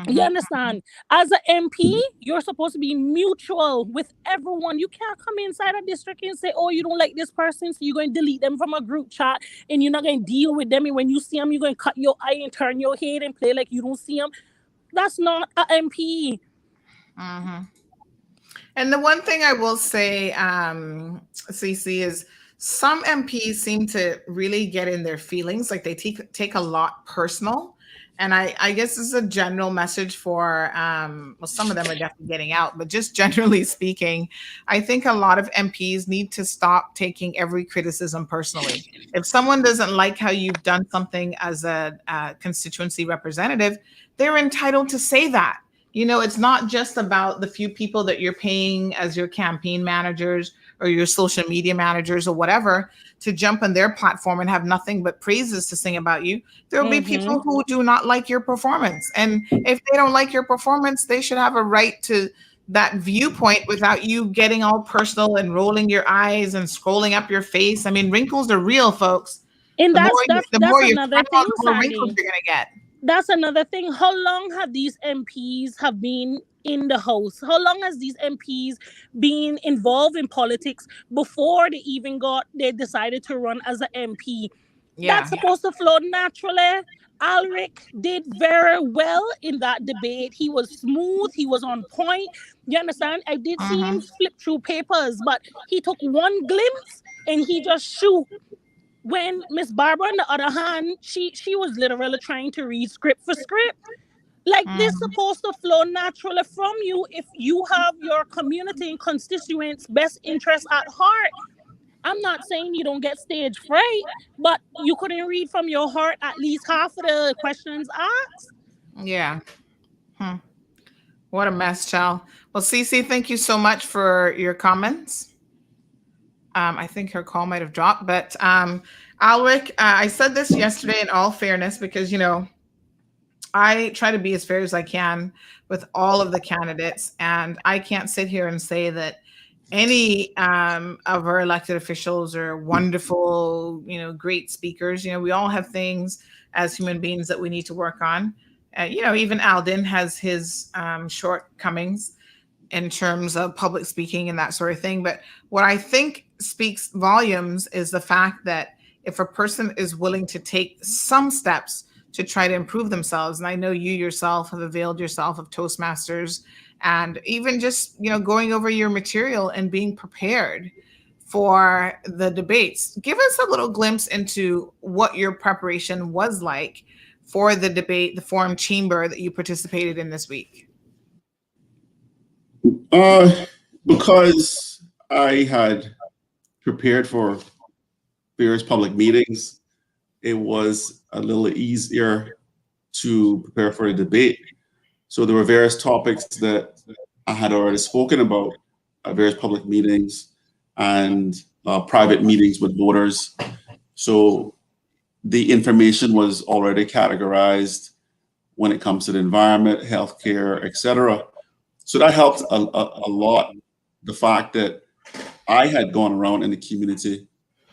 You understand? As an MP, you're supposed to be mutual with everyone. You can't come inside a district and say, you don't like this person, so you're going to delete them from a group chat, and you're not going to deal with them. And when you see them, you're going to cut your eye and turn your head and play like you don't see them. That's not an MP. And the one thing I will say, Cece, is some MPs seem to really get in their feelings, like they take a lot personal. And I guess this is a general message for, some of them are definitely getting out, but just generally speaking, I think a lot of MPs need to stop taking every criticism personally. If someone doesn't like how you've done something as a constituency representative, they're entitled to say that. It's not just about the few people that you're paying as your campaign managers or your social media managers or whatever to jump on their platform and have nothing but praises to sing about you. There will be people who do not like your performance. And if they don't like your performance, they should have a right to that viewpoint without you getting all personal and rolling your eyes and scrolling up your face. I mean, wrinkles are real, folks. And that's another thing, the more wrinkles you're going to get. That's another thing. How long have these MPs have been in the House? How long has these MPs been involved in politics before they decided to run as an MP? That's supposed to flow naturally. Alric did very well in that debate. He was smooth. He was on point. You understand? I did see him flip through papers, but he took one glimpse and he just shoot. When Miss Barbara, on the other hand, she was literally trying to read script for script. Like, this supposed to flow naturally from you if you have your community and constituents' best interests at heart. I'm not saying you don't get stage fright, but you couldn't read from your heart at least half of the questions asked. Yeah. What a mess, child. Well, Cece, thank you so much for your comments. I think her call might have dropped, but Alwick, I said this yesterday in all fairness, because, I try to be as fair as I can with all of the candidates, and I can't sit here and say that any of our elected officials are wonderful, great speakers. We all have things as human beings that we need to work on. Even Alden has his shortcomings in terms of public speaking and that sort of thing. But what I think speaks volumes is the fact that if a person is willing to take some steps to try to improve themselves, and I know you yourself have availed yourself of Toastmasters, and even just, going over your material and being prepared for the debates. Give us a little glimpse into what your preparation was like for the debate, the forum chamber that you participated in this week. Because I had prepared for various public meetings, it was a little easier to prepare for a debate. So there were various topics that I had already spoken about at various public meetings and private meetings with voters. So the information was already categorized when it comes to the environment, healthcare, etc. So that helped a lot. The fact that I had gone around in the community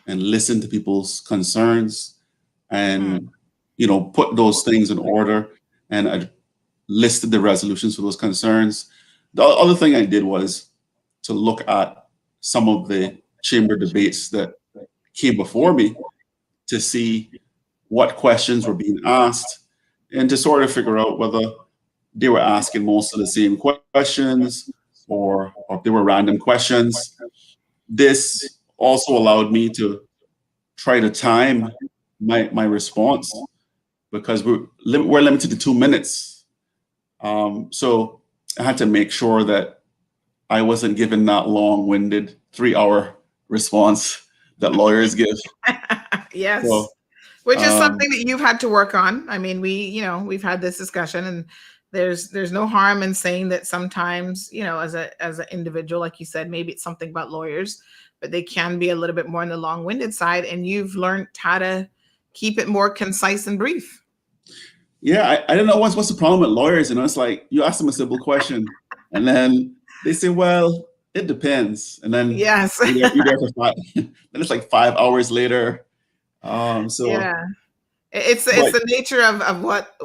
and listened to people's concerns and, put those things in order, and I listed the resolutions for those concerns. The other thing I did was to look at some of the chamber debates that came before me to see what questions were being asked and to sort of figure out whether they were asking most of the same questions or if they were random questions. This also allowed me to try to time my response, because we're limited to 2 minutes. So I had to make sure that I wasn't given that long-winded 3-hour response that lawyers give. Yes. So, which is something that you've had to work on. I mean, we've had this discussion, and there's no harm in saying that sometimes, as an individual, like you said, maybe it's something about lawyers, but they can be a little bit more on the long-winded side, and you've learned how to keep it more concise and brief. Yeah, I don't know what's the problem with lawyers. It's like you ask them a simple question, and then they say, "Well, it depends," and then yes, you're there for 5. Then it's like 5 hours later. So yeah, it's the nature of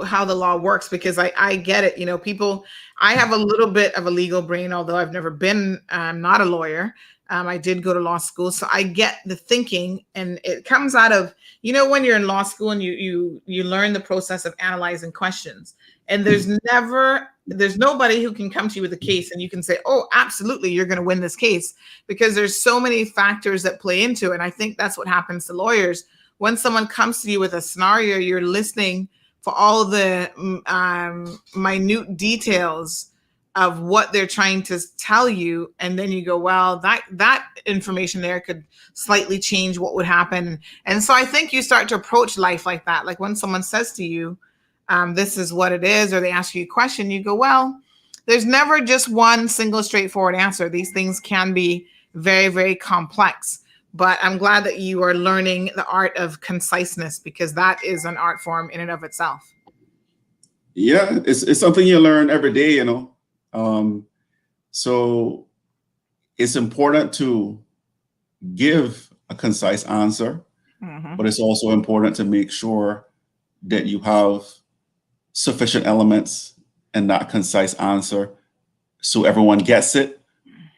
how the law works, because I get it. People, I have a little bit of a legal brain, although I've never been, not a lawyer. I did go to law school, so I get the thinking, and it comes out of, when you're in law school and you learn the process of analyzing questions, and there's nobody who can come to you with a case and you can say, oh, absolutely, you're going to win this case, because there's so many factors that play into it. And I think that's what happens to lawyers. When someone comes to you with a scenario, you're listening for all the minute details of what they're trying to tell you, and then you go, well, that information there could slightly change what would happen. And so I think you start to approach life like that. Like when someone says to you, this is what it is, or they ask you a question, you go, well, there's never just one single straightforward answer. These things can be very, very complex. But I'm glad that you are learning the art of conciseness, because that is an art form in and of itself. Yeah, it's something you learn every day, So it's important to give a concise answer, but it's also important to make sure that you have sufficient elements in that concise answer so everyone gets it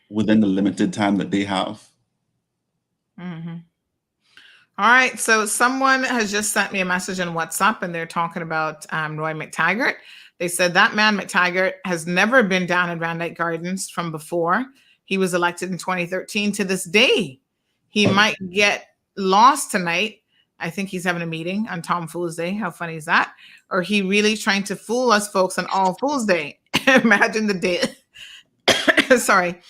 within the limited time that they have. All right. So someone has just sent me a message on WhatsApp, and they're talking about Roy McTaggart. They said that man McTaggart has never been down in Van Dyke Gardens from before he was elected in 2013 to this day. He might get lost tonight. I think he's having a meeting on Tom Fool's Day. How funny is that? Or he really trying to fool us folks on All Fool's Day. Imagine the day. Sorry.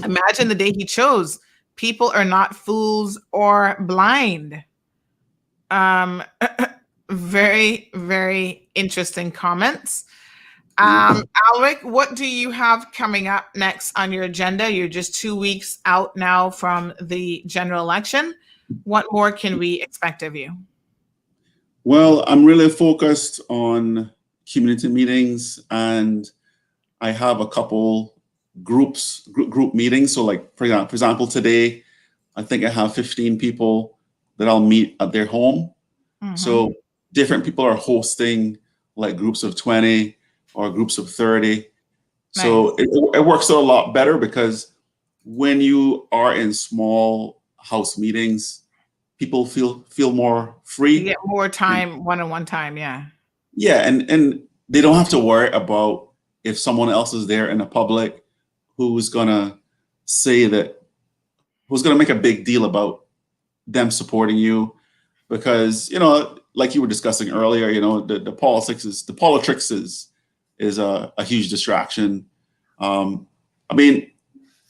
Imagine the day he chose. People are not fools or blind. Very, very interesting comments. Alric, what do you have coming up next on your agenda? You're just 2 weeks out now from the general election. What more can we expect of you? Well, I'm really focused on community meetings, and I have a couple group meetings. So like, for example, today, I think I have 15 people that I'll meet at their home. Mhm. So different people are hosting like groups of 20 or groups of 30. So it works out a lot better, because when you are in small house meetings, people feel more free. You get more time, one-on-one time, yeah. Yeah, and they don't have to worry about if someone else is there in the public who's gonna make a big deal about them supporting you, because like you were discussing earlier, the politics is a huge distraction. I mean,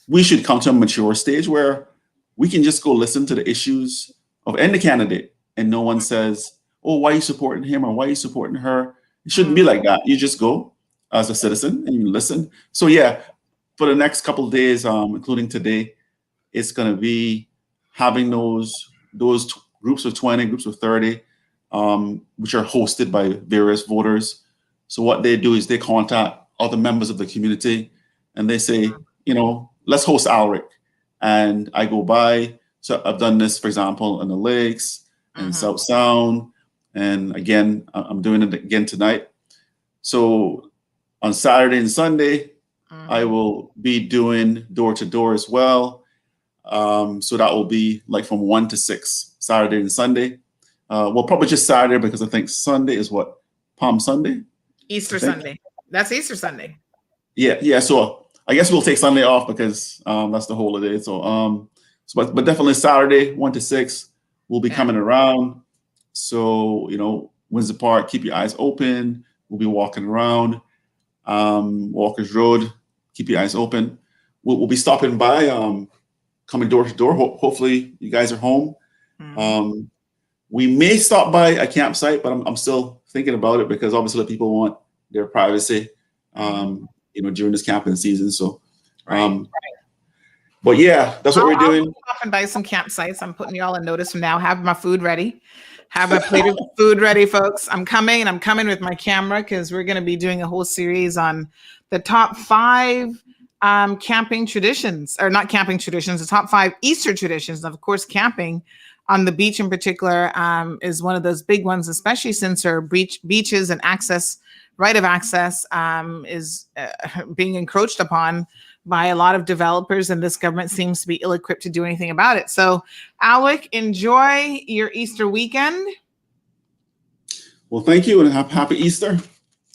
we should come to a mature stage where we can just go listen to the issues of any candidate, and no one says, "Oh, why are you supporting him?" or "Why are you supporting her?" It shouldn't be like that. You just go as a citizen and you listen. So yeah, for the next couple of days, including today, it's going to be having those groups of 20, groups of 30, which are hosted by various voters. So what they do is they contact other members of the community and they say, let's host Alric. And I go by. So I've done this, for example, in the Lakes and South Sound. And again, I'm doing it again tonight. So on Saturday and Sunday, I will be doing door to door as well. So that will be like from 1 to 6, Saturday and Sunday. Well, probably just Saturday, because I think Sunday is what? Palm Sunday? Easter Sunday. That's Easter Sunday. Yeah. So I guess we'll take Sunday off because that's the holiday. So, but definitely Saturday, 1 to 6, we'll be coming around. So, Windsor Park, keep your eyes open. We'll be walking around Walker's Road. Keep your eyes open. We'll be stopping by, coming door to door. Hopefully you guys are home. We may stop by a campsite, but I'm still thinking about it, because obviously people want their privacy, during this camping season. So, but yeah, that's what we're doing. I'll stop and buy some campsites. I'm putting y'all on notice from now. Have my food ready. Have my plate of food ready, folks. I'm coming with my camera, because we're going to be doing a whole series on the top 5 camping traditions, or not camping traditions, the top 5 Easter traditions. Of course, camping on the beach in particular is one of those big ones, especially since our beaches and right of access is being encroached upon by a lot of developers, and this government seems to be ill-equipped to do anything about it. So, Alec, enjoy your Easter weekend. Well, thank you, and happy Easter.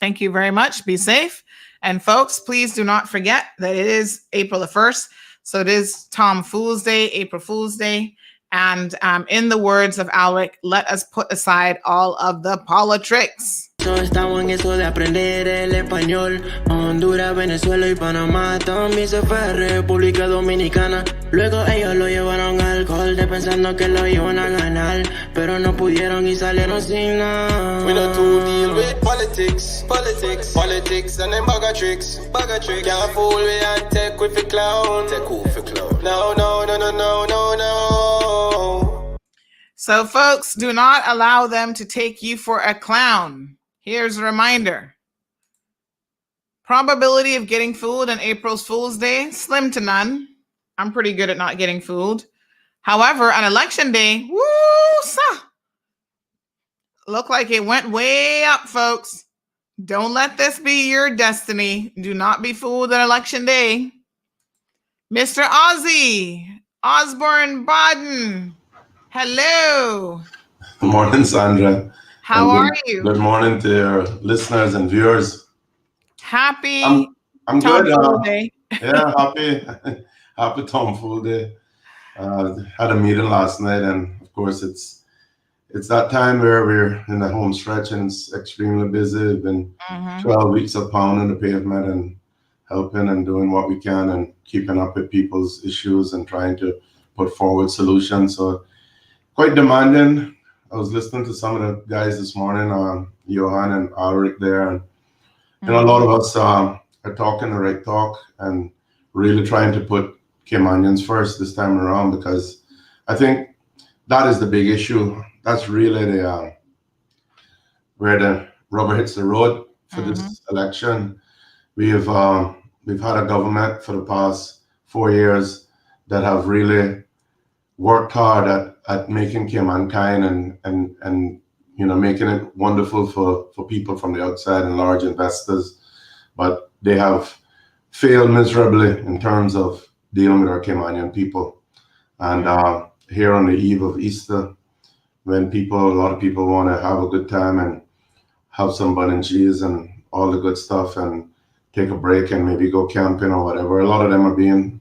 Thank you very much. Be safe. And folks, please do not forget that it is April the 1st. So it is Tom Fool's Day, April Fool's Day. And in the words of Alec, let us put aside all of the politics. Estamos en eso de aprender el español. Honduras, Venezuela y Panamá. También se fue a República Dominicana. Luego ellos lo llevaron al golpe pensando que lo iban a ganar, pero no pudieron y salieron sin nada. We don't to deal with politics and them bag of tricks. Can't fool me and take with the clown. No. So folks, do not allow them to take you for a clown. Here's a reminder. Probability of getting fooled on April's Fool's Day, slim to none. I'm pretty good at not getting fooled. However, on election day, look like it went way up, folks. Don't let this be your destiny. Do not be fooled on election day. Mr. Osborne Baden, hello. Good morning, Sandra. How are you? Good morning to your listeners and viewers. Happy I'm Tom good. Fool Day. Yeah, happy Tom Fool Day. Had a meeting last night, and of course it's that time where we're in the home stretch and it's extremely busy. It's been 12 weeks of pounding the pavement and helping and doing what we can and keeping up with people's issues and trying to put forward solutions. So quite demanding. I was listening to some of the guys this morning, Johan and Ulrich there, and And a lot of us are talking the right talk and really trying to put Caymanians first this time around, because I think that is the big issue. That's really the where the rubber hits the road for this election. We've had a government for the past 4 years that have really worked hard at making Caymankind and making it wonderful for people from the outside and large investors, but they have failed miserably in terms of dealing with our Caymanian people. And here on the eve of Easter, when a lot of people want to have a good time and have some bun and cheese and all the good stuff and take a break and maybe go camping or whatever, a lot of them are being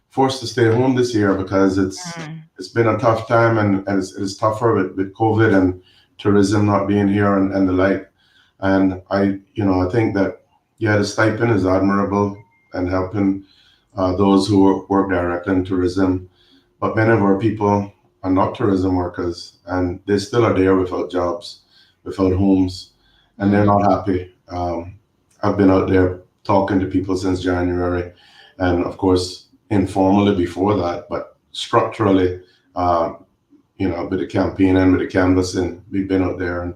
forced to stay home this year because it's been a tough time, and it's tougher with COVID and tourism not being here and the like. And I think that, the stipend is admirable and helping those who work directly in tourism. But many of our people are not tourism workers, and they still are there without jobs, without homes, and they're not happy. I've been out there talking to people since January, and of course, informally before that, but structurally, with the campaign and with the canvassing, we've been out there and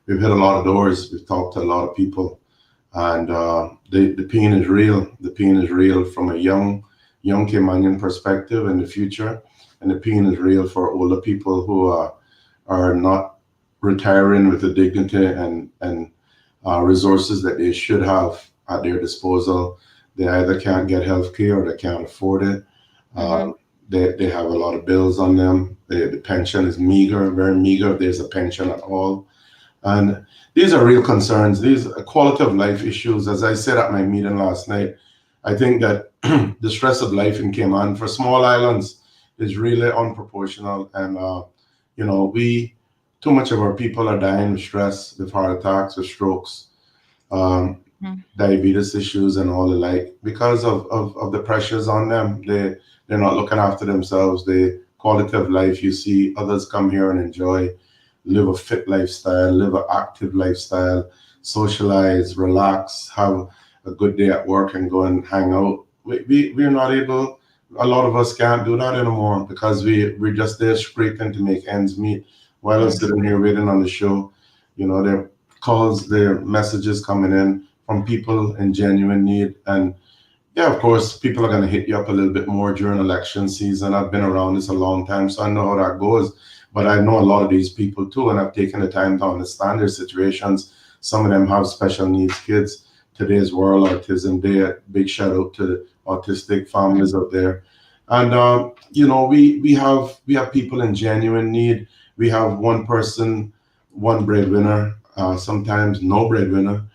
we've hit a lot of doors. We've talked to a lot of people, and the pain is real. The pain is real from a young Caymanian perspective in the future, and the pain is real for older people who are not retiring with the dignity and resources that they should have at their disposal. They either can't get health care or they can't afford it. They have a lot of bills on them. The pension is meager, very meager, if there's a pension at all. And these are real concerns. These are quality of life issues. As I said at my meeting last night, I think that the stress of life in Cayman for small islands is really unproportional. And, too much of our people are dying with stress, with heart attacks, with strokes, diabetes issues and all the like, because of the pressures on them. They're not looking after themselves. The quality of life, you see others come here and enjoy, live a fit lifestyle, live an active lifestyle, socialize, relax, have a good day at work and go and hang out. We're not able, a lot of us can't do that anymore because we're just there scraping to make ends meet while I'm sitting here waiting on the show. There calls, there messages coming in from people in genuine need. And yeah, of course, people are going to hit you up a little bit more during election season. I've been around this a long time, so I know how that goes. But I know a lot of these people too, and I've taken the time to understand their situations. Some of them have special needs kids. Today's World Autism Day, a big shout out to the autistic families out there. And we have people in genuine need. We have one person, one breadwinner, sometimes no breadwinner.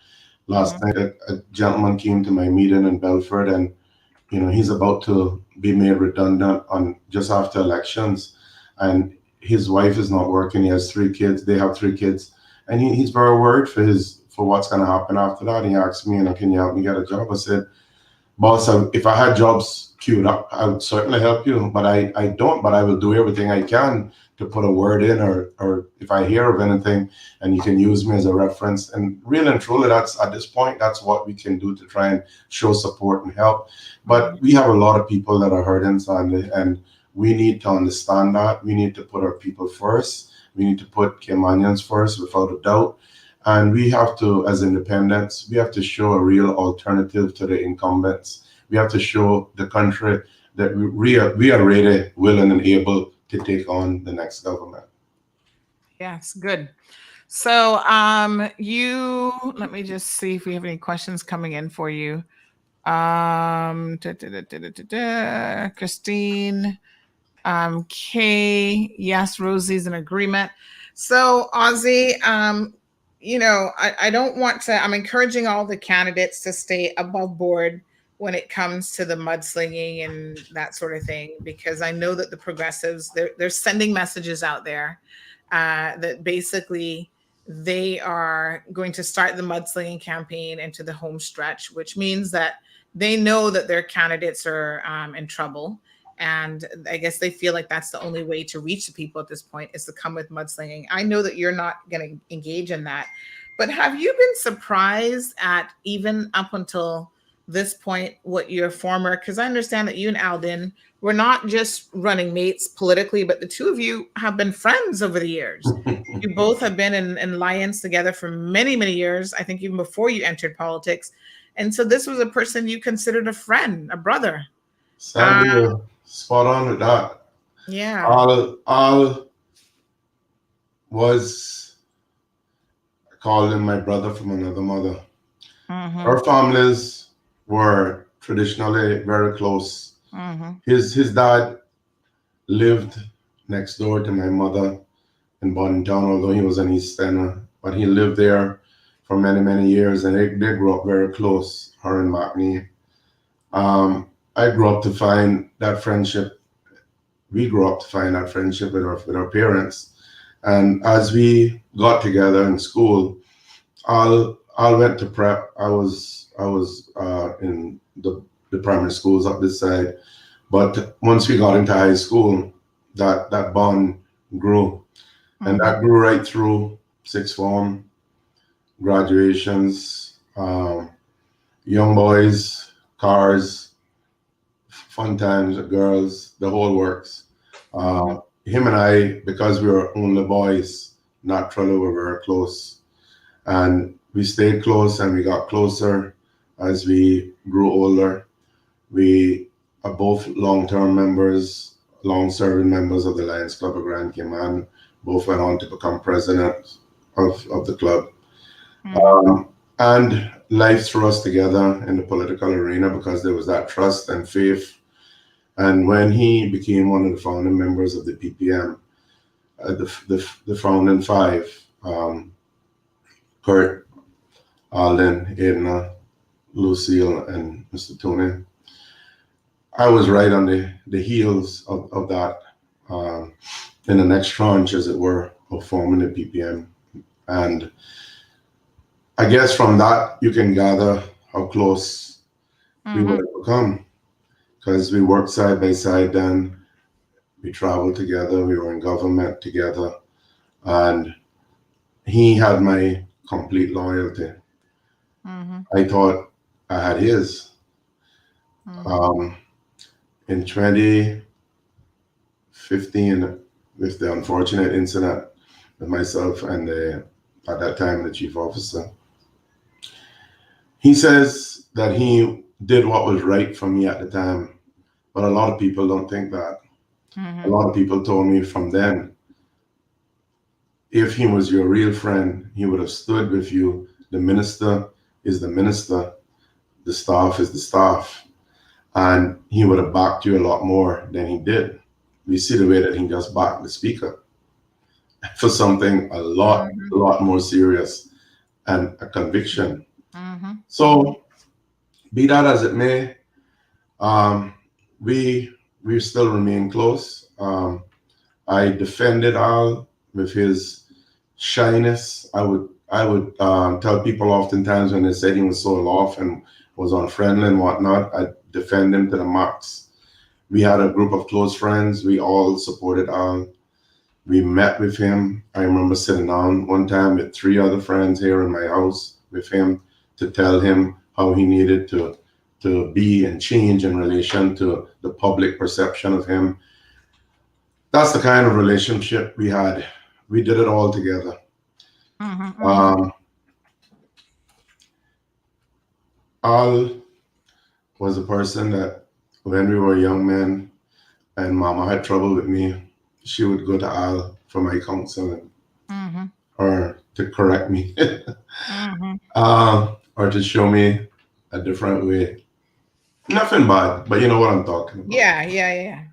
Last night, a gentleman came to my meeting in Belford, and he's about to be made redundant on just after elections, and his wife is not working. He has 3 kids. They have 3 kids, and he's very worried for what's going to happen after that. He asked me, can you help me get a job? I said, boss, if I had jobs queued up, I would certainly help you, but I don't. But I will do everything I can to put a word in, or if I hear of anything, and you can use me as a reference. And really and truly, that's at this point, that's what we can do to try and show support and help. But we have a lot of people that are hurting, Sandy, and we need to understand that. We need to put our people first. We need to put Caymanians first, without a doubt. And we have to, as independents, we have to show a real alternative to the incumbents. We have to show the country that we are ready, willing, and able to take on the next government. Yes, good. So let me just see if we have any questions coming in for you. Christine, Kay, yes, Rosie's in agreement. So Ozzy, I don't want to, I'm encouraging all the candidates to stay above board when it comes to the mudslinging and that sort of thing, because I know that the progressives, they're sending messages out there that basically they are going to start the mudslinging campaign into the home stretch, which means that they know that their candidates are in trouble. And I guess they feel like that's the only way to reach the people at this point is to come with mudslinging. I know that you're not going to engage in that, But have you been surprised at, even up until this point, what your former, because I understand that you and Alden were not just running mates politically, but the two of you have been friends over the years. You both have been in alliance together for many, many years, I think even before you entered politics. And so this was a person you considered a friend, a brother. Sandy, you're spot on with that. Yeah. Al was, I called him my brother from another mother. Our families were traditionally very close. His dad lived next door to my mother in Boddington, although he was an East Ender, but he lived there for many, many years, and they grew up very close, her and Martini. I grew up to find that friendship. We grew up to find that friendship with our parents. And as we got together in school, I went to prep. I was in the primary schools up this side. But once we got into high school, that bond grew. And that grew right through sixth form, graduations, young boys, cars, fun times, girls, the whole works. Him and I, because we were only boys, naturally we were very close. And we stayed close and we got closer as we grew older. We are both long-term members, long-serving members of the Lions Club of Grand Cayman. Both went on to become president of the club. And life threw us together in the political arena because there was that trust and faith. And when he became one of the founding members of the PPM, the founding five, Kurt, Alden, Edna, Lucille, and Mr. Tony, I was right on the heels of that, in the next tranche, as it were, of forming the PPM. And I guess from that, you can gather how close we would have become, because we worked side by side then. We traveled together, we were in government together, and he had my complete loyalty. I thought I had his. In 2015, with the unfortunate incident with myself and at that time the chief officer, he says that he did what was right for me at the time, but a lot of people don't think that. A lot of people told me from then, if he was your real friend, he would have stood with you. The minister is the minister, the staff is the staff, and he would have backed you a lot more than he did. We see the way that he just backed the speaker for something a lot more serious and a conviction. So, be that as it may, we still remain close. I defended Al with his shyness. I would tell people oftentimes when they said he was so off and was unfriendly and whatnot, I'd defend him to the max. We had a group of close friends. We all supported Al. We met with him. I remember sitting down one time with 3 other friends here in my house with him to tell him how he needed to be and change in relation to the public perception of him. That's the kind of relationship we had. We did it all together. Al was a person that when we were young men and Mama had trouble with me, she would go to Al for my counseling or to correct me or to show me a different way. Nothing bad, but you know what I'm talking about. Yeah.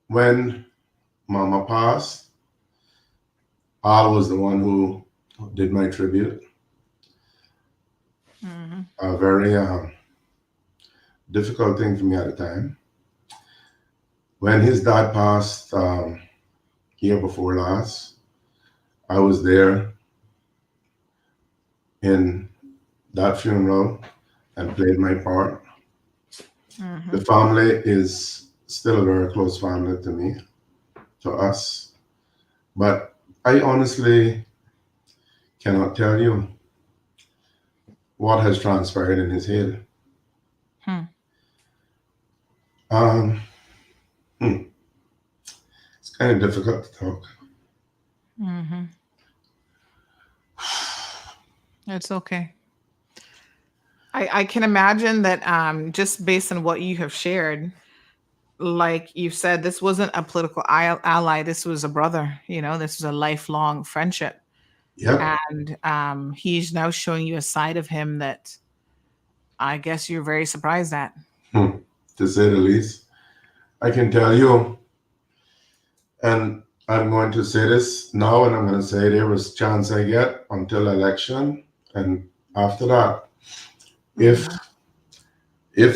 When Mama passed, Al was the one who did my tribute. A very difficult thing for me at the time. When his dad passed year before last, I was there in that funeral and played my part. The family is still a very close family to me, to us. But I honestly cannot tell you what has transpired in his head. It's kind of difficult to talk. It's okay. I can imagine that just based on what you have shared, like you said, this wasn't a political ally. This was a brother. This was a lifelong friendship. Yep. And he's now showing you a side of him that I guess you're very surprised at. To say the least. I can tell you, and I'm going to say this now, and I'm going to say there was chance I get until election, and after that, if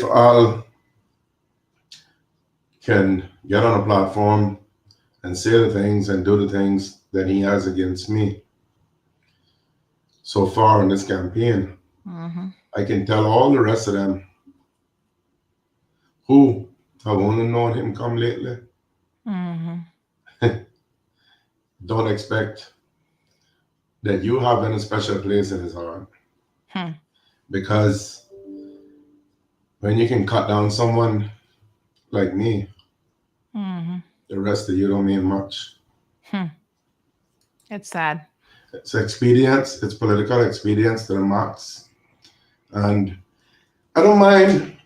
Al can get on a platform and say the things and do the things that he has against me so far in this campaign, I can tell all the rest of them who have only known him come lately, don't expect that you have any special place in his heart. Because when you can cut down someone like me, the rest of you don't mean much. It's sad. It's expedience, it's political expedience to the max. And I don't mind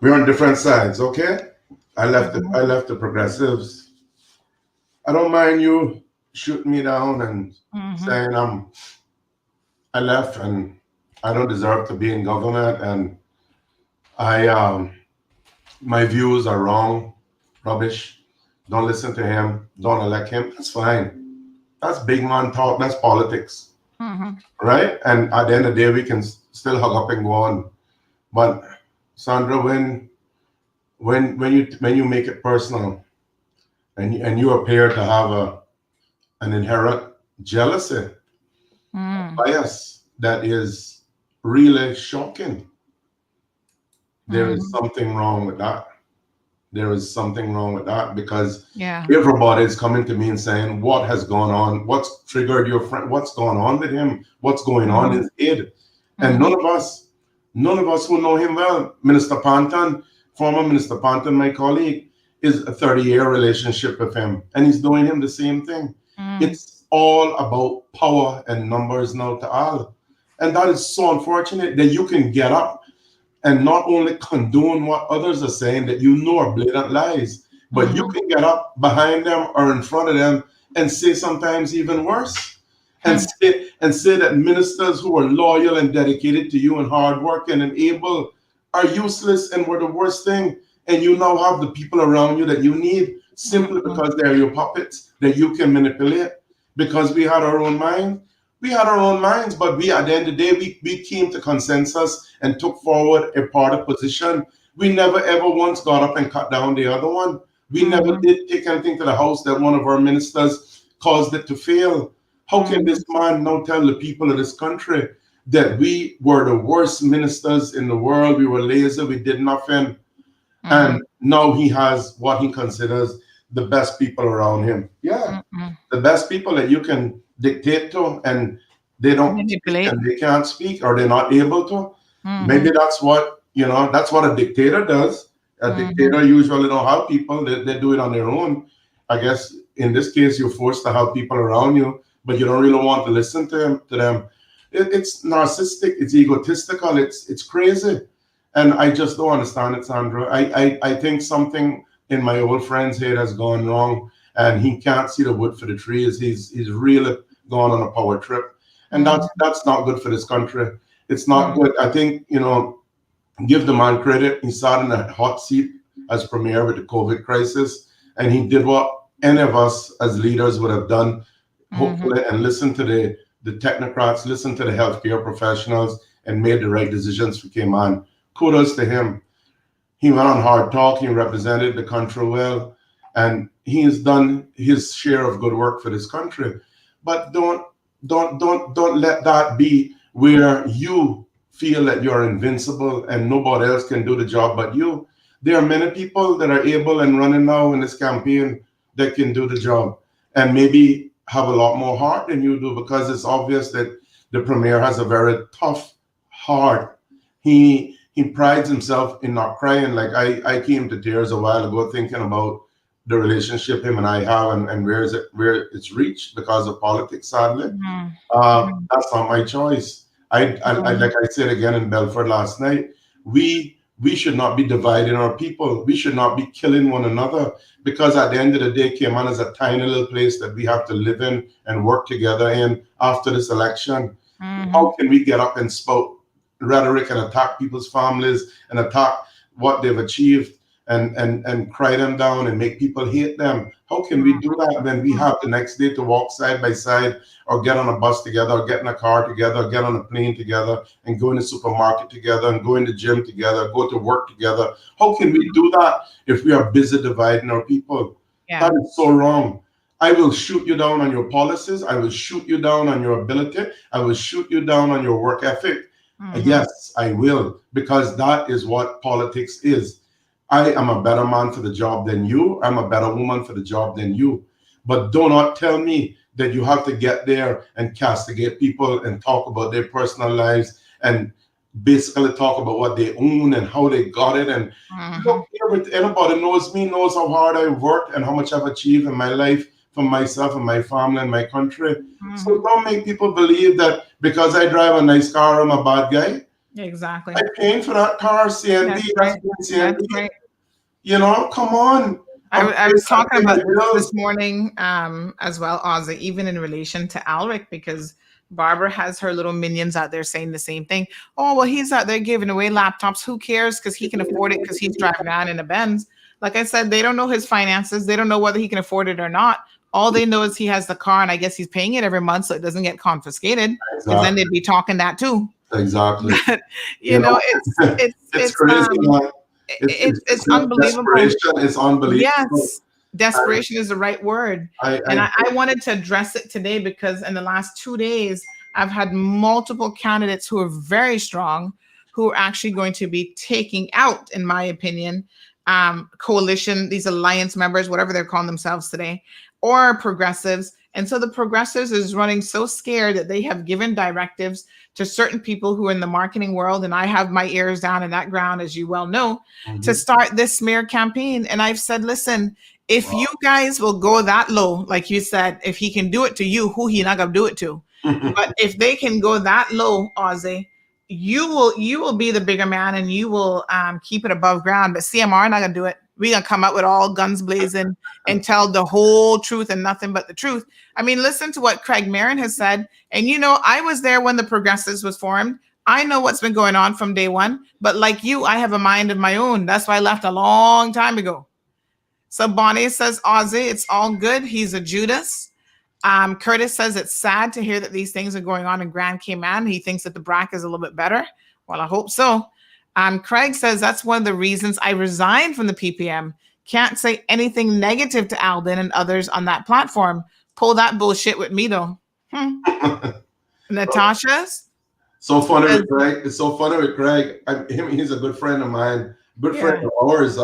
we're on different sides, okay? I left the progressives. I don't mind you shooting me down and saying I left and I don't deserve to be in government and my views are wrong, rubbish. Don't listen to him, don't elect him. That's fine. That's big man talk, that's politics. Right? And at the end of the day, we can still hug up and go on. But Sandra, when you make it personal and you appear to have an inherent jealousy, bias that is really shocking, there is something wrong with that. There is something wrong with that because everybody is coming to me and saying, what has gone on? What's triggered your friend? What's going on with him? What's going on in his head? And none of us who know him well, Minister Panton, former Minister Panton, my colleague, is a 30-year relationship with him. And he's doing him the same thing. It's all about power and numbers now to all. And that is so unfortunate that you can get up and not only condone what others are saying that you know are blatant lies, but you can get up behind them or in front of them and say sometimes even worse. And say that ministers who are loyal and dedicated to you and hardworking and able are useless and were the worst thing. And you now have the people around you that you need simply because they're your puppets that you can manipulate. Because we had our own mind. We had our own minds, but we, at the end of the day, we came to consensus and took forward a party position. We never ever once got up and cut down the other one. We never did take anything to the house that one of our ministers caused it to fail. How can this man now tell the people of this country that we were the worst ministers in the world? We were lazy, we did nothing. And now he has what he considers the best people around him. Yeah, the best people that you can dictate to, and they don't manipulate, and they can't speak, or they're not able to. Maybe that's what that's what a dictator does. A dictator usually don't have people; they do it on their own. I guess in this case, you're forced to have people around you, but you don't really want to listen to them. It's narcissistic. It's egotistical. It's crazy, and I just don't understand it, Sandra. I think something in my old friend's head has gone wrong, and he can't see the wood for the trees. He's really gone on a power trip, and that's not good for this country. It's not good. I think give the man credit. He sat in a hot seat as premier with the COVID crisis, and he did what any of us as leaders would have done, hopefully, and listen to the technocrats, listen to the healthcare professionals, and made the right decisions for Cayman. Kudos to him. He went on hard talk. He represented the country well, and he has done his share of good work for this country. But don't let that be where you feel that you're invincible and nobody else can do the job but you. There are many people that are able and running now in this campaign that can do the job. And maybe have a lot more heart than you do, because it's obvious that the premier has a very tough heart. He prides himself in not crying. Like I came to tears a while ago thinking about the relationship him and I have, and where it's reached because of politics, sadly. That's not my choice. I like I said again in Belford last night, we should not be dividing our people. We should not be killing one another, because at the end of the day, Cayman is a tiny little place that we have to live in and work together in after this election. How can we get up and spout rhetoric and attack people's families and attack what they've achieved and cry them down and make people hate them? How can we do that when we have the next day to walk side by side, or get on a bus together, or get in a car together, or get on a plane together, and go in the supermarket together, and go in the gym together, go to work together? How can we do that if we are busy dividing our people? That is so wrong. I will shoot you down on your policies. I will shoot you down on your ability. I will shoot you down on your work ethic. Yes, I will, because that is what politics is. I am a better man for the job than you. I'm a better woman for the job than you. But do not tell me that you have to get there and castigate people and talk about their personal lives and basically talk about what they own and how they got it. And anybody knows me, knows how hard I worked and how much I've achieved in my life for myself and my family and my country. So don't make people believe that because I drive a nice car, I'm a bad guy. Exactly. I'm paying for that car, CND. That's right. You know, come on. I was talking about this morning as well, Ozzy, even in relation to Alric, because Barbara has her little minions out there saying the same thing. Oh, well, he's out there giving away laptops. Who cares? Because he can afford it because he's driving around in a Benz. Like I said, they don't know his finances. They don't know whether he can afford it or not. All they know is he has the car, and I guess he's paying it every month so it doesn't get confiscated. Because then they'd be talking that too. Exactly. But, you know, it's crazy. It's unbelievable. Desperation is unbelievable. Yes. Desperation is the right word. I wanted to address it today because in the last 2 days, I've had multiple candidates who are very strong, who are actually going to be taking out, in my opinion, coalition, these alliance members, whatever they're calling themselves today, or progressives. And so the progressives is running so scared that they have given directives to certain people who are in the marketing world, and I have my ears down in that ground, as you well know, to start this smear campaign. And I've said, listen, if you guys will go that low, like you said, if he can do it to you, who he not gonna do it to? But if they can go that low, Ozzy, you will be the bigger man, and you will keep it above ground. But CMR not gonna do it. We're gonna come out with all guns blazing and tell the whole truth and nothing but the truth. I mean, listen to what Craig Marin has said. And you know, I was there when the Progressives was formed. I know what's been going on from day one. But like you, I have a mind of my own. That's why I left a long time ago. So Bonnie says, Ozzy, it's all good. He's a Judas. Curtis says it's sad to hear that these things are going on in Grand Cayman. He thinks that the BRAC is a little bit better. Well, I hope so. Craig says that's one of the reasons I resigned from the PPM. Can't say anything negative to Alden and others on that platform. Pull that bullshit with me, though. Natasha's? So funny with Craig. It's so funny with Craig. He's a good friend of mine. Good friend of ours.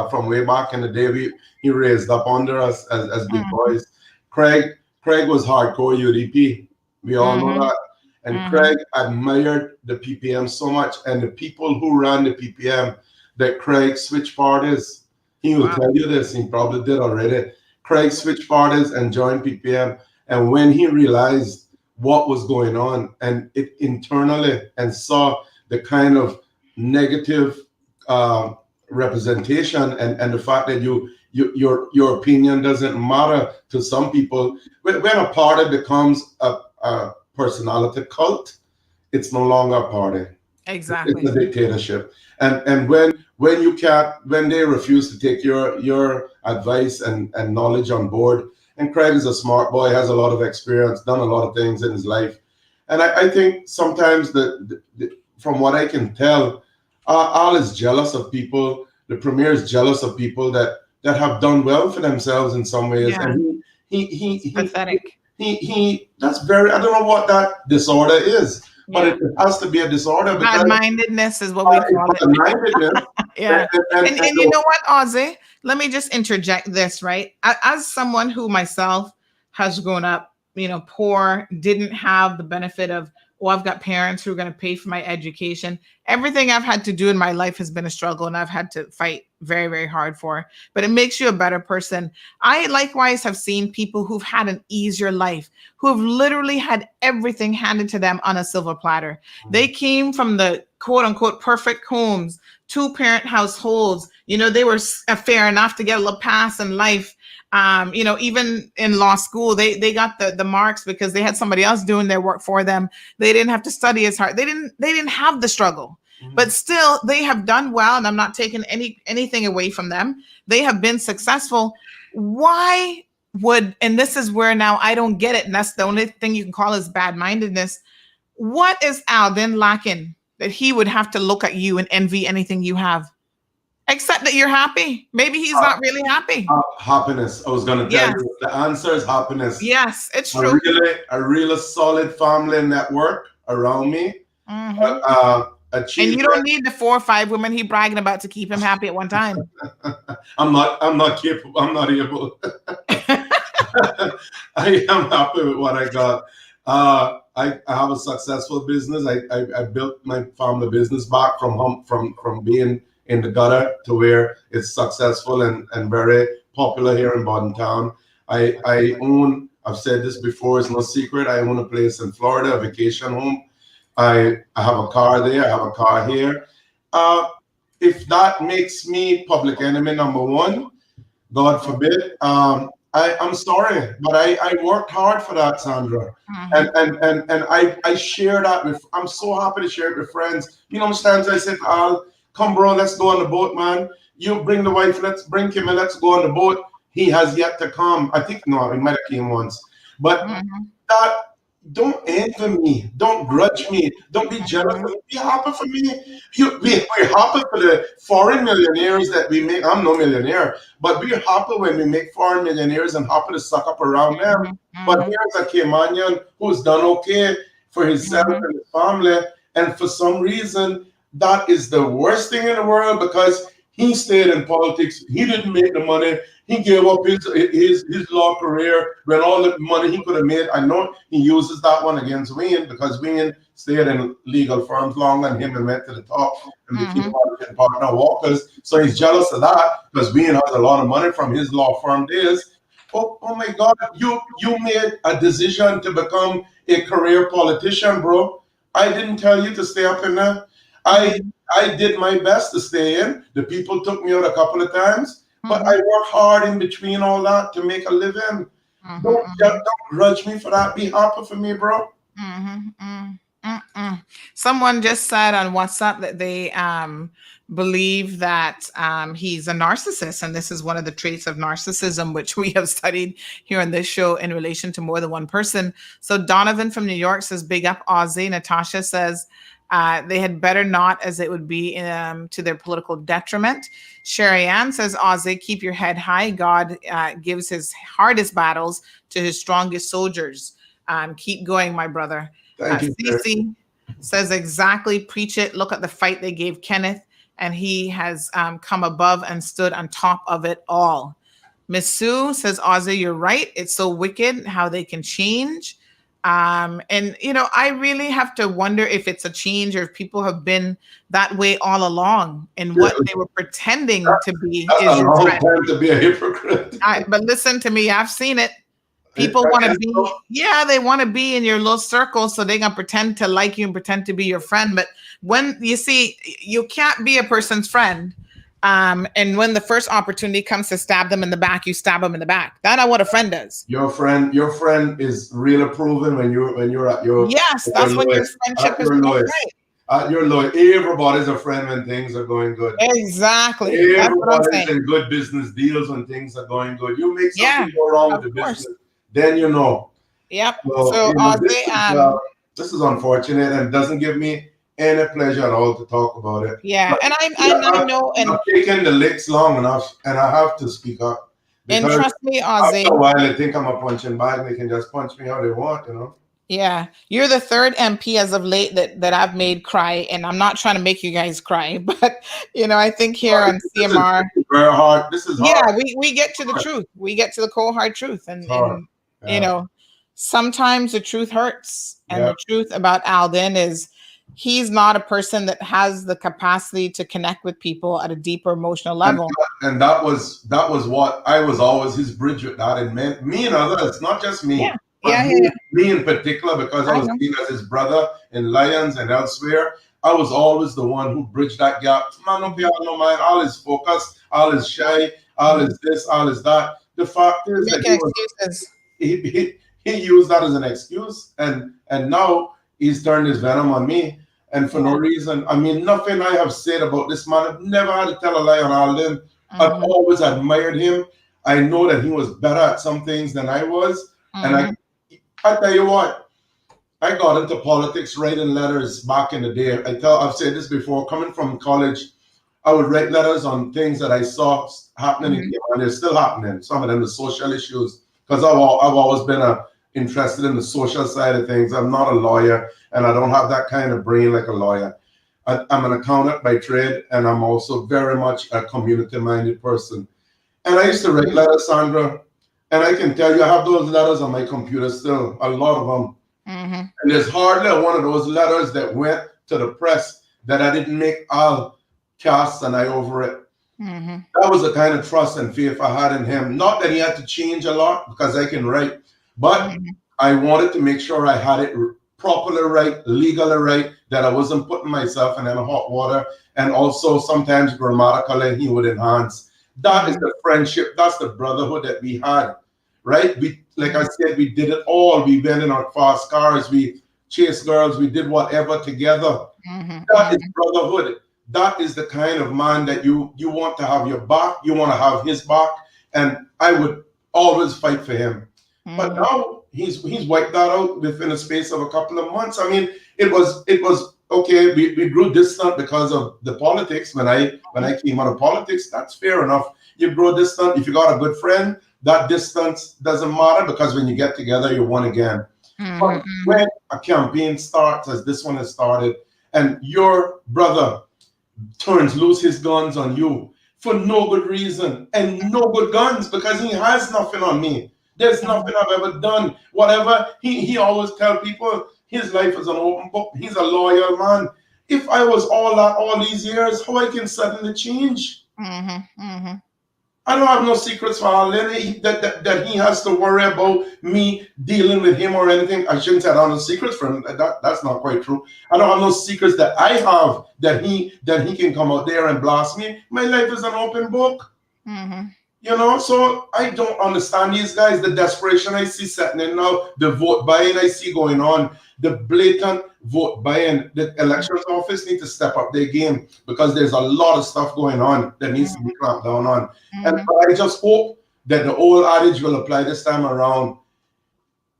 From way back in the day, he raised up under us as big boys. Craig was hardcore UDP. We all know that. And Craig admired the PPM so much, and the people who ran the PPM, that Craig switched parties. He will tell you this. He probably did already. Craig switched parties and joined PPM. And when he realized what was going on, and it internally, and saw the kind of negative representation and the fact that your opinion doesn't matter to some people, when a party becomes a personality cult, it's no longer a party. Exactly. It's a dictatorship. And when they refuse to take your advice and knowledge on board, and Craig is a smart boy, has a lot of experience, done a lot of things in his life. And I think sometimes from what I can tell, Al is jealous of people. The premier is jealous of people that have done well for themselves in some ways. Yeah. And he pathetic. He that's very, I don't know what that disorder is, but it has to be a disorder. Bad-mindedness is what we call it. Yeah. And you know what, Ozzy? Let me just interject this, right? As someone who myself has grown up, poor, didn't have the benefit of, oh, I've got parents who are going to pay for my education. Everything I've had to do in my life has been a struggle, and I've had to fight very, very hard for. But it makes you a better person. I likewise have seen people who've had an easier life, who have literally had everything handed to them on a silver platter. They came from the quote unquote perfect homes, 2-parent households. They were fair enough to get a little pass in life. Even in law school, they got the marks because they had somebody else doing their work for them. They didn't have to study as hard. They didn't have the struggle, but still they have done well. And I'm not taking anything away from them. They have been successful. Why and this is where now I don't get it. And that's the only thing you can call is bad-mindedness. What is Alden lacking that he would have to look at you and envy anything you have? Except that you're happy. Maybe he's not really happy. Happiness. I was going to tell you. The answer is happiness. Yes, it's true. A really solid family network around me. And you don't need the 4 or 5 women he bragging about to keep him happy at one time. I'm not capable. I'm not able. I am happy with what I got. I have a successful business. I built my family business back from being in the gutter to where it's successful and very popular here in Bordentown. I've said this before, it's no secret, I own a place in Florida, a vacation home. I have a car there, I have a car here. If that makes me public enemy number 1, God forbid, I'm sorry, but I worked hard for that, Sandra. And I share that with, I'm so happy to share it with friends. Sometimes I said, Al, come, bro, let's go on the boat, man. You bring the wife, let's bring him and let's go on the boat. He has yet to come. I think, no, he might have came once. But don't envy me. Don't grudge me. Don't be jealous. Be happy for me. We're happy for the foreign millionaires that we make. I'm no millionaire, but we're happy when we make foreign millionaires and happy to suck up around them. But here's a Caymanian who's done okay for himself and his family. And for some reason, that is the worst thing in the world because he stayed in politics. He didn't make the money. He gave up his law career when all the money he could have made. I know he uses that one against Wayne because Wayne stayed in legal firms long and him and went to the top and became partner Walkers. So he's jealous of that because Wayne has a lot of money from his law firm days. Oh my God, you made a decision to become a career politician, bro. I didn't tell you to stay up in there. I did my best to stay in. The people took me out a couple of times, but I worked hard in between all that to make a living. Don't grudge me for that. Be happy for me, bro. Someone just said on WhatsApp that they believe that he's a narcissist, and this is one of the traits of narcissism, which we have studied here on this show in relation to more than one person. So Donovan from New York says, big up Aussie. Natasha says, they had better not, as it would be to their political detriment. Sherry Ann says, Aussie, keep your head high. God gives his hardest battles to his strongest soldiers. Keep going, my brother. Cece says, exactly, preach it. Look at the fight they gave Kenneth, and he has come above and stood on top of it all. Miss Sue says, Aussie, you're right. It's so wicked how they can change. And, I really have to wonder if it's a change or if people have been that way all along and what they were pretending to be is your friend. Time to be a hypocrite. But listen to me, I've seen it. People want to be, they want to be in your little circle, so they're going to pretend to like you and pretend to be your friend. But when you see, you can't be a person's friend. And when the first opportunity comes to stab them in the back, you stab them in the back. That's not what a friend does. Your friend is really proven when you're at your that's when your friendship is lowest. At your lowest. Everybody's a friend when things are going good. Exactly. Everybody's in good business deals when things are going good. You make something go wrong with the business, then you know. Yep. This is unfortunate and doesn't give me any pleasure at all to talk about it. Yeah, but, and I know, and I've taken the licks long enough, and I have to speak up. And trust me, Ozzy. After a while, they think I'm a punching bag. They can just punch me how they want, Yeah, you're the third MP as of late that I've made cry, and I'm not trying to make you guys cry, but I think here on CMR, this is very hard. This is hard. Yeah, we get to the truth. We get to the cold hard truth, and You know, sometimes the truth hurts. And Yeah. the truth about Alden is he's not a person that has the capacity to connect with people at a deeper emotional level. And that was what I was always his bridge with that, and me and others, not just me. Yeah. But Yeah. me in particular, because I was seen as his brother in Lions and elsewhere. I was always the one who bridged that gap. Man, no mind. All is focused, all is shy, all is this, all is that. The fact is that he used that as an excuse, and now he's turned his venom on me, and for no reason. I mean, nothing I have said about this man, I've never had to tell a lie on Alden. I've always admired him. I know that he was better at some things than I was, and I tell you what, I got into politics writing letters back in the day. I've said this before, coming from college, I would write letters on things that I saw happening in Cape, and they're still happening. Some of them, the social issues, because I've always been interested in the social side of things. I'm not a lawyer, and I don't have that kind of brain like a lawyer. I'm an accountant by trade, and I'm also very much a community-minded person. And I used to write letters, Sandra, and I can tell you, I have those letters on my computer still, a lot of them. And there's hardly one of those letters that went to the press that I didn't make all cast an eye over it. That was the kind of trust and faith I had in him. Not that he had to change a lot, because I can write, but I wanted to make sure I had it properly right, legally right, that I wasn't putting myself in any hot water, and also sometimes grammatically he would enhance. That is the friendship, that's the brotherhood that we had, right? We, like I said, we did it all. We went in our fast cars, we chased girls, we did whatever together. That is brotherhood. That is the kind of man that you want to have your back, you want to have his back, and I would always fight for him. But now he's wiped that out within a space of a couple of months. I mean, it was okay. We grew distant because of the politics. When I came out of politics, that's fair enough. You grow distant. If you got a good friend, that distance doesn't matter, because when you get together, you're one again. But when a campaign starts, as this one has started, and your brother turns loose his guns on you for no good reason, and no good guns, because he has nothing on me. There's nothing I've ever done. Whatever, he always tell people his life is an open book. He's a loyal man. If I was all that all these years, how I can suddenly change? I don't have no secrets for Alden that he has to worry about me dealing with him or anything. I shouldn't say I don't have no secrets for him. That's not quite true. I don't have no secrets that I have that he can come out there and blast me. My life is an open book. You know, so I don't understand these guys. The desperation I see setting in now, the vote buying I see going on, the blatant vote buying. The elections office need to step up their game, because there's a lot of stuff going on that needs to be clamped down on. And I just hope that the old adage will apply this time around: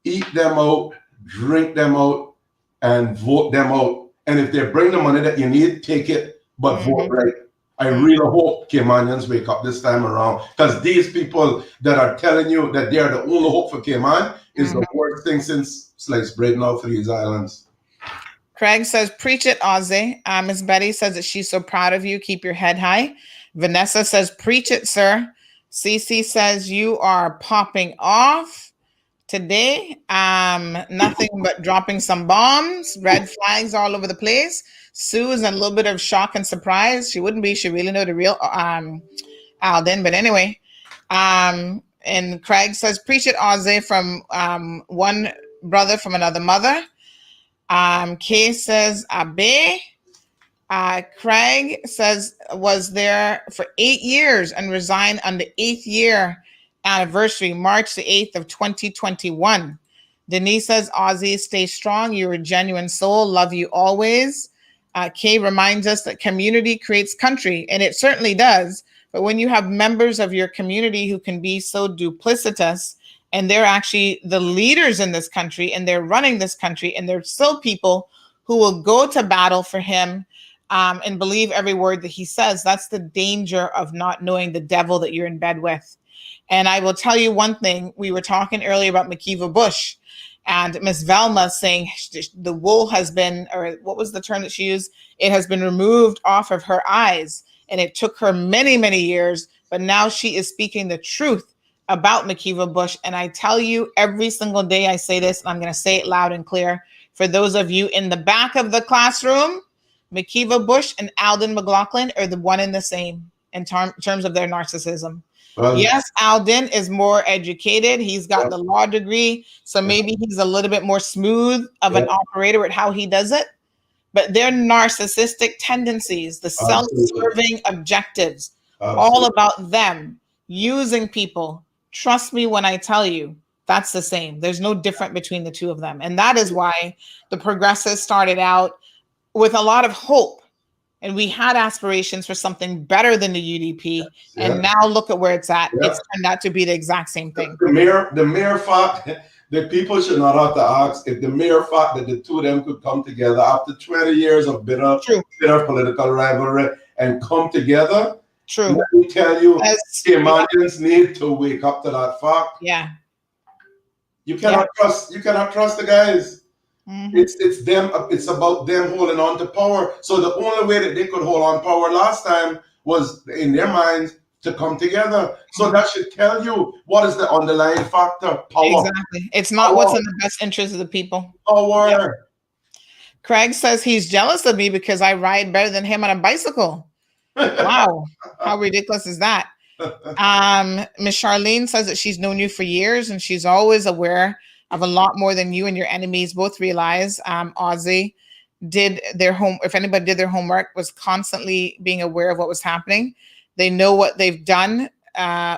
eat them out, drink them out, and vote them out. And if they bring the money that you need, take it, but vote right. I really hope Caymanians wake up this time around, because these people that are telling you that they are the only hope for Cayman is the worst thing since sliced bread now for these islands. Craig says, preach it, Ozzy. Miss Betty says that she's so proud of you. Keep your head high. Vanessa says, preach it, sir. Cece says, you are popping off today. Nothing but dropping some bombs, red flags all over the place. Sue is in a little bit of shock and surprise. She wouldn't be. She really know the real Alden. But anyway, and Craig says, preach it, Ozzy, from one brother from another mother. Kay says, Abe. Craig says, was there for 8 years and resigned on the 8th year anniversary, March the 8th of 2021. Denise says, Ozzy, stay strong. You're a genuine soul. Love you always. Kay reminds us that community creates country, and it certainly does. But when you have members of your community who can be so duplicitous, and they're actually the leaders in this country, and they're running this country, and there's still people who will go to battle for him and believe every word that he says, that's the danger of not knowing the devil that you're in bed with. And I will tell you one thing. We were talking earlier about McKeeva Bush, and Miss Velma saying the wool has been, or what was the term that she used? It has been removed off of her eyes. And it took her many, many years, but now she is speaking the truth about Makiva Bush. And I tell you every single day I say this, and I'm going to say it loud and clear. For those of you in the back of the classroom, Makiva Bush and Alden McLaughlin are the one and the same in terms of their narcissism. Well, yes, Alden is more educated. He's got the law degree. So maybe he's a little bit more smooth of an operator at how he does it. But their narcissistic tendencies, the self-serving objectives, all about them using people. Trust me when I tell you, that's the same. There's no different between the two of them. And that is why the progressives started out with a lot of hope. And we had aspirations for something better than the UDP. And now look at where it's at. It's turned out to be the exact same thing. The mere fact that people should not have to ask if the mere fact that the two of them could come together after 20 years of bitter political rivalry and come together. True. Let me tell you, Caymanians need to wake up to that fact. Yeah. You cannot trust the guys. It's them. It's about them holding on to power. So the only way that they could hold on power last time was in their minds to come together. So that should tell you what is the underlying factor. Power. Exactly. It's not what's in the best interest of the people. Power. Yep. Craig says he's jealous of me because I ride better than him on a bicycle. Wow. How ridiculous is that? Miss Charlene says that she's known you for years and she's always aware of a lot more than you and your enemies both realize. Aussie did their if anybody did their homework, was constantly being aware of what was happening. They know what they've done,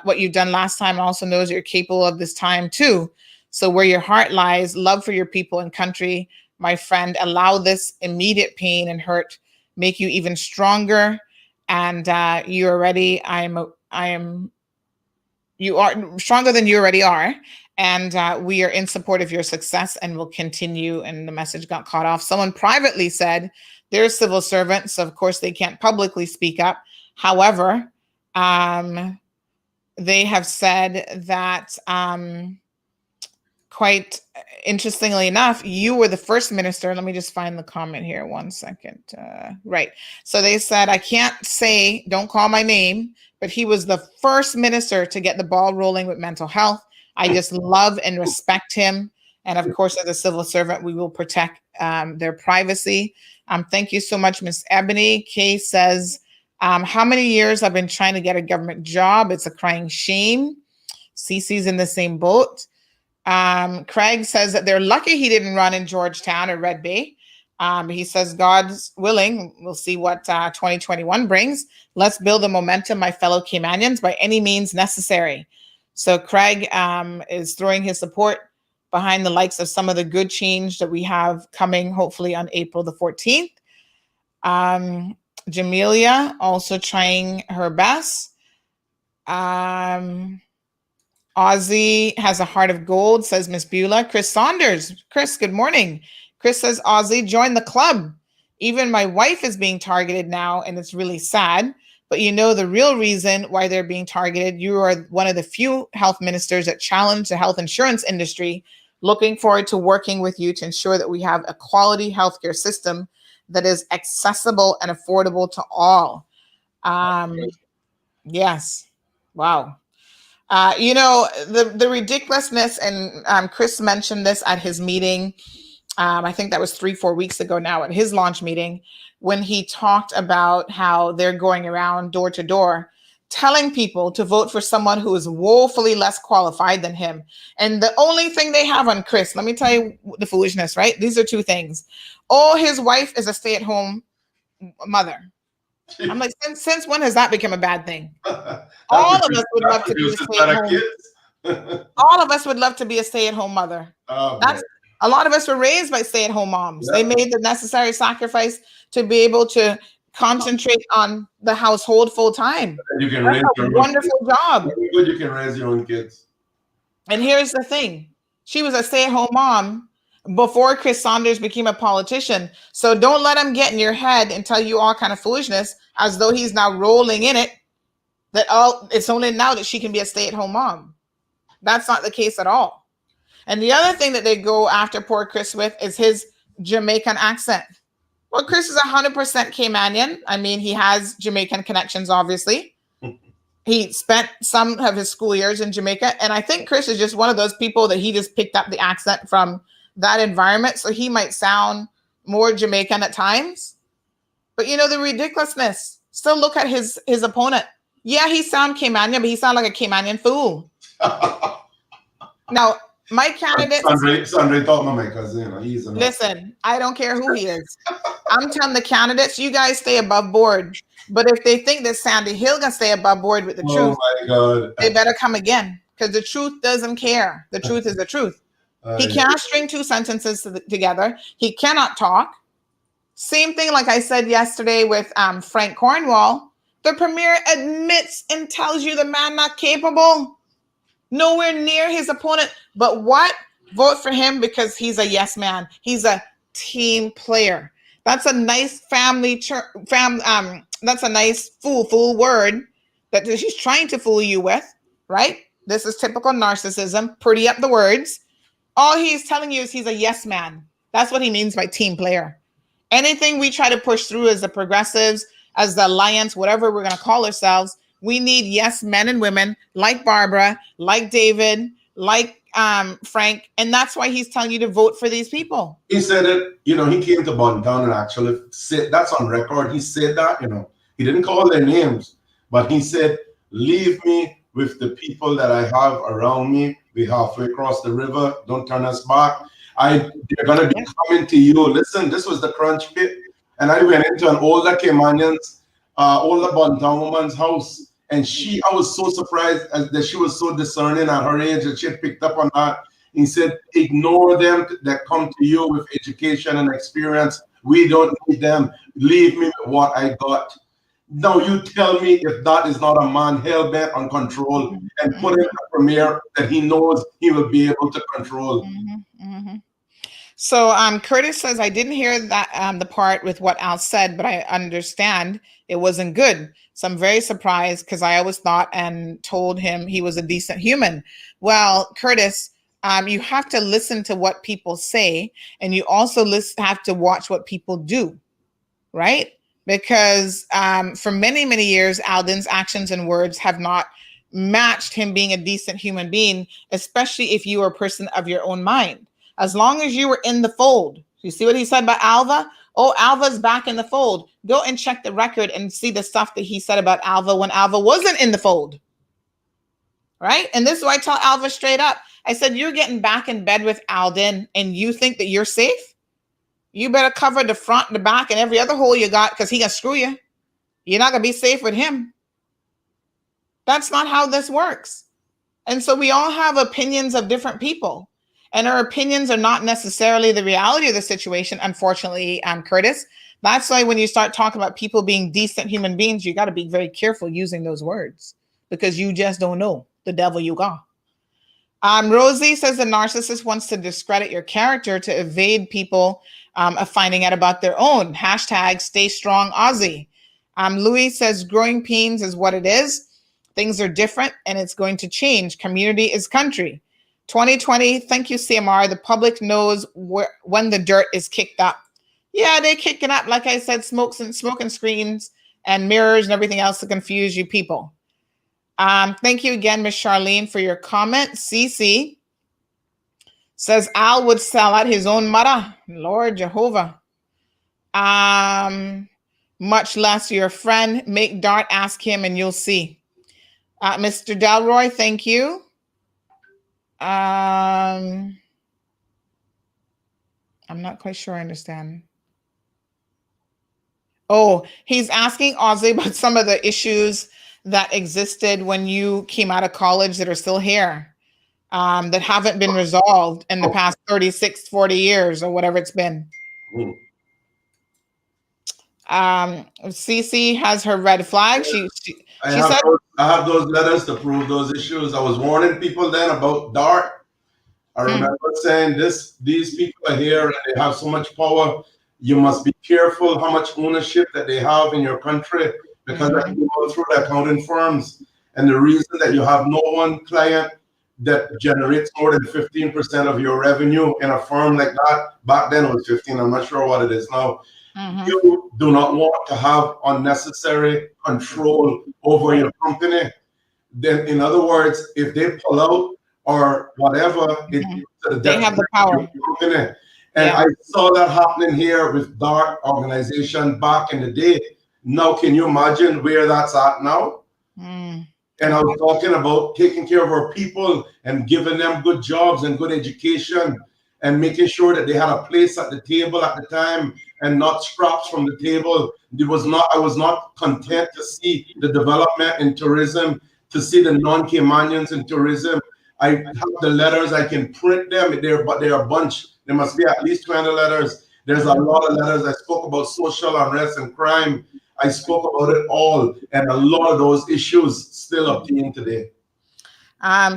what you've done last time, and also knows you're capable of this time too. So where your heart lies, love for your people and country, my friend, allow this immediate pain and hurt make you even stronger. And you already, you are stronger than you already are. And we are in support of your success and will continue. And the message got cut off. Someone privately said they're civil servants, so of course they can't publicly speak up. However, they have said that quite interestingly enough, you were the first minister. Let me just find the comment here. 1 second. Right. So they said, I can't say, don't call my name, but he was the first minister to get the ball rolling with mental health. I just love and respect him. And of course, as a civil servant, we will protect their privacy. Thank you so much, Miss Ebony. Kay says, how many years I've been trying to get a government job? It's a crying shame. Cece's in the same boat. Craig says that they're lucky he didn't run in Georgetown or Red Bay. He says, God's willing, we'll see what 2021 brings. Let's build the momentum, my fellow Caymanians, by any means necessary. So Craig is throwing his support behind the likes of some of the good change that we have coming, hopefully on April the 14th. Jamelia also trying her best. Ozzy has a heart of gold, says Miss Beulah. Chris Saunders. Chris, good morning. Chris says, Ozzy, join the club. Even my wife is being targeted now, and it's really sad. But you know the real reason why they're being targeted. You are one of the few health ministers that challenge the health insurance industry. Looking forward to working with you to ensure that we have a quality healthcare system that is accessible and affordable to all. Yes. Wow. You know, the ridiculousness, and Chris mentioned this at his meeting. I think that was 3-4 weeks ago now at his launch meeting, when he talked about how they're going around door to door telling people to vote for someone who is woefully less qualified than him. And the only thing they have on Chris, let me tell you the foolishness, right? These are two things. Oh, his wife is a stay-at-home mother. I'm like, since when has that become a bad thing? All of us would love to be a stay-at-home. All of us would love to be a stay-at-home mother. That's a lot of us were raised by stay-at-home moms. Yeah. They made the necessary sacrifice to be able to concentrate on the household full time. You can raise a wonderful job. Very good. You can raise your own kids. And here's the thing: she was a stay-at-home mom before Chris Saunders became a politician. So don't let him get in your head and tell you all kind of foolishness as though he's now rolling in it. That it's only now that she can be a stay-at-home mom. That's not the case at all. And the other thing that they go after poor Chris with is his Jamaican accent. Well, Chris is 100% Caymanian. I mean, he has Jamaican connections, obviously. He spent some of his school years in Jamaica. And I think Chris is just one of those people that he just picked up the accent from that environment. So he might sound more Jamaican at times. But you know, the ridiculousness. Still look at his opponent. Yeah, he sound Caymanian, but he sound like a Caymanian fool. Now, my candidate. Sandra thought my cousin, he's a listen, I don't care who he is. I'm telling the candidates, you guys stay above board. But if they think that Sandy Hill gonna stay above board with the truth, my God, they better come again, because the truth doesn't care. The truth is the truth. He can't string two sentences together. He cannot talk. Same thing like I said yesterday with Frank Cornwall. The premier admits and tells you the man not capable. Nowhere near his opponent. But what? Vote for him because he's a yes man. He's a team player. That's a nice that's a nice fool word that she's trying to fool you with, right? This is typical narcissism. Pretty up the words. All he's telling you is he's a yes man. That's what he means by team player. Anything we try to push through as the progressives, as the alliance, whatever we're going to call ourselves, we need yes men and women like Barbara, like David, like Frank. And that's why he's telling you to vote for these people. He said it, he came to Bontown and actually said, that's on record. He said that, he didn't call their names, but he said, leave me with the people that I have around me. We halfway across the river. Don't turn us back. They're going to be coming to you. Listen, this was the crunch pit. And I went into an older Caymanian's, older Bontown woman's house. And I was so surprised that she was so discerning at her age that she had picked up on that. He said, ignore them that come to you with education and experience. We don't need them. Leave me with what I got. Now you tell me if that is not a man hell-bent on control and put in a premier that he knows he will be able to control. So Curtis says, I didn't hear that the part with what Al said, but I understand it wasn't good. So I'm very surprised because I always thought and told him he was a decent human. Well, Curtis, you have to listen to what people say, and you also have to watch what people do, right? Because for many, many years, Alden's actions and words have not matched him being a decent human being, especially if you are a person of your own mind. As long as you were in the fold. You see what he said about Alva? Oh, Alva's back in the fold. Go and check the record and see the stuff that he said about Alva when Alva wasn't in the fold. Right? And this is why I tell Alva straight up. I said, you're getting back in bed with Alden and you think that you're safe? You better cover the front, the back, and every other hole you got because he gonna screw you. You're not gonna be safe with him. That's not how this works. And so we all have opinions of different people. And our opinions are not necessarily the reality of the situation, unfortunately, Curtis. That's why when you start talking about people being decent human beings, you got to be very careful using those words because you just don't know the devil you got. Rosie says the narcissist wants to discredit your character to evade people of finding out about their own. Hashtag stay strong Aussie. Louis says growing pains is what it is. Things are different and it's going to change. Community is country. 2020, thank you, CMR. The public knows when the dirt is kicked up. Yeah, they kick it up. Like I said, smoking screens and mirrors and everything else to confuse you people. Thank you again, Miss Charlene, for your comment. CC says Al would sell out his own mother. Lord Jehovah. Much less your friend. Make Dart ask him and you'll see. Mr. Delroy, thank you. I'm not quite sure I understand. Oh, he's asking Ozzy about some of the issues that existed when you came out of college that are still here, that haven't been resolved in the past 36, 40 years or whatever it's been. Cece has her red flag. I have those letters to prove those issues. I was warning people then about Dart. I remember saying these people are here and they have so much power. You must be careful how much ownership that they have in your country because I can go through the accounting firms. And the reason that you have no one client that generates more than 15% of your revenue in a firm like that, back then it was 15, I'm not sure what it is now. You do not want to have unnecessary control over your company. then in other words, if they pull out or whatever, They have the power. And Yeah. I saw that happening here with dark organization back in the day. Now, can you imagine where that's at now? And I was talking about taking care of our people and giving them good jobs and good education and making sure that they had a place at the table at the time and not scraps from the table. I was not content to see the development in tourism, to see the non-Caymanians in tourism. I have the letters, I can print them, but they're a bunch. There must be at least 20 letters. There's a lot of letters. I spoke about social unrest and crime. I spoke about it all, and a lot of those issues still obtained today.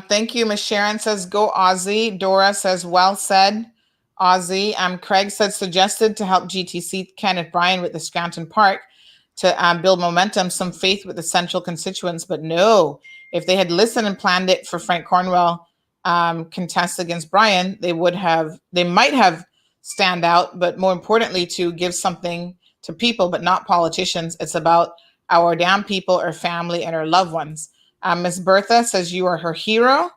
Thank you. Miss Sharon says, go Aussie. Dora says, well said, Aussie. Craig said, suggested to help GTC Kenneth Bryan with the Scranton Park to build momentum, some faith with the central constituents, but no, if they had listened and planned it for Frank Cornwell contest against Bryan, they might have stand out, but more importantly, to give something to people, but not politicians. It's about our damn people, our family, and our loved ones. Miss Bertha says you are her hero.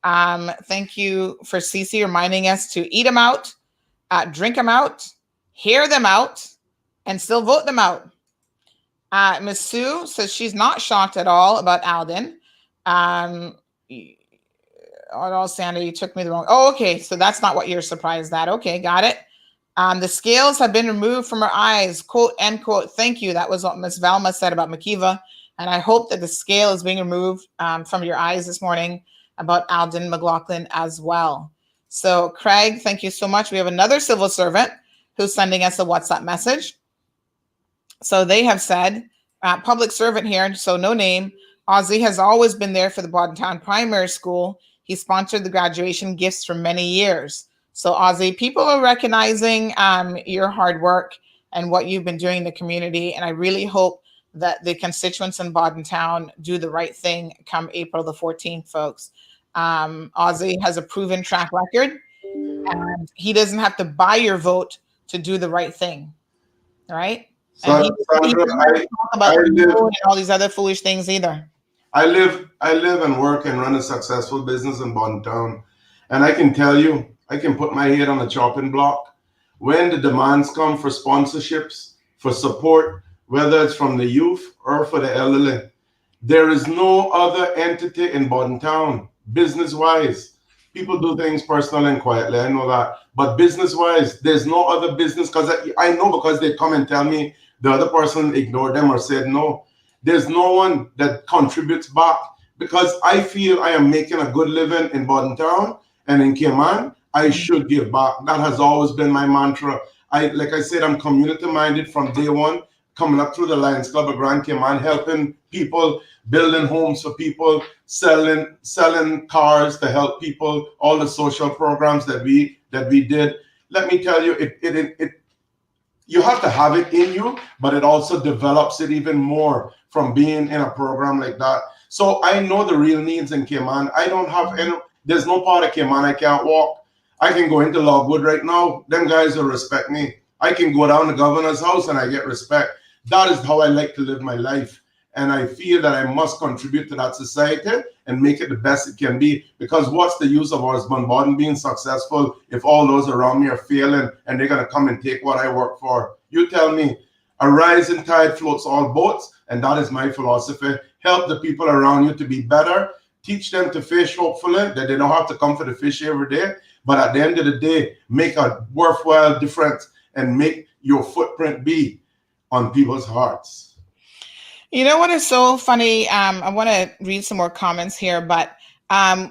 Thank you for Cece reminding us to eat them out, drink them out, hear them out, and still vote them out. Miss Sue says she's not shocked at all about Alden. Sandra, you took me the wrong. Oh, okay. So that's not what you're surprised at. Okay, got it. The scales have been removed from her eyes, quote, end quote. Thank you. That was what Miss Velma said about McKeeva. And I hope that the scale is being removed from your eyes this morning about Alden McLaughlin as well. So Craig, thank you so much. We have another civil servant who's sending us a WhatsApp message. So they have said, public servant here, so no name. Ozzy has always been there for the Bordentown Primary School. He sponsored the graduation gifts for many years. So Ozzy, people are recognizing your hard work and what you've been doing in the community. And I really hope that the constituents in Bordentown do the right thing come April the 14th, folks. Ozzy has a proven track record, and he doesn't have to buy your vote to do the right thing, right? And he doesn't talk about all these other foolish things either. I live and work and run a successful business in Bordentown, and I can tell you, I can put my head on the chopping block when the demands come for sponsorships, for support, whether it's from the youth or for the elderly. There is no other entity in Bordentown, business-wise. People do things personally and quietly, I know that. But business-wise, there's no other business, because I know, because they come and tell me the other person ignored them or said no. There's no one that contributes back, because I feel I am making a good living in Bordentown and in Cayman. I should give back. That has always been my mantra. Like I said, I'm community-minded from day one, coming up through the Lions Club of Grand Cayman, helping people, building homes for people, selling cars to help people, all the social programs that we did. Let me tell you, you have to have it in you, but it also develops it even more from being in a program like that. So I know the real needs in Cayman. There's no part of Cayman I can't walk. I can go into Logwood right now. Them guys will respect me. I can go down to Governor's House and I get respect. That is how I like to live my life. And I feel that I must contribute to that society and make it the best it can be. Because what's the use of Osborne Borden being successful if all those around me are failing and they're going to come and take what I work for? You tell me. A rising tide floats all boats, and that is my philosophy. Help the people around you to be better. Teach them to fish, hopefully, that they don't have to come for the fish every day. But at the end of the day, make a worthwhile difference and make your footprint be on people's hearts. You know what is so funny? I want to read some more comments here, but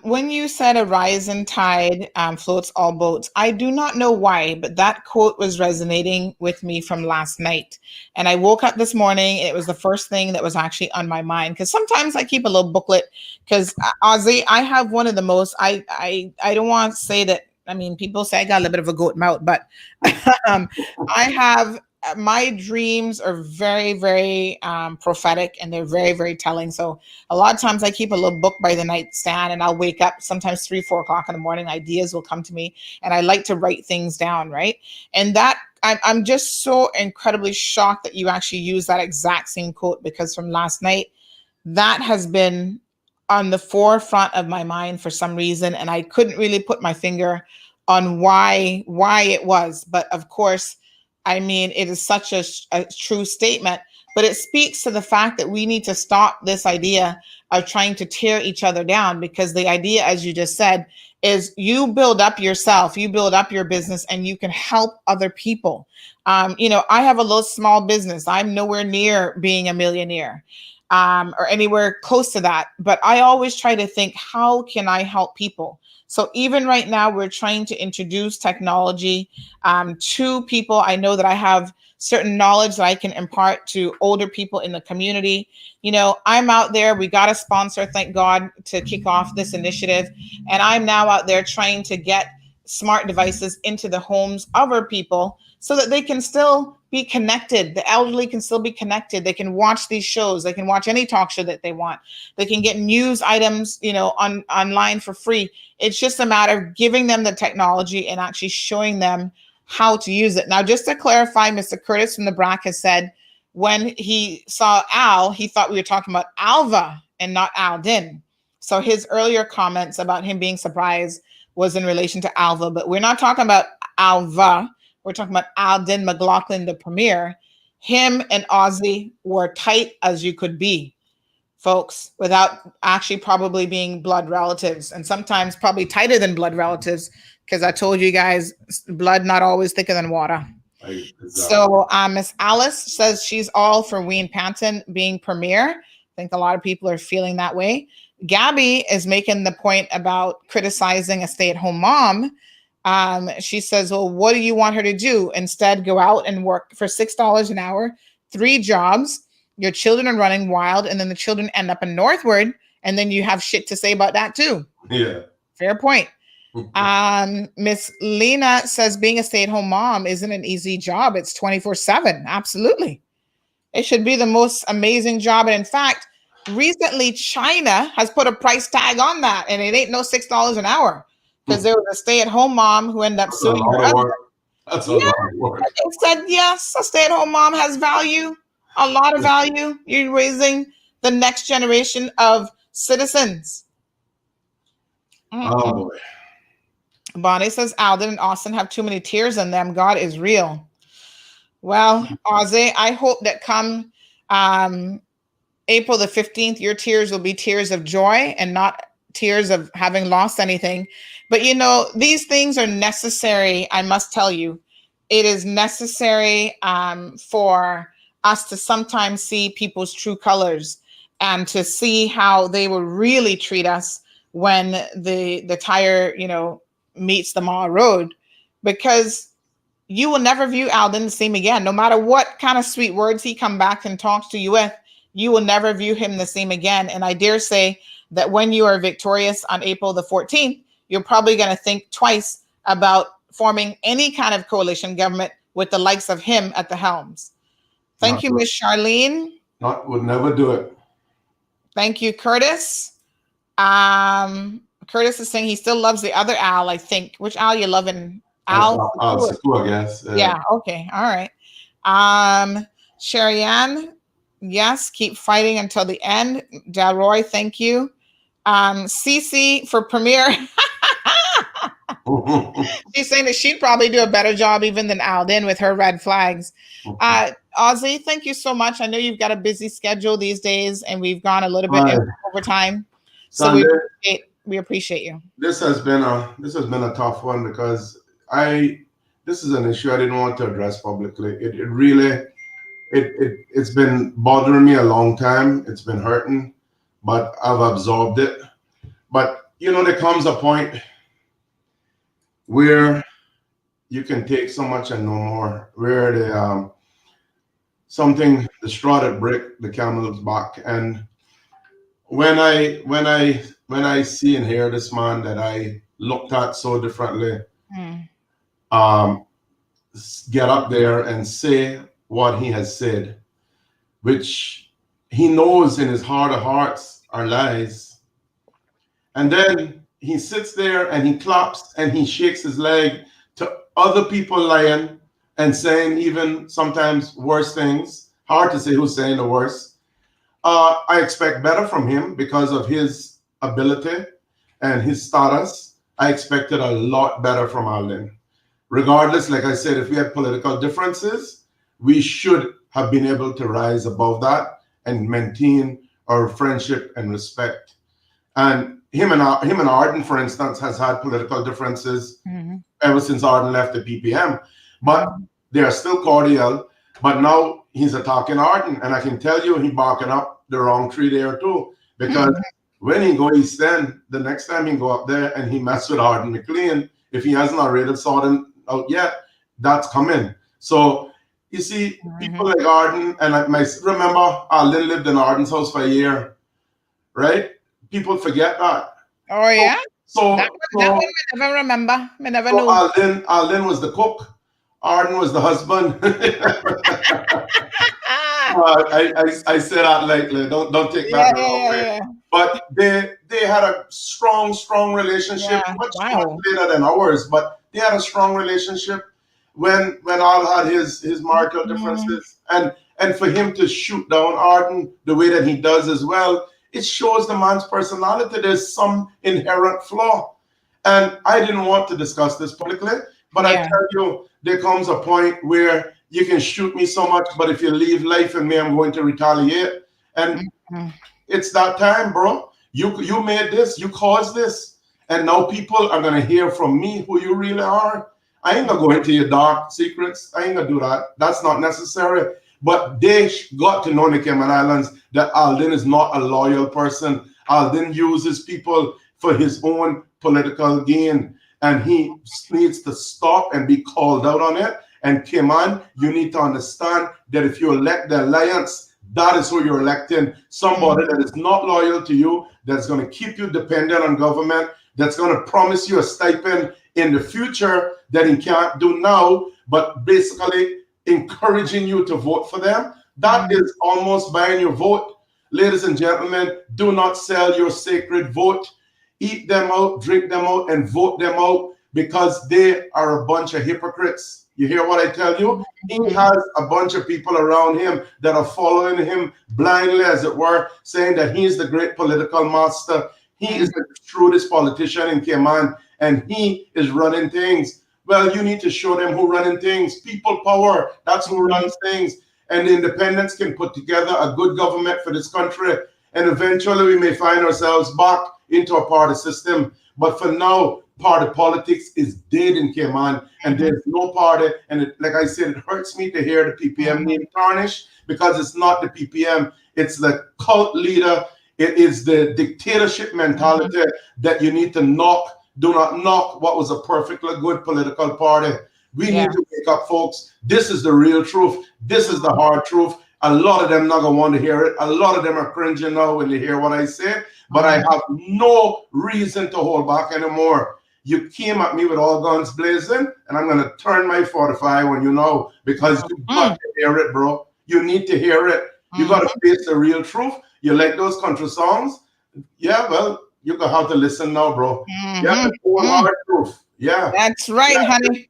when you said a rising tide floats all boats, I do not know why, but that quote was resonating with me from last night. And I woke up this morning, and it was the first thing that was actually on my mind. Because sometimes I keep a little booklet, because Ozzy, I have one of the most, I don't want to say that, I mean, people say I got a little bit of a goat mouth, but I have, my dreams are very, very prophetic, and they're very, very telling. So a lot of times I keep a little book by the nightstand, and I'll wake up sometimes 3-4 o'clock in the morning. Ideas will come to me, and I like to write things down, right? And that I'm just so incredibly shocked that you actually use that exact same quote, because from last night, that has been on the forefront of my mind for some reason, and I couldn't really put my finger on why it was. But of course, I mean, it is such a true statement, but it speaks to the fact that we need to stop this idea of trying to tear each other down, because the idea, as you just said, is you build up yourself, you build up your business, and you can help other people. You know, I have a little small business. I'm nowhere near being a millionaire or anywhere close to that, but I always try to think, how can I help people? So even right now, we're trying to introduce technology to people. I know that I have certain knowledge that I can impart to older people in the community. You know, I'm out there. We got a sponsor, thank God, to kick off this initiative. And I'm now out there trying to get smart devices into the homes of our people so that they can still be connected. The elderly can still be connected. They can watch these shows. They can watch any talk show that they want. They can get news items, you know, online for free. It's just a matter of giving them the technology and actually showing them how to use it. Now, just to clarify, Mr. Curtis from the BRAC has said when he saw Al, he thought we were talking about Alva and not Aldin. So his earlier comments about him being surprised was in relation to Alva, but we're not talking about Alva. We're talking about Aldin McLaughlin, the premier. Him and Ozzy were tight as you could be, folks, without actually probably being blood relatives, and sometimes probably tighter than blood relatives, because I told you guys, blood not always thicker than water. Exactly. So Miss Alice says she's all for Wayne Panton being premier. I think a lot of people are feeling that way. Gabby is making the point about criticizing a stay-at-home mom. She says, well, what do you want her to do? Instead, go out and work for $6 an hour, 3 jobs. Your children are running wild, and then the children end up in Northwood, and then you have shit to say about that too. Yeah. Fair point. Miss Lena says being a stay-at-home mom isn't an easy job. It's 24/7. Absolutely. It should be the most amazing job. And in fact, recently China has put a price tag on that, and it ain't no $6 an hour, because there was a stay-at-home mom who ended up suing her husband. That's a lot of work. They said, yes, a stay-at-home mom has value, a lot of value. You're raising the next generation of citizens. Oh, boy. Bonnie says, Alden and Austin have too many tears in them. God is real. Well, Ozzy, I hope that come April the 15th, your tears will be tears of joy and not tears of having lost anything. But, you know, these things are necessary. I must tell you, it is necessary for us to sometimes see people's true colors and to see how they will really treat us when the tire, you know, meets the mall road, because you will never view Alden the same again. No matter what kind of sweet words he come back and talks to you with, you will never view him the same again. And I dare say that when you are victorious on April the 14th, you're probably going to think twice about forming any kind of coalition government with the likes of him at the helms. Thank you, Miss Charlene. Would never do it. Thank you, Curtis. Curtis is saying he still loves the other Al, I think. Which Al you loving? Al? I guess. Yeah, okay. All right. Sherry-Ann, yes, keep fighting until the end. Dalroy, thank you. Cece for premiere. She's saying that she'd probably do a better job even than Alden with her red flags. Ozzy, thank you so much. I know you've got a busy schedule these days, and we've gone a little bit over time. So we appreciate you. This has been a tough one, because this is an issue I didn't want to address publicly. It's been bothering me a long time. It's been hurting, but I've absorbed it. But you know, there comes a point where you can take so much and no more, where the straw that breaks the camel's back. And when I see and hear this man that I looked at so differently, get up there and say what he has said, which he knows in his heart of hearts are lies, and then he sits there and he claps and he shakes his leg to other people lying and saying even sometimes worse things. Hard to say who's saying the worst. I expect better from him because of his ability and his status, I expected a lot better from Alden. Regardless, like I said, if we had political differences, we should have been able to rise above that and maintain our friendship and respect. And him and Arden, for instance, has had political differences ever since Arden left the PPM, but they are still cordial. But now he's attacking Arden, and I can tell you he barking up the wrong tree there too, because when he go East End, the next time he go up there and he mess with Arden McLean, if he hasn't already sorted out yet, that's coming. So you see, people like Arden, and remember Arden lived in Arden's house for a year, right? People forget that. Oh yeah. So that one I never remember. I never knew. Arden was the cook. Arden was the husband. I say that lightly. Don't take that the wrong way. But they had a strong relationship, much later than ours. But they had a strong relationship when Al had his marital differences, and for him to shoot down Arden the way that he does as well, it shows the man's personality. There's some inherent flaw, and I didn't want to discuss this publicly, but I tell you, there comes a point where you can shoot me so much, but if you leave life in me, I'm going to retaliate. And it's that time, bro. You made this, you caused this, and now people are gonna hear from me who you really are. I ain't gonna go into your dark secrets. I ain't gonna do that. That's not necessary. But they got to know in the Cayman Islands that Alden is not a loyal person. Alden uses people for his own political gain, and he needs to stop and be called out on it. And Cayman, you need to understand that if you elect the alliance, that is who you're electing. Somebody that is not loyal to you, that's going to keep you dependent on government, that's going to promise you a stipend in the future that he can't do now, but basically encouraging you to vote for them. That is almost buying your vote. Ladies and gentlemen, do not sell your sacred vote. Eat them out, drink them out, and vote them out, because they are a bunch of hypocrites. You hear what I tell you? He has a bunch of people around him that are following him blindly, as it were, saying that he's the great political master. He is the shrewdest politician in Cayman, and he is running things. Well, you need to show them who running things. People power, that's who runs things. And the independents can put together a good government for this country. And eventually we may find ourselves back into a party system. But for now, party politics is dead in Cayman, and there's no party. And like I said, it hurts me to hear the PPM name tarnished, because it's not the PPM, it's the cult leader. It is the dictatorship mentality that you need to knock. Do not knock what was a perfectly good political party. We need to wake up, folks. This is the real truth. This is the hard truth. A lot of them not gonna want to hear it. A lot of them are cringing now when they hear what I say, but I have no reason to hold back anymore. You came at me with all guns blazing, and I'm gonna turn my 45 on you now, because you got to hear it, bro. You need to hear it. You gotta face the real truth. You like those country songs? Yeah, well, you're gonna have to listen now, bro. Yeah, the whole hard truth. Yeah. That's right, honey.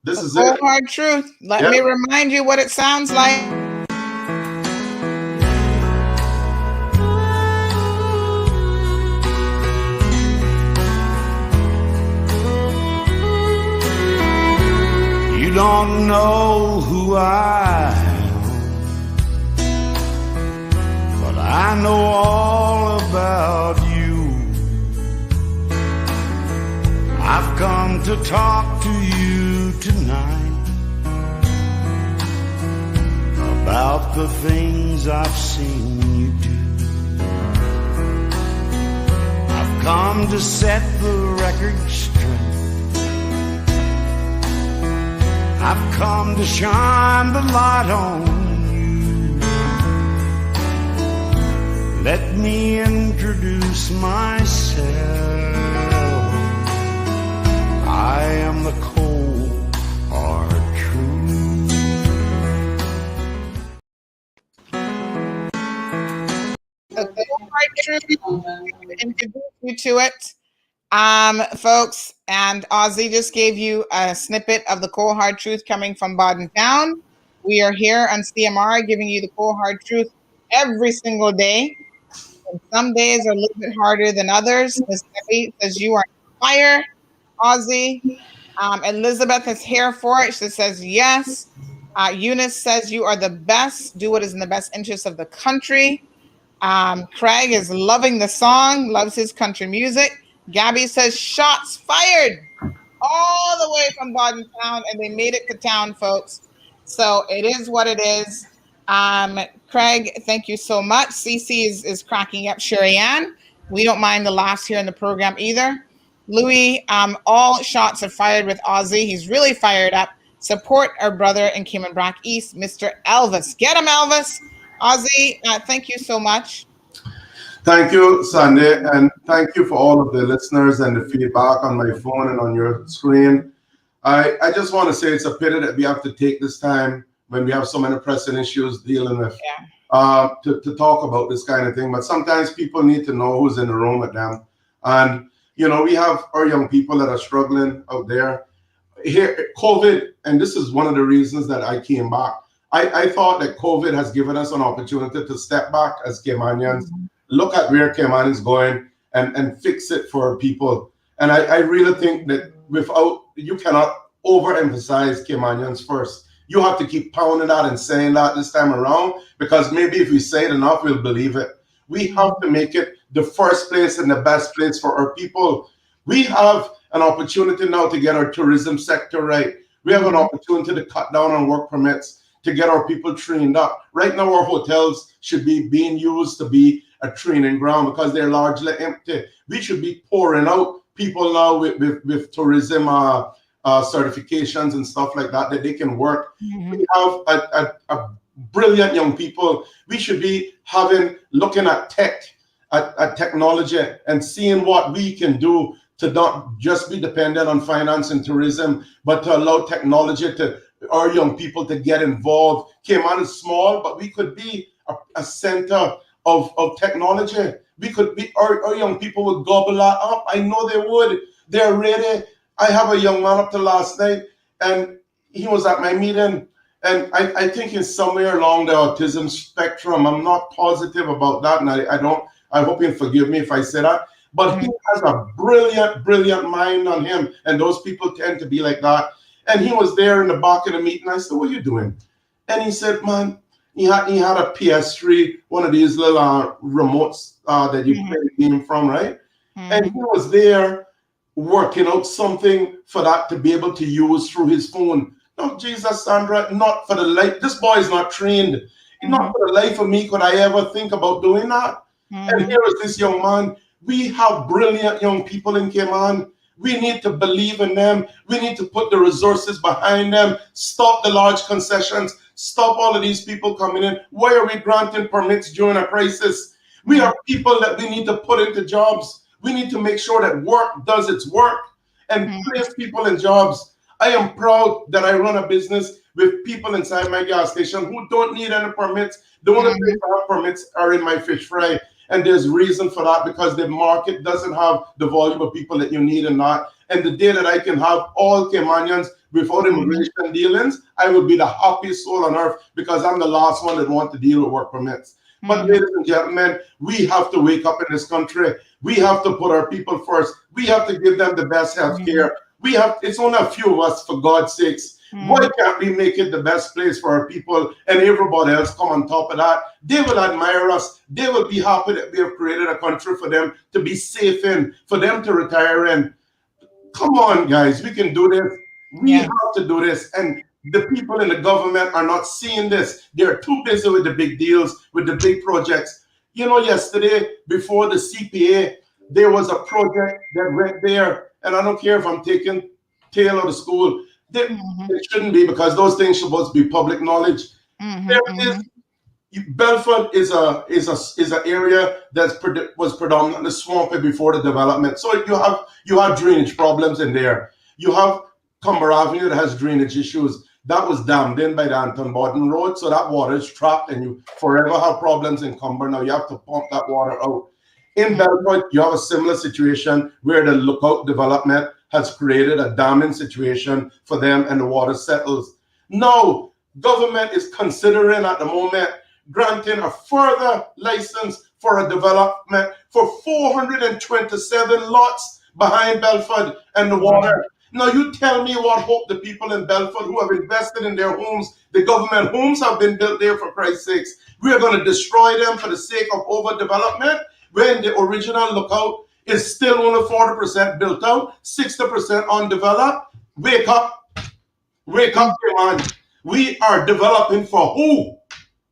This is the it. Hard truth. Let me remind you what it sounds like. You don't know who I am, but I know all about you. I've come to talk to you tonight about the things I've seen you do. I've come to set the record straight. I've come to shine the light on you. Let me introduce myself. I am the cold, hard truth. The cold, hard truth. Introduce you to it. Folks, and Ozzy just gave you a snippet of the cold hard truth coming from Baden Town. We are here on CMR giving you the cold hard truth every single day. And some days are a little bit harder than others. Miss Debbie says you are on fire, Ozzy. Elizabeth is here for it. She says yes. Eunice says you are the best. Do what is in the best interest of the country. Craig is loving the song, loves his country music. Gabby says shots fired all the way from Town, and they made it to town, folks. So it is what it is. Craig, thank you so much. Cece is cracking up. Sherry Ann, we don't mind the laughs here in the program either. Louis, all shots are fired with Ozzy. He's really fired up. Support our brother in Cayman Brac East, Mr. Elvis. Get him, Elvis. Ozzy, thank you so much. Thank you, Sandy, and thank you for all of the listeners and the feedback on my phone and on your screen. I just want to say it's a pity that we have to take this time when we have so many pressing issues dealing with to talk about this kind of thing. But sometimes people need to know who's in the room with them. And, you know, we have our young people that are struggling out there. Here, COVID, and this is one of the reasons that I came back. I thought that COVID has given us an opportunity to step back as Caymanians, look at where Cayman is going and fix it for people. And I really think that you cannot overemphasize Caymanians first. You have to keep pounding that and saying that this time around, because maybe if we say it enough, we'll believe it. We have to make it the first place and the best place for our people. We have an opportunity now to get our tourism sector right. We have an opportunity to cut down on work permits, to get our people trained up. Right now, our hotels should be being used to be a training ground because they're largely empty. We should be pouring out people now with tourism certifications and stuff like that they can work. We have a brilliant young people. We should be looking at at technology and seeing what we can do to not just be dependent on finance and tourism, but to allow technology to our young people to get involved. Cayman is small, but we could be a center of technology. We could be, our young people would gobble that up. I know they would. They're ready. I have a young man up to last night, and he was at my meeting, and I think he's somewhere along the autism spectrum. I'm not positive about that, and I hope you'll forgive me if I say that. But he has a brilliant mind on him, and those people tend to be like that. And he was there in the back of the meeting. I said, "What are you doing?" And he said, "Man, he had a PS3, one of these little remotes that you play the game from, right?" And he was there working out something for that to be able to use through his phone. No, Jesus, Sandra, not for the life. This boy is not trained. Not for the life of me could I ever think about doing that. And here is this young man. We have brilliant young people in Cayman. We need to believe in them. We need to put the resources behind them. Stop the large concessions. Stop all of these people coming in. Why are we granting permits during a crisis? We are people that we need to put into jobs. We need to make sure that work does its work and place people in jobs. I am proud that I run a business with people inside my gas station who don't need any permits. The only place I have permits are in my fish fry. And there's reason for that, because the market doesn't have the volume of people that you need in that. And the day that I can have all Caymanians without immigration dealings, I will be the happiest soul on earth, because I'm the last one that want to deal with work permits. But ladies and gentlemen, we have to wake up in this country. We have to put our people first. We have to give them the best health care. It's only a few of us, for God's sakes. Why can't we make it the best place for our people and everybody else come on top of that? They will admire us. They will be happy that we have created a country for them to be safe in, for them to retire in. Come on, guys, we can do this. We have to do this. And the people in the government are not seeing this. They're too busy with the big deals, with the big projects. You know, yesterday, before the CPA, there was a project that went there, and I don't care if I'm taking tail of the school. It shouldn't be, because those things are supposed to be public knowledge. Belford is an area that was predominantly swampy before the development. So you have drainage problems in there. You have Cumber Avenue that has drainage issues. That was dammed in by the Anton Borden Road, so that water is trapped, and you forever have problems in Cumber. Now you have to pump that water out. In Belford, you have a similar situation where the Lookout development has created a damming situation for them, and the water settles. Now, government is considering at the moment granting a further license for a development for 427 lots behind Belford and the water. Now you tell me what hope the people in Belford who have invested in their homes, the government homes have been built there for Christ's sakes. We are going to destroy them for the sake of overdevelopment when the original lookout is still only 40% built out, 60% undeveloped. Wake up, man. We are developing for who?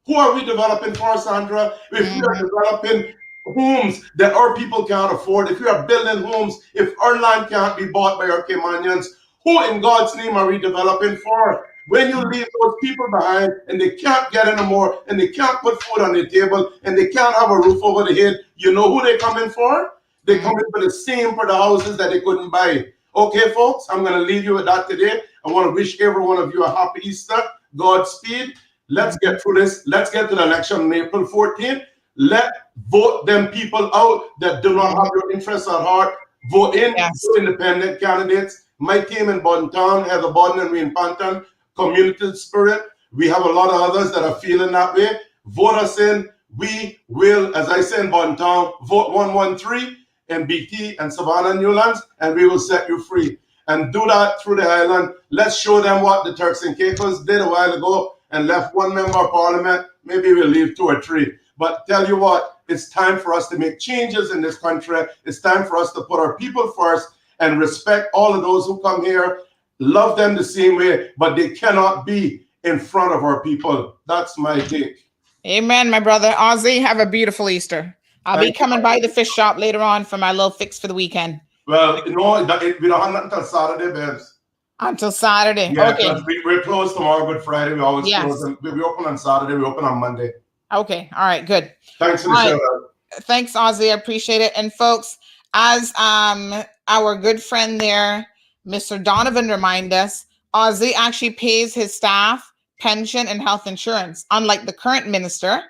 Who are we developing for, Sandra? If we are developing homes that our people can't afford, if we are building homes, if our land can't be bought by our Caymanians, who in God's name are we developing for? When you leave those people behind and they can't get any more and they can't put food on their table and they can't have a roof over their head, you know who they're coming for? They're coming for the same for the houses that they couldn't buy. Okay, folks, I'm going to leave you with that today. I want to wish every one of you a happy Easter. Godspeed. Let's get through this. Let's get to the election on April 14th. Let vote them people out that do not have your interests at heart. Vote in independent candidates. My team in Bodden Town, Heather Bodden and Wayne Panton, Community Spirit. We have a lot of others that are feeling that way. Vote us in. We will, as I say in Bodden Town, vote 113 in BT and Savannah Newlands, and we will set you free. And do that through the island. Let's show them what the Turks and Caicos did a while ago and left one member of parliament. Maybe we'll leave 2 or 3. But tell you what, it's time for us to make changes in this country. It's time for us to put our people first and respect all of those who come here, love them the same way, but they cannot be in front of our people. That's my take. Amen, my brother. Ozzy, have a beautiful Easter. I'll be coming by the fish shop later on for my little fix for the weekend. Well, we don't have nothing until Saturday, babes. Until Saturday. Yeah, okay. We're closed tomorrow, Good Friday. We always close. We open on Saturday. We open on Monday. Okay. All right. Good. Thanks for the shout out. Thanks, Ozzy. I appreciate it. And folks, as our good friend there, Mr. Donovan, remind us, Ozzy actually pays his staff pension and health insurance, unlike the current minister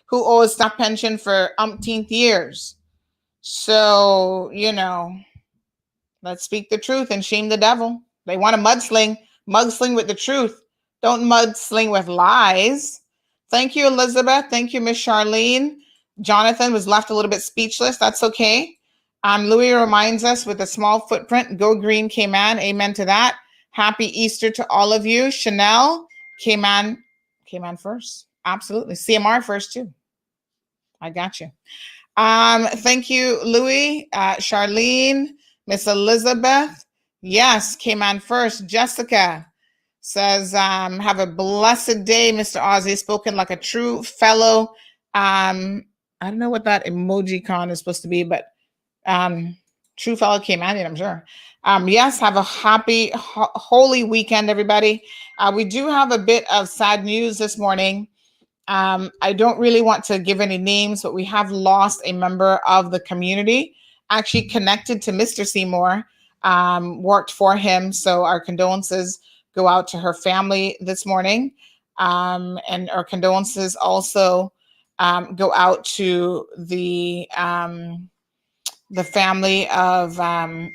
who owes staff pension for umpteenth years. So, you know, let's speak the truth and shame the devil. They want to mudsling with the truth. Don't mudsling with lies. Thank you, Elizabeth. Thank you, Miss Charlene. Jonathan was left a little bit speechless. That's okay. Louis reminds us with a small footprint, go green, Cayman. Amen to that. Happy Easter to all of you. Chanel, Cayman first. Absolutely. CMR first too. I got you. Thank you, Louis, Charlene, Miss Elizabeth. Yes, Cayman first. Jessica says, have a blessed day, Mr. Ozzy, spoken like a true fellow. I don't know what that emoji con is supposed to be, but true fellow Caymanian, I'm sure. Yes, have a happy, holy weekend, everybody. We do have a bit of sad news this morning. I don't really want to give any names, but we have lost a member of the community, actually connected to Mr. Seymour, worked for him. So our condolences go out to her family this morning. And our condolences also go out to the family of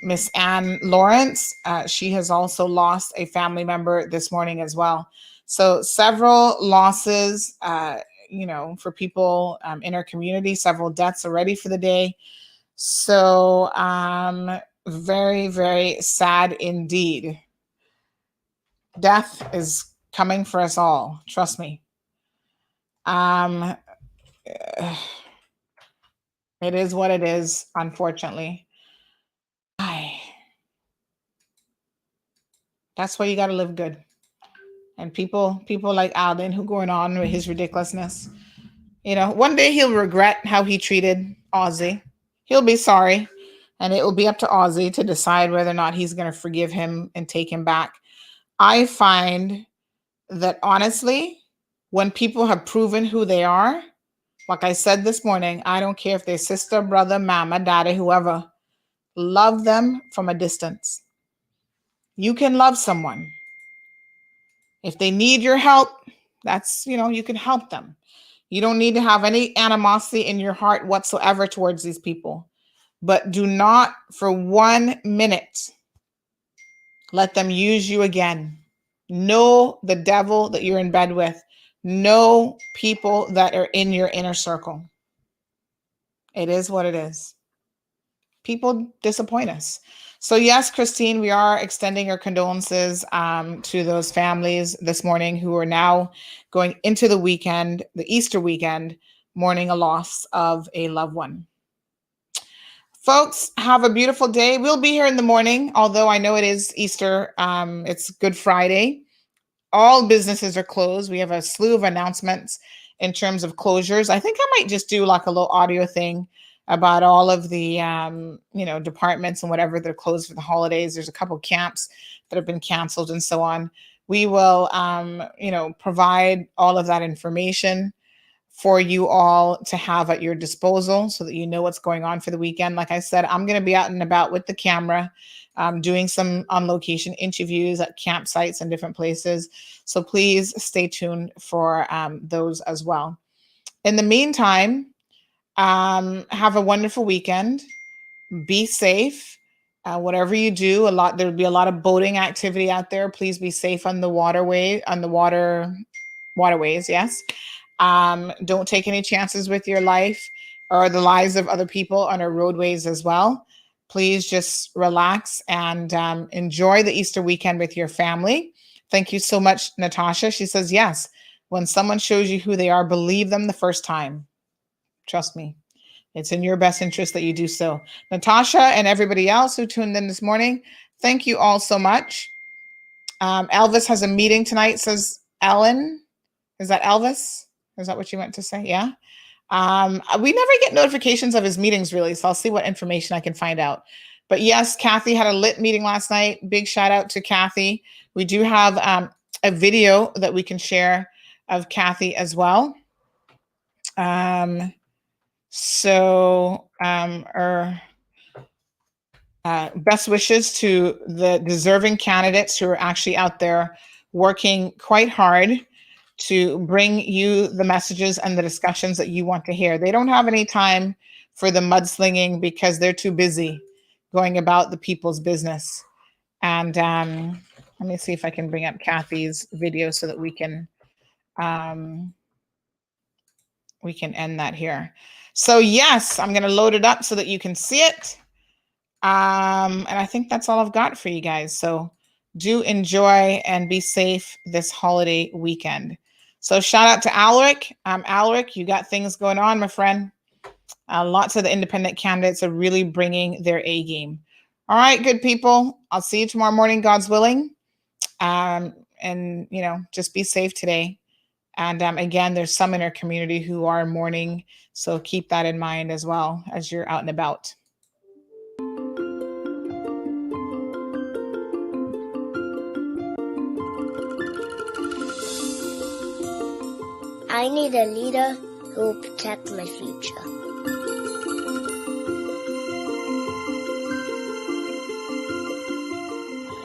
Miss Ann Lawrence. She has also lost a family member this morning as well. So several losses, for people in our community, several deaths already for the day. So very, very sad indeed. Death is coming for us all. Trust me. It is what it is, unfortunately. That's why you got to live good. And people like Alden who going on with his ridiculousness. One day he'll regret how he treated Ozzy. He'll be sorry. And it will be up to Ozzy to decide whether or not he's going to forgive him and take him back. I find that honestly, when people have proven who they are, like I said this morning, I don't care if they're sister, brother, mama, daddy, whoever, love them from a distance. You can love someone. If they need your help, that's, you can help them. You don't need to have any animosity in your heart whatsoever towards these people. But do not for 1 minute let them use you again. Know the devil that you're in bed with. Know people that are in your inner circle. It is what it is. People disappoint us. So yes, Christine, we are extending our condolences to those families this morning who are now going into the weekend, the Easter weekend, mourning a loss of a loved one. Folks, have a beautiful day. We'll be here in the morning, although I know it is Easter. It's Good Friday. All businesses are closed. We have a slew of announcements in terms of closures. I think I might just do like a little audio thing about all of the departments and whatever that are closed for the holidays. There's a couple of camps that have been canceled and so on. We will provide all of that information for you all to have at your disposal so that you know what's going on for the weekend. Like I said, I'm going to be out and about with the camera, doing some on-location interviews at campsites and different places. So please stay tuned for those as well. In the meantime, have a wonderful weekend. Be safe. Whatever you do, there'll be a lot of boating activity out there. Please be safe on the waterways. Yes. Don't take any chances with your life or the lives of other people on our roadways as well. Please just relax and enjoy the Easter weekend with your family. Thank you so much, Natasha. She says, yes, when someone shows you who they are, believe them the first time. Trust me, it's in your best interest that you do so. Natasha and everybody else who tuned in this morning, thank you all so much. Elvis has a meeting tonight, says Ellen. Is that Elvis? Is that what you meant to say? Yeah. We never get notifications of his meetings, really, so I'll see what information I can find out. But yes, Kathy had a lit meeting last night. Big shout out to Kathy. We do have a video that we can share of Kathy as well. Our best wishes to the deserving candidates who are actually out there working quite hard to bring you the messages and the discussions that you want to hear. They don't have any time for the mudslinging because they're too busy going about the people's business. And let me see if I can bring up Kathy's video so that we can end that here. So yes, I'm going to load it up so that you can see it. And I think that's all I've got for you guys. So do enjoy and be safe this holiday weekend. So shout out to Alaric. Alaric, you got things going on, my friend. Lots of the independent candidates are really bringing their A game. All right, good people. I'll see you tomorrow morning, God's willing. And, just be safe today. And again, there's some in our community who are mourning. So keep that in mind as well as you're out and about. I need a leader who will protect my future.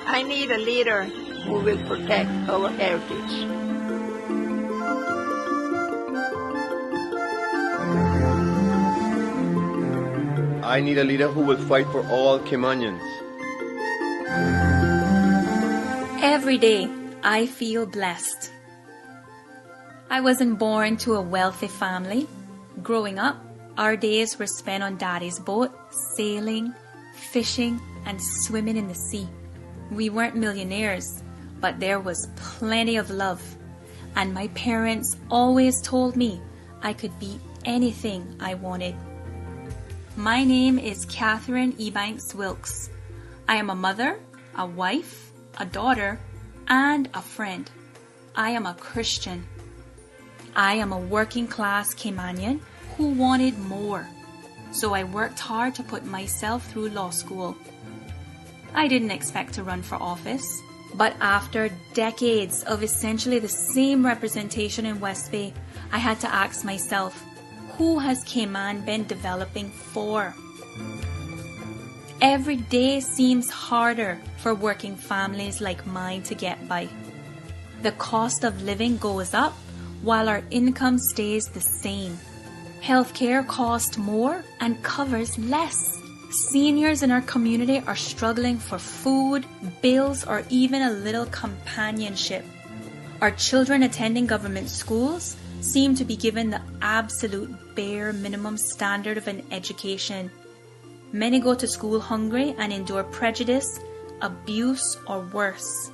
I need a leader who will protect our heritage. I need a leader who will fight for all Caymanians. Every day, I feel blessed. I wasn't born to a wealthy family. Growing up, our days were spent on Daddy's boat, sailing, fishing, and swimming in the sea. We weren't millionaires, but there was plenty of love. And my parents always told me I could be anything I wanted. My name is Catherine Ebanks Wilkes. I am a mother, a wife, a daughter, and a friend. I am a Christian. I am a working class Caymanian who wanted more. So I worked hard to put myself through law school. I didn't expect to run for office, but after decades of essentially the same representation in West Bay, I had to ask myself, who has Cayman been developing for? Every day seems harder for working families like mine to get by. The cost of living goes up while our income stays the same. Healthcare costs more and covers less. Seniors in our community are struggling for food, bills, or even a little companionship. Our children attending government schools seem to be given the absolute bare minimum standard of an education. Many go to school hungry and endure prejudice, abuse, or worse.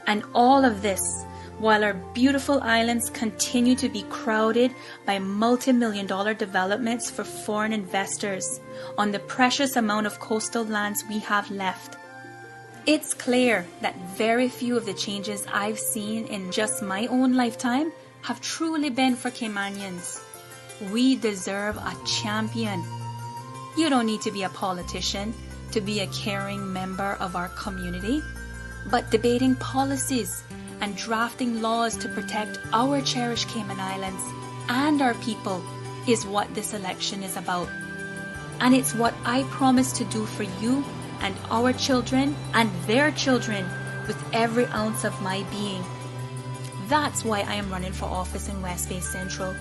And all of this while our beautiful islands continue to be crowded by multi-million-dollar developments for foreign investors on the precious amount of coastal lands we have left. It's clear that very few of the changes I've seen in just my own lifetime have truly been for Caymanians. We deserve a champion. You don't need to be a politician to be a caring member of our community, but debating policies and drafting laws to protect our cherished Cayman Islands and our people is what this election is about. And it's what I promise to do for you and our children and their children with every ounce of my being. That's why I am running for office in West Bay Central.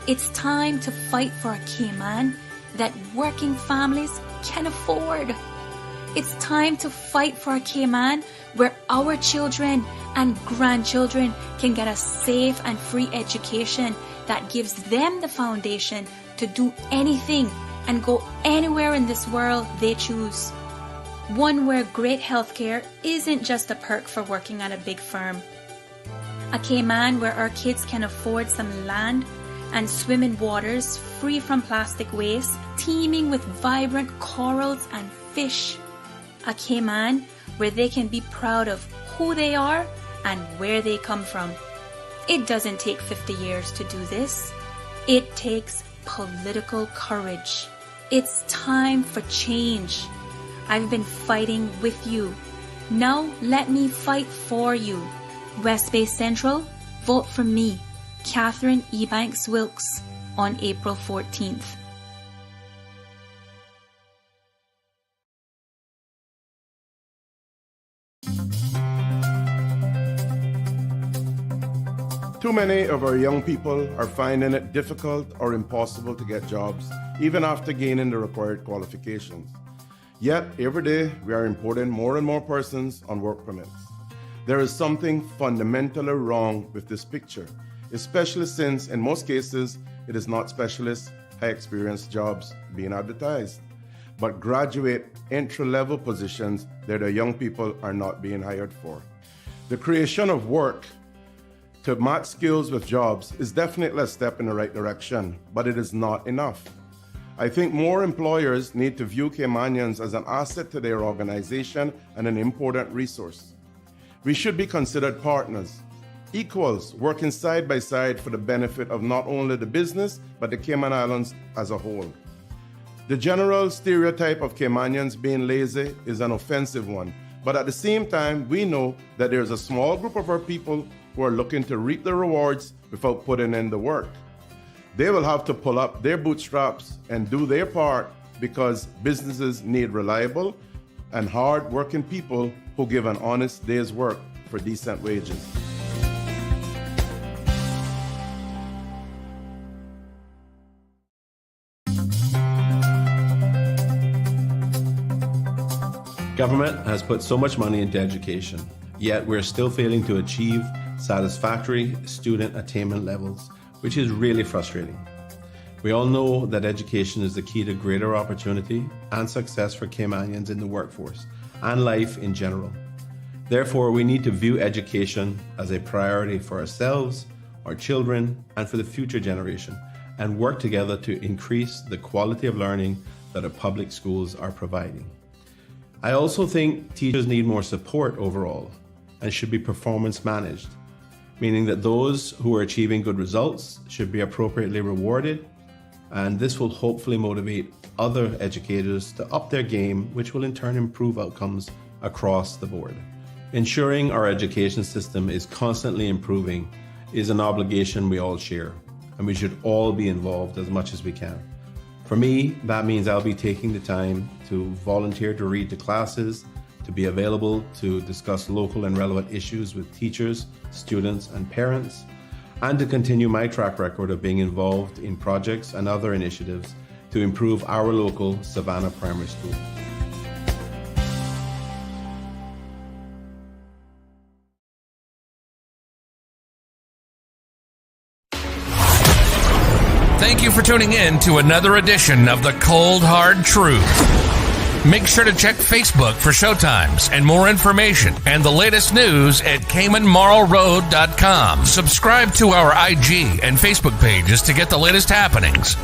It's time to fight for a Cayman that working families can afford. It's time to fight for a Cayman where our children and grandchildren can get a safe and free education that gives them the foundation to do anything and go anywhere in this world they choose. One where great healthcare isn't just a perk for working at a big firm. A Cayman where our kids can afford some land and swim in waters free from plastic waste, teeming with vibrant corals and fish. A Cayman where they can be proud of who they are and where they come from. It doesn't take 50 years to do this. It takes political courage. It's time for change. I've been fighting with you. Now let me fight for you. West Bay Central, vote for me, Catherine Ebanks Wilkes, on April 14th. Too many of our young people are finding it difficult or impossible to get jobs, even after gaining the required qualifications. Yet, every day, we are importing more and more persons on work permits. There is something fundamentally wrong with this picture, especially since, in most cases, it is not specialist, high-experience jobs being advertised, but graduate entry-level positions that our young people are not being hired for. The creation of work to match skills with jobs is definitely a step in the right direction, but it is not enough. I think more employers need to view Caymanians as an asset to their organization and an important resource. We should be considered partners, equals working side by side for the benefit of not only the business, but the Cayman Islands as a whole. The general stereotype of Caymanians being lazy is an offensive one, but at the same time, we know that there's a small group of our people who are looking to reap the rewards without putting in the work. They will have to pull up their bootstraps and do their part because businesses need reliable and hard-working people who give an honest day's work for decent wages. Government has put so much money into education, yet we're still failing to achieve satisfactory student attainment levels, which is really frustrating. We all know that education is the key to greater opportunity and success for Caymanians in the workforce and life in general. Therefore, we need to view education as a priority for ourselves, our children, and for the future generation, and work together to increase the quality of learning that our public schools are providing. I also think teachers need more support overall and should be performance managed, meaning that those who are achieving good results should be appropriately rewarded, and this will hopefully motivate other educators to up their game, which will in turn improve outcomes across the board. Ensuring our education system is constantly improving is an obligation we all share, and we should all be involved as much as we can. For me, that means I'll be taking the time to volunteer to read the classes, to be available to discuss local and relevant issues with teachers, students, and parents, and to continue my track record of being involved in projects and other initiatives to improve our local Savannah Primary School. Thank you for tuning in to another edition of The Cold Hard Truth. Make sure to check Facebook for showtimes and more information and the latest news at CaymanMarlRoad.com. Subscribe to our IG and Facebook pages to get the latest happenings.